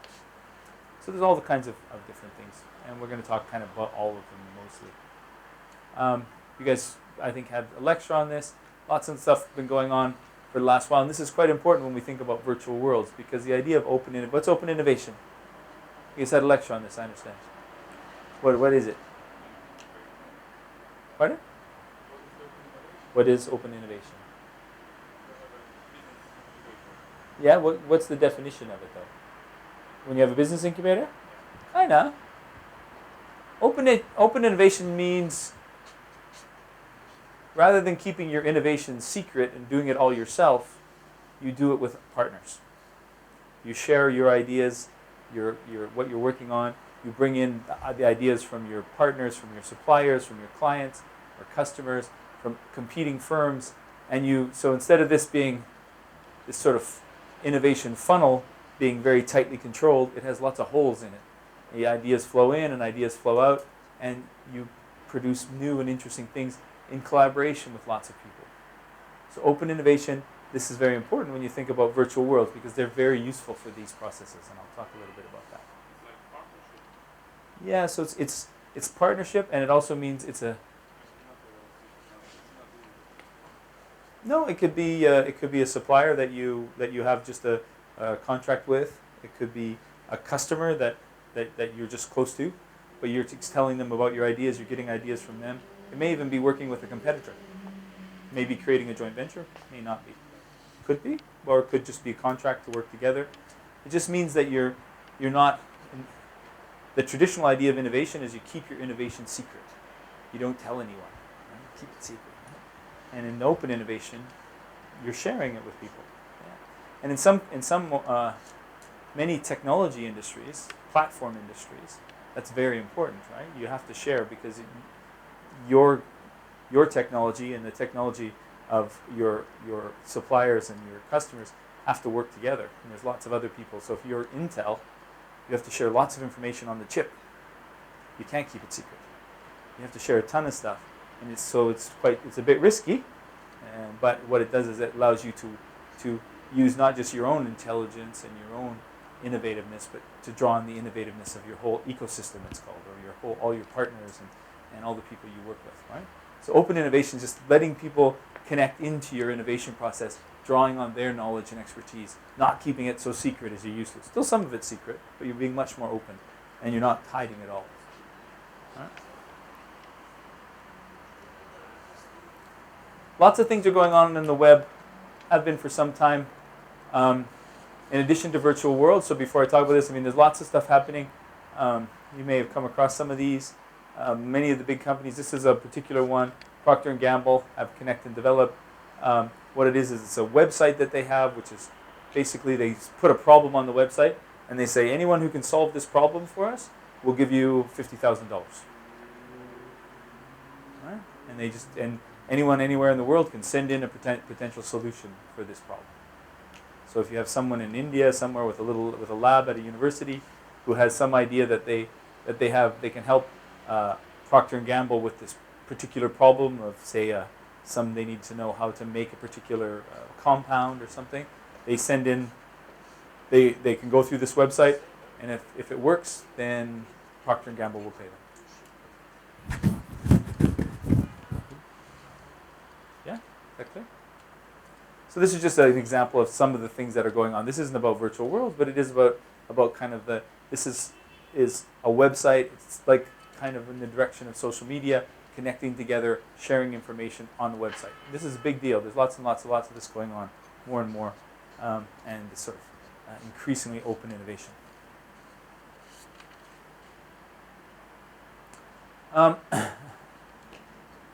So there's all the kinds of different things. And we're going to talk kind of about all of them mostly. You guys, I think, had a lecture on this. Lots of stuff been going on for the last while. And this is quite important when we think about virtual worlds, because the idea of what's open innovation? You guys had a lecture on this, I understand. What is it? Pardon? What is open innovation? Yeah, what's the definition of it, though? When you have a business incubator? Kinda. Open innovation means rather than keeping your innovation secret and doing it all yourself, you do it with partners. You share your ideas, what you're working on. You bring in the ideas from your partners, from your suppliers, from your clients or customers, from competing firms, and so instead of this being this sort of innovation funnel being very tightly controlled, it has lots of holes in it. The ideas flow in and ideas flow out, and you produce new and interesting things in collaboration with lots of people. So open innovation, this is very important when you think about virtual worlds because they're very useful for these processes, and I'll talk a little bit about that. Yeah, so it's partnership, and it also means it's a. No, it could be a supplier that you have just a contract with. It could be a customer that you're just close to, but you're telling them about your ideas. You're getting ideas from them. It may even be working with a competitor. Maybe creating a joint venture. May not be. Could be, or it could just be a contract to work together. It just means that you're not. The traditional idea of innovation is you keep your innovation secret. You don't tell anyone. Right? Keep it secret. Right? And in open innovation, you're sharing it with people. Yeah. And in some many technology industries, platform industries, that's very important, right? You have to share because your technology and the technology of your suppliers and your customers have to work together. And there's lots of other people. So if you're Intel, you have to share lots of information on the chip. you can't keep it secret. You have to share a ton of stuff, and it's a bit risky. But what it does is it allows you to use not just your own intelligence and your own innovativeness, but to draw on the innovativeness of your whole ecosystem, it's called, or all your partners and all the people you work with, right? So open innovation is just letting people connect into your innovation process, drawing on their knowledge and expertise, not keeping it so secret as you used to. Still some of it's secret, but you're being much more open, and you're not hiding it all. Right? Lots of things are going on in the web, have been for some time. In addition to virtual worlds, so before I talk about this, I mean, there's lots of stuff happening. You may have come across some of these. Many of the big companies, this is a particular one, Procter & Gamble have Connect and Develop. What it is it's a website that they have, which is basically they put a problem on the website, and they say, anyone who can solve this problem for us, we'll give you $50,000. Right? And anyone anywhere in the world can send in a potential solution for this problem. So if you have someone in India somewhere with a lab at a university who has some idea that they can help Procter & Gamble with this particular problem of, say, they need to know how to make a particular compound or something, they send in, they can go through this website, and if it works, then Procter & Gamble will pay them. Yeah, is that clear? So this is just an example of some of the things that are going on. This isn't about virtual worlds, but it is about kind of this is a website. It's like kind of in the direction of social media, connecting together, sharing information on the website. This is a big deal. There's lots and lots of this going on, more and more, and this sort of increasingly open innovation.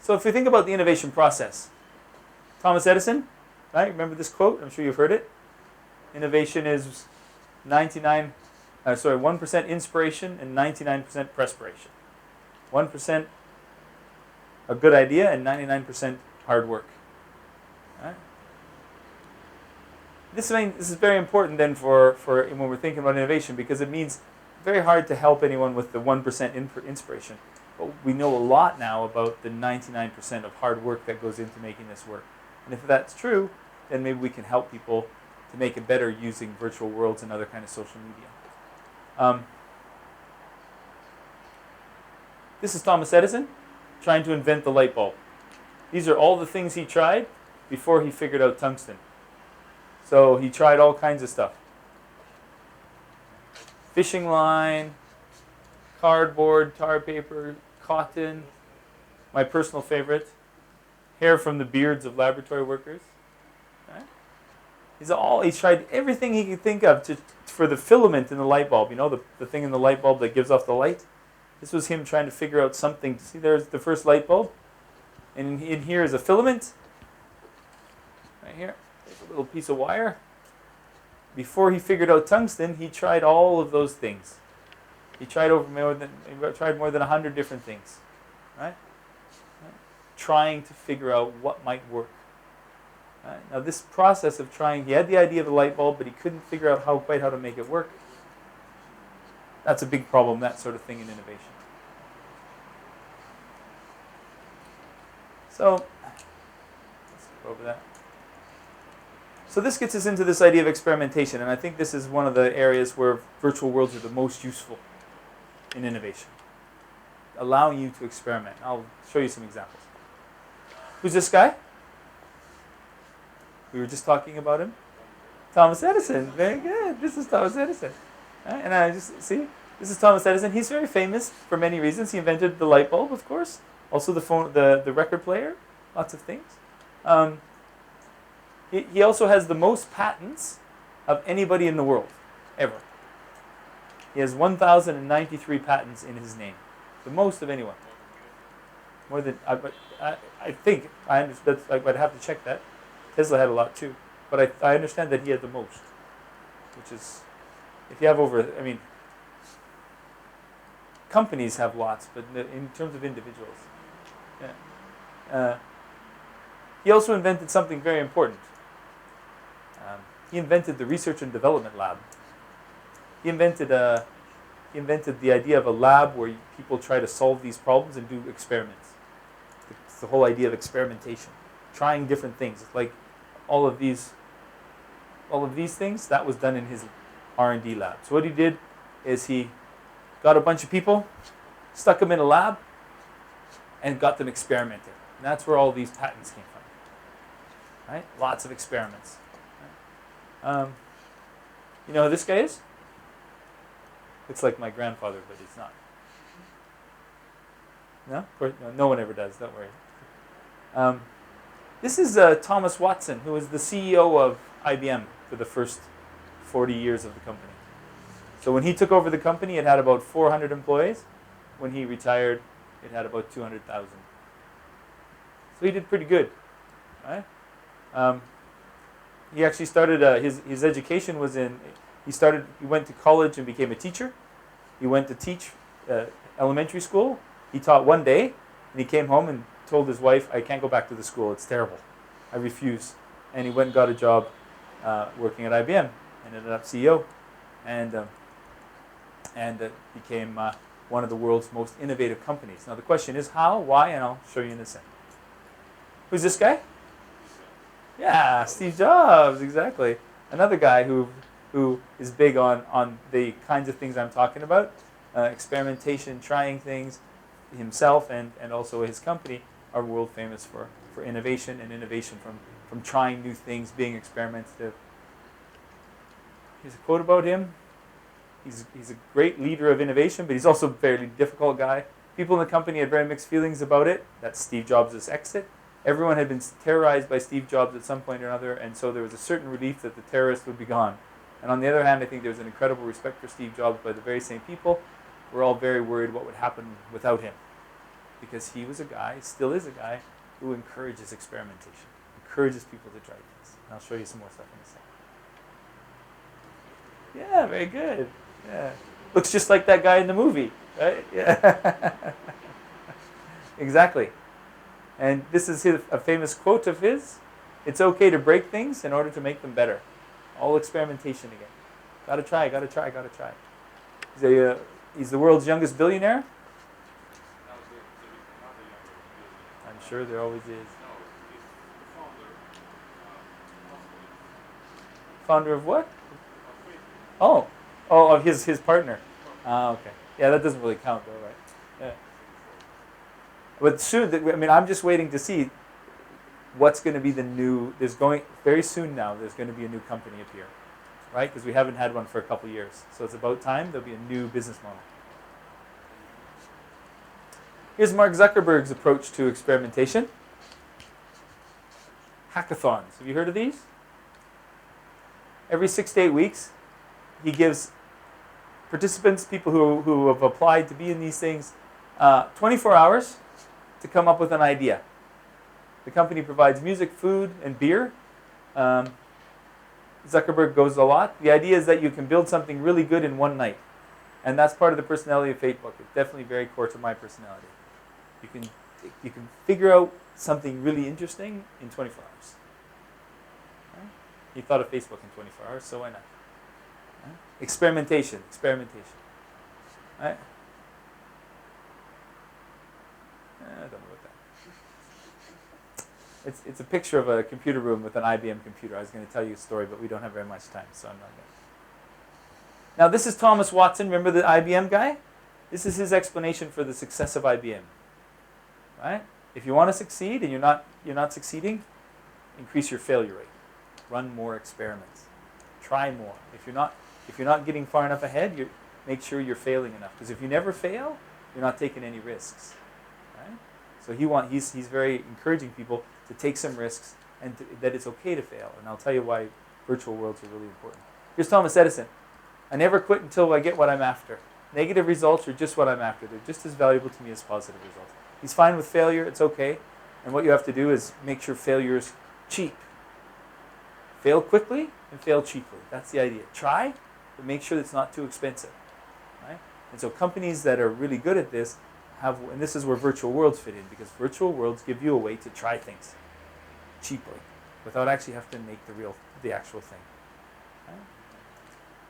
So if we think about the innovation process, Thomas Edison, right? Remember this quote? I'm sure you've heard it. Innovation is 1% inspiration and 99% perspiration. 1% a good idea and 99% hard work. Right? This is very important then for when we're thinking about innovation, because it means very hard to help anyone with the 1% inspiration. But we know a lot now about the 99% of hard work that goes into making this work. And if that's true, then maybe we can help people to make it better using virtual worlds and other kind of social media. This is Thomas Edison trying to invent the light bulb. These are all the things he tried before he figured out tungsten. So he tried all kinds of stuff. Fishing line, cardboard, tar paper, cotton, my personal favorite, hair from the beards of laboratory workers. Right? He's tried everything he could think of for the filament in the light bulb. You know, the thing in the light bulb that gives off the light? This was him trying to figure out something. See, there's the first light bulb. And in here is a filament. Right here. There's a little piece of wire. Before he figured out tungsten, he tried all of those things. He tried more than 100 different things. Right? Trying to figure out what might work. Right? Now this process of trying, he had the idea of the light bulb, but he couldn't figure out quite how to make it work. That's a big problem, that sort of thing in innovation. So, let's go over that. So this gets us into this idea of experimentation, and I think this is one of the areas where virtual worlds are the most useful in innovation. Allowing you to experiment. I'll show you some examples. Who's this guy? We were just talking about him. Thomas Edison. Very good. This is Thomas Edison. Right? And I just see, this is Thomas Edison. He's very famous for many reasons. He invented the light bulb, of course. Also the phone, the record player. Lots of things. He also has the most patents of anybody in the world, ever. He has 1,093 patents in his name. The most of anyone. More than, I think, I understand, I'd have to check that. Tesla had a lot too. But I understand that he had the most. Which is, if you have over, I mean, companies have lots, but in terms of individuals. Yeah. He also invented something very important. He invented the Research and Development Lab. He invented He invented the idea of a lab where people try to solve these problems and do experiments. It's the whole idea of experimentation, trying different things. It's like all of these things, that was done in his R&D lab. So what he did is he got a bunch of people, stuck them in a lab, and got them experimenting. And that's where all these patents came from. Right? Lots of experiments. You know who this guy is? Looks like my grandfather, but he's not. No? Of course, no one ever does, don't worry. This is Thomas Watson, who was the CEO of IBM for the first 40 years of the company. So when he took over the company, it had about 400 employees. When he retired, it had about 200,000. So he did pretty good, right? He actually started, his education was in, he went to college and became a teacher. He went to teach elementary school. He taught one day, and he came home and told his wife, I can't go back to the school, it's terrible. I refuse. And he went and got a job working at IBM, and ended up CEO, and became one of the world's most innovative companies. Now the question is how, why, and I'll show you in a second. Who's this guy? Yeah, Steve Jobs, exactly. Another guy who is big on the kinds of things I'm talking about, experimentation, trying things. Himself and also his company are world famous for innovation, and innovation from trying new things, being experimentative. Here's a quote about him. He's a great leader of innovation, but he's also a fairly difficult guy. People in the company had very mixed feelings about it. That's Steve Jobs' exit. Everyone had been terrorized by Steve Jobs at some point or another, and so there was a certain relief that the terrorist would be gone. And on the other hand, I think there was an incredible respect for Steve Jobs by the very same people. We're all very worried what would happen without him, because he was a guy, still is a guy, who encourages experimentation, encourages people to try things. And I'll show you some more stuff in a second. Yeah, very good. Yeah, looks just like that guy in the movie, right? Yeah, exactly. And this is a famous quote of his: "It's okay to break things in order to make them better." All experimentation again. Gotta try, gotta try, gotta try. He's the world's youngest billionaire. I'm sure there always is. Founder of what? Oh, of his partner. Okay. Yeah, that doesn't really count though, right? Yeah. But soon, I mean, I'm just waiting to see what's going to be the new. Very soon now. There's going to be a new company appear, right? Because we haven't had one for a couple of years. So it's about time there'll be a new business model. Here's Mark Zuckerberg's approach to experimentation. Hackathons. Have you heard of these? Every 6 to 8 weeks, he gives participants, people who have applied to be in these things, 24 hours to come up with an idea. The company provides music, food, and beer. Zuckerberg goes a lot. The idea is that you can build something really good in one night. And that's part of the personality of Facebook. It's definitely very core to my personality. You can figure out something really interesting in 24 hours. Right? He thought of Facebook in 24 hours, so why not? Right? Experimentation. Right? I don't know about that. It's a picture of a computer room with an IBM computer. I was going to tell you a story, but we don't have very much time, so I'm not going to. Now, this is Thomas Watson. Remember the IBM guy? This is his explanation for the success of IBM. Right? If you want to succeed and you're not succeeding, increase your failure rate. Run more experiments. Try more. If you're not getting far enough ahead, make sure you're failing enough. Because if you never fail, you're not taking any risks. Right? So he's very encouraging people to take some risks and that it's okay to fail. And I'll tell you why virtual worlds are really important. Here's Thomas Edison. I never quit until I get what I'm after. Negative results are just what I'm after. They're just as valuable to me as positive results. He's fine with failure. It's okay. And what you have to do is make sure failure's cheap. Fail quickly and fail cheaply. That's the idea. Try, but make sure it's not too expensive. Right? And so companies that are really good at this and this is where virtual worlds fit in, because virtual worlds give you a way to try things cheaply without actually having to make the actual thing. Right?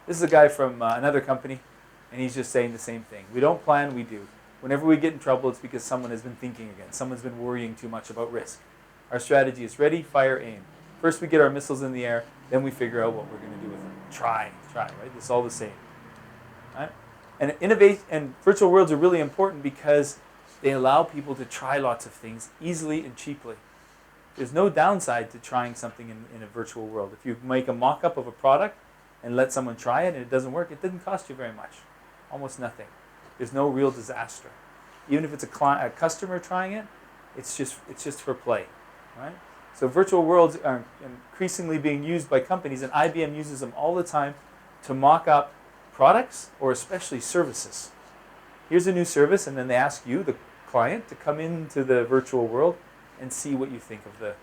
This is a guy from another company And he's just saying the same thing. We don't plan, we do. Whenever we get in trouble, it's because someone has been thinking again. Someone's been worrying too much about risk. Our strategy is ready, fire, aim. First we get our missiles in the air, then we figure out what we're going to do with them. Try, right? It's all the same. Right? And innovate and virtual worlds are really important because they allow people to try lots of things easily and cheaply. There's no downside to trying something in a virtual world. If you make a mock-up of a product and let someone try it and it doesn't work, it doesn't cost you very much. Almost nothing. There's no real disaster. Even if it's a customer trying it, it's just for play, right? So virtual worlds are increasingly being used by companies, and IBM uses them all the time to mock up products or especially services. Here's a new service, and then they ask you, the client, to come into the virtual world and see what you think of the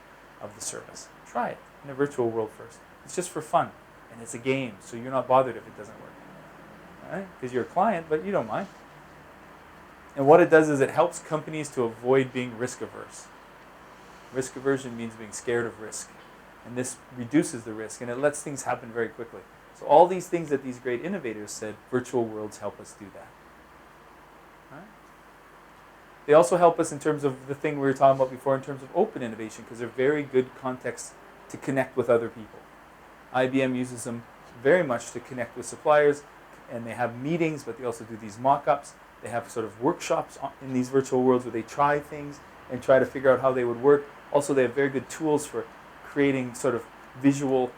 service. Try it in a virtual world first. It's just for fun, and it's a game, so you're not bothered if it doesn't work. Right? Because you're a client, but you don't mind. And what it does is it helps companies to avoid being risk averse. Risk aversion means being scared of risk. And this reduces the risk, and it lets things happen very quickly. So all these things that these great innovators said, virtual worlds help us do that. Right? They also help us in terms of the thing we were talking about before in terms of open innovation, because they're very good contexts to connect with other people. IBM uses them very much to connect with suppliers, and they have meetings, but they also do these mock-ups. They have sort of workshops in these virtual worlds where they try things and try to figure out how they would work. Also, they have very good tools for creating sort of visual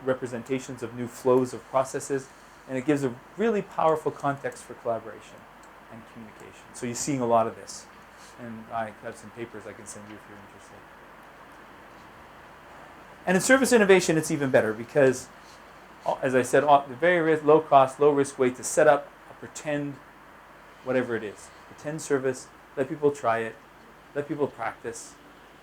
representations of new flows of processes, and it gives a really powerful context for collaboration and communication. So you're seeing a lot of this, and I have some papers I can send you if you're interested. And in service innovation, it's even better because, as I said, the very low cost, low risk way to set up a pretend, whatever it is, pretend service, let people try it, let people practice,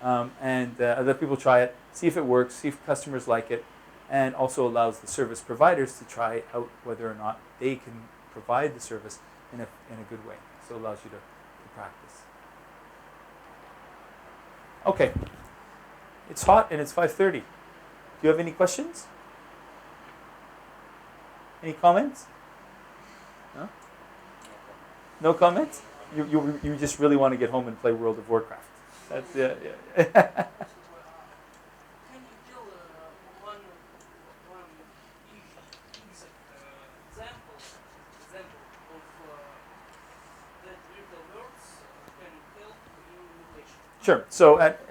and let people try it, see if it works, see if customers like it, and also allows the service providers to try out whether or not they can provide the service in a good way. So it allows you to practice. Okay. It's hot and it's 5:30. Do you have any questions? Any comments? No? No comments? You just really want to get home and play World of Warcraft. That's yeah. Can you tell one example of that virtual worlds can help in innovation? Sure. So at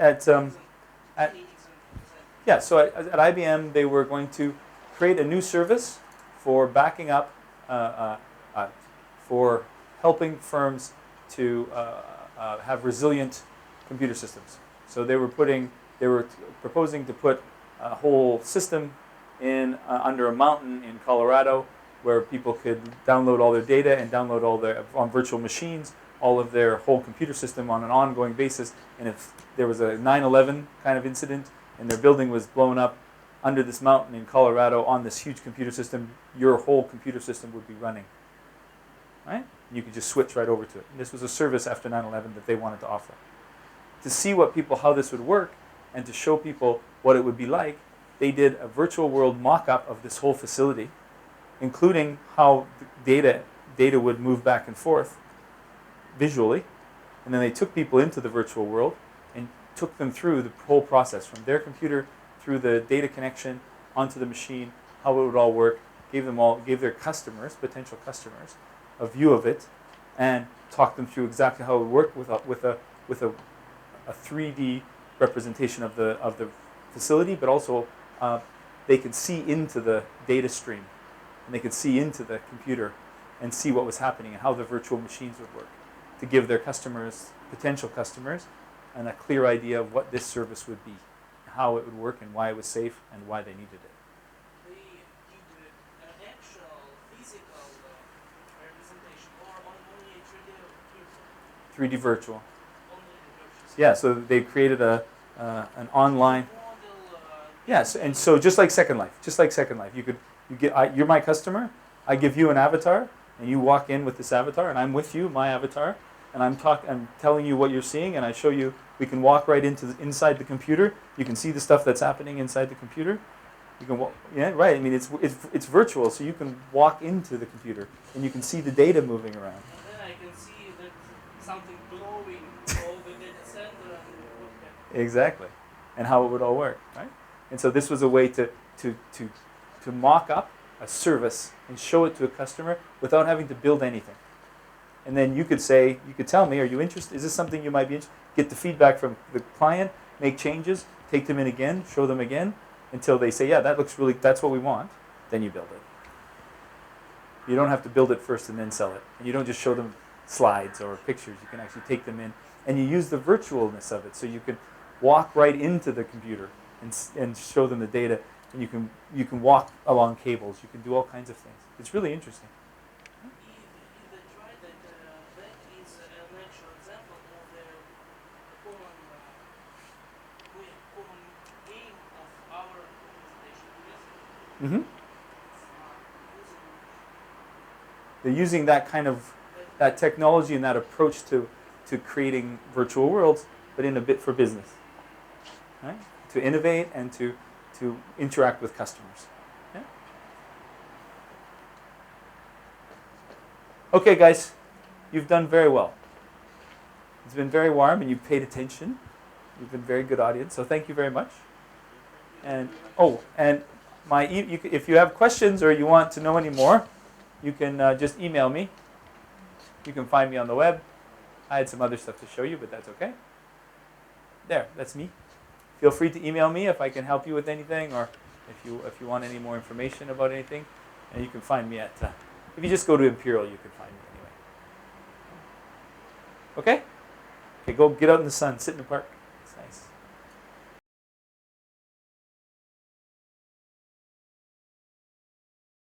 IBM, they were going to create a new service for backing up, for helping firms to have resilient computer systems. So they were proposing to put a whole system in under a mountain in Colorado, where people could download all their data and download all their on virtual machines, all of their whole computer system on an ongoing basis. And if there was a 9/11 kind of incident and their building was blown up under this mountain in Colorado on this huge computer system, your whole computer system would be running. Right? You could just switch right over to it. And this was a service after 9/11 that they wanted to offer. To see how this would work, and to show people what it would be like, they did a virtual world mock-up of this whole facility, including how data would move back and forth visually. And then they took people into the virtual world and took them through the whole process, from their computer through the data connection onto the machine, how it would all work, gave their customers, potential customers, a view of it, and talked them through exactly how it would work with a 3D representation of the facility, but also they could see into the data stream, and they could see into the computer and see what was happening and how the virtual machines would work, to give their customers, potential customers, a clear idea of what this service would be, how it would work, and why it was safe, and why they needed it. They did an actual physical representation, or only a 3D virtual? 3D virtual. Only the virtual. Yeah, so they created an online. Model, Yes, and so just like Second Life, you're my customer. I give you an avatar, and you walk in with this avatar, and I'm with you, my avatar, and I'm telling you what you're seeing, and I show you. We can walk right inside the computer. You can see the stuff that's happening inside the computer, You can walk, yeah, right. I mean, it's virtual, so you can walk into the computer and you can see the data moving around. And then I can see that something glowing all the data center and what happened. Exactly, and how it would all work, right? And so this was a way to mock up a service and show it to a customer without having to build anything. And then you could tell me, are you interested? Is this something you might be interested? Get the feedback from the client, make changes, take them in again, show them again, until they say, yeah, that's what we want. Then you build it. You don't have to build it first and then sell it. And you don't just show them slides or pictures. You can actually take them in, and you use the virtualness of it, so you can walk right into the computer and show them the data, and you can walk along cables. You can do all kinds of things. It's really interesting. Is that right that that is an actual example of the common aim of our organization? Yes? Mm-hmm. They're using that technology and that approach to creating virtual worlds, but in a bit for business, right? To innovate and to interact with customers. Yeah? Okay, guys, you've done very well. It's been very warm, and you've paid attention. You've been a very good audience, so thank you very much. And if you have questions or you want to know any more, you can just email me. You can find me on the web. I had some other stuff to show you, but that's okay. There, that's me. Feel free to email me if I can help you with anything, or if you want any more information about anything. And you can find me at, if you just go to Imperial, you can find me anyway. Okay? Okay, go get out in the sun, sit in the park.